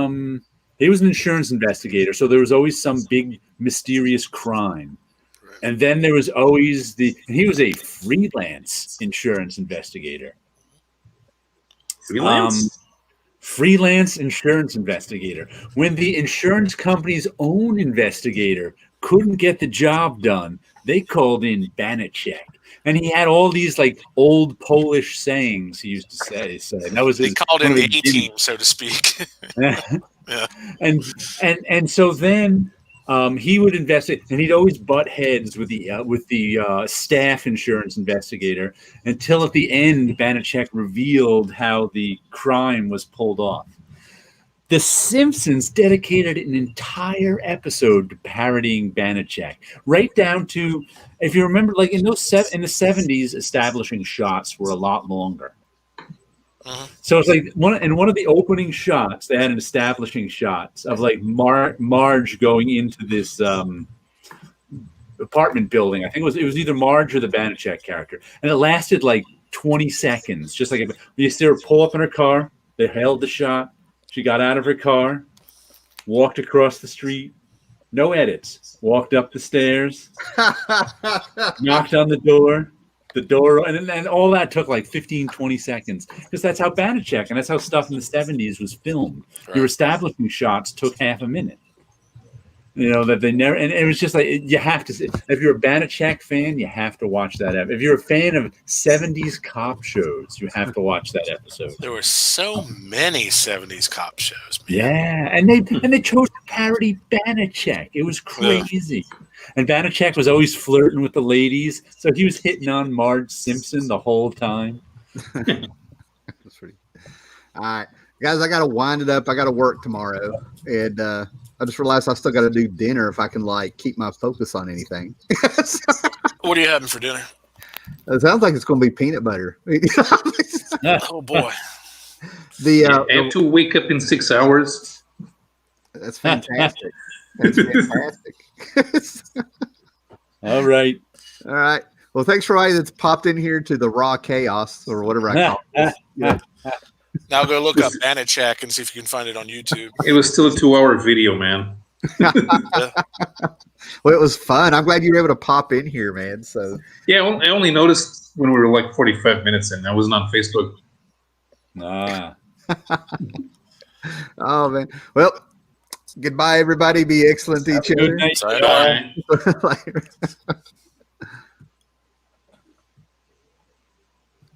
he was an insurance investigator, so there was always some big mysterious crime, and then there was always and he was a freelance insurance investigator. Freelance insurance investigator. When the insurance company's own investigator couldn't get the job done, they called in Banachek. And he had all these like old Polish sayings he used to say. So that was they called in the A-team, so to speak. Yeah. And so then he would investigate, and he'd always butt heads with the staff insurance investigator until at the end, Banachek revealed how the crime was pulled off. The Simpsons dedicated an entire episode to parodying Banachek, right down to, if you remember, like in the 70s, establishing shots were a lot longer. Uh-huh. So it's like one of the opening shots, they had an establishing shots of like Marge going into this apartment building. I think it was either Marge or the Banachek character, and it lasted like 20 seconds, just like you see her pull up in her car. They held the shot. She got out of her car, walked across the street, no edits, walked up the stairs, knocked on the door, and all that took like 15, 20 seconds. Because that's how Banachek, and that's how stuff in the 70s was filmed. Right. Your establishing shots took half a minute. You know, that they never, and it was just like, you have to, if you're a Banachek fan, you have to watch that episode. If you're a fan of 70s cop shows, you have to watch that episode. There were so many 70s cop shows, man. Yeah, and they chose to parody Banachek. It was crazy. Yeah. And Banachek was always flirting with the ladies, so he was hitting on Marge Simpson the whole time. That's pretty. All right, guys, I got to wind it up. I got to work tomorrow, and I just realized I still got to do dinner if I can like keep my focus on anything. What are you having for dinner? It sounds like it's going to be peanut butter. Oh boy! And to wake up in 6 hours. That's fantastic. That's fantastic. All right. Well, thanks for everybody that's popped in here to the raw chaos or whatever I call it. Yeah. Now Now go look up Banachak and see if you can find it on YouTube. It was still a 2-hour video, man. Well, it was fun. I'm glad you were able to pop in here, man. So yeah, I only noticed when we were like 45 minutes in. I wasn't on Facebook. Oh man. Well, goodbye, everybody. Be excellent to each other. Good night. Bye. Bye.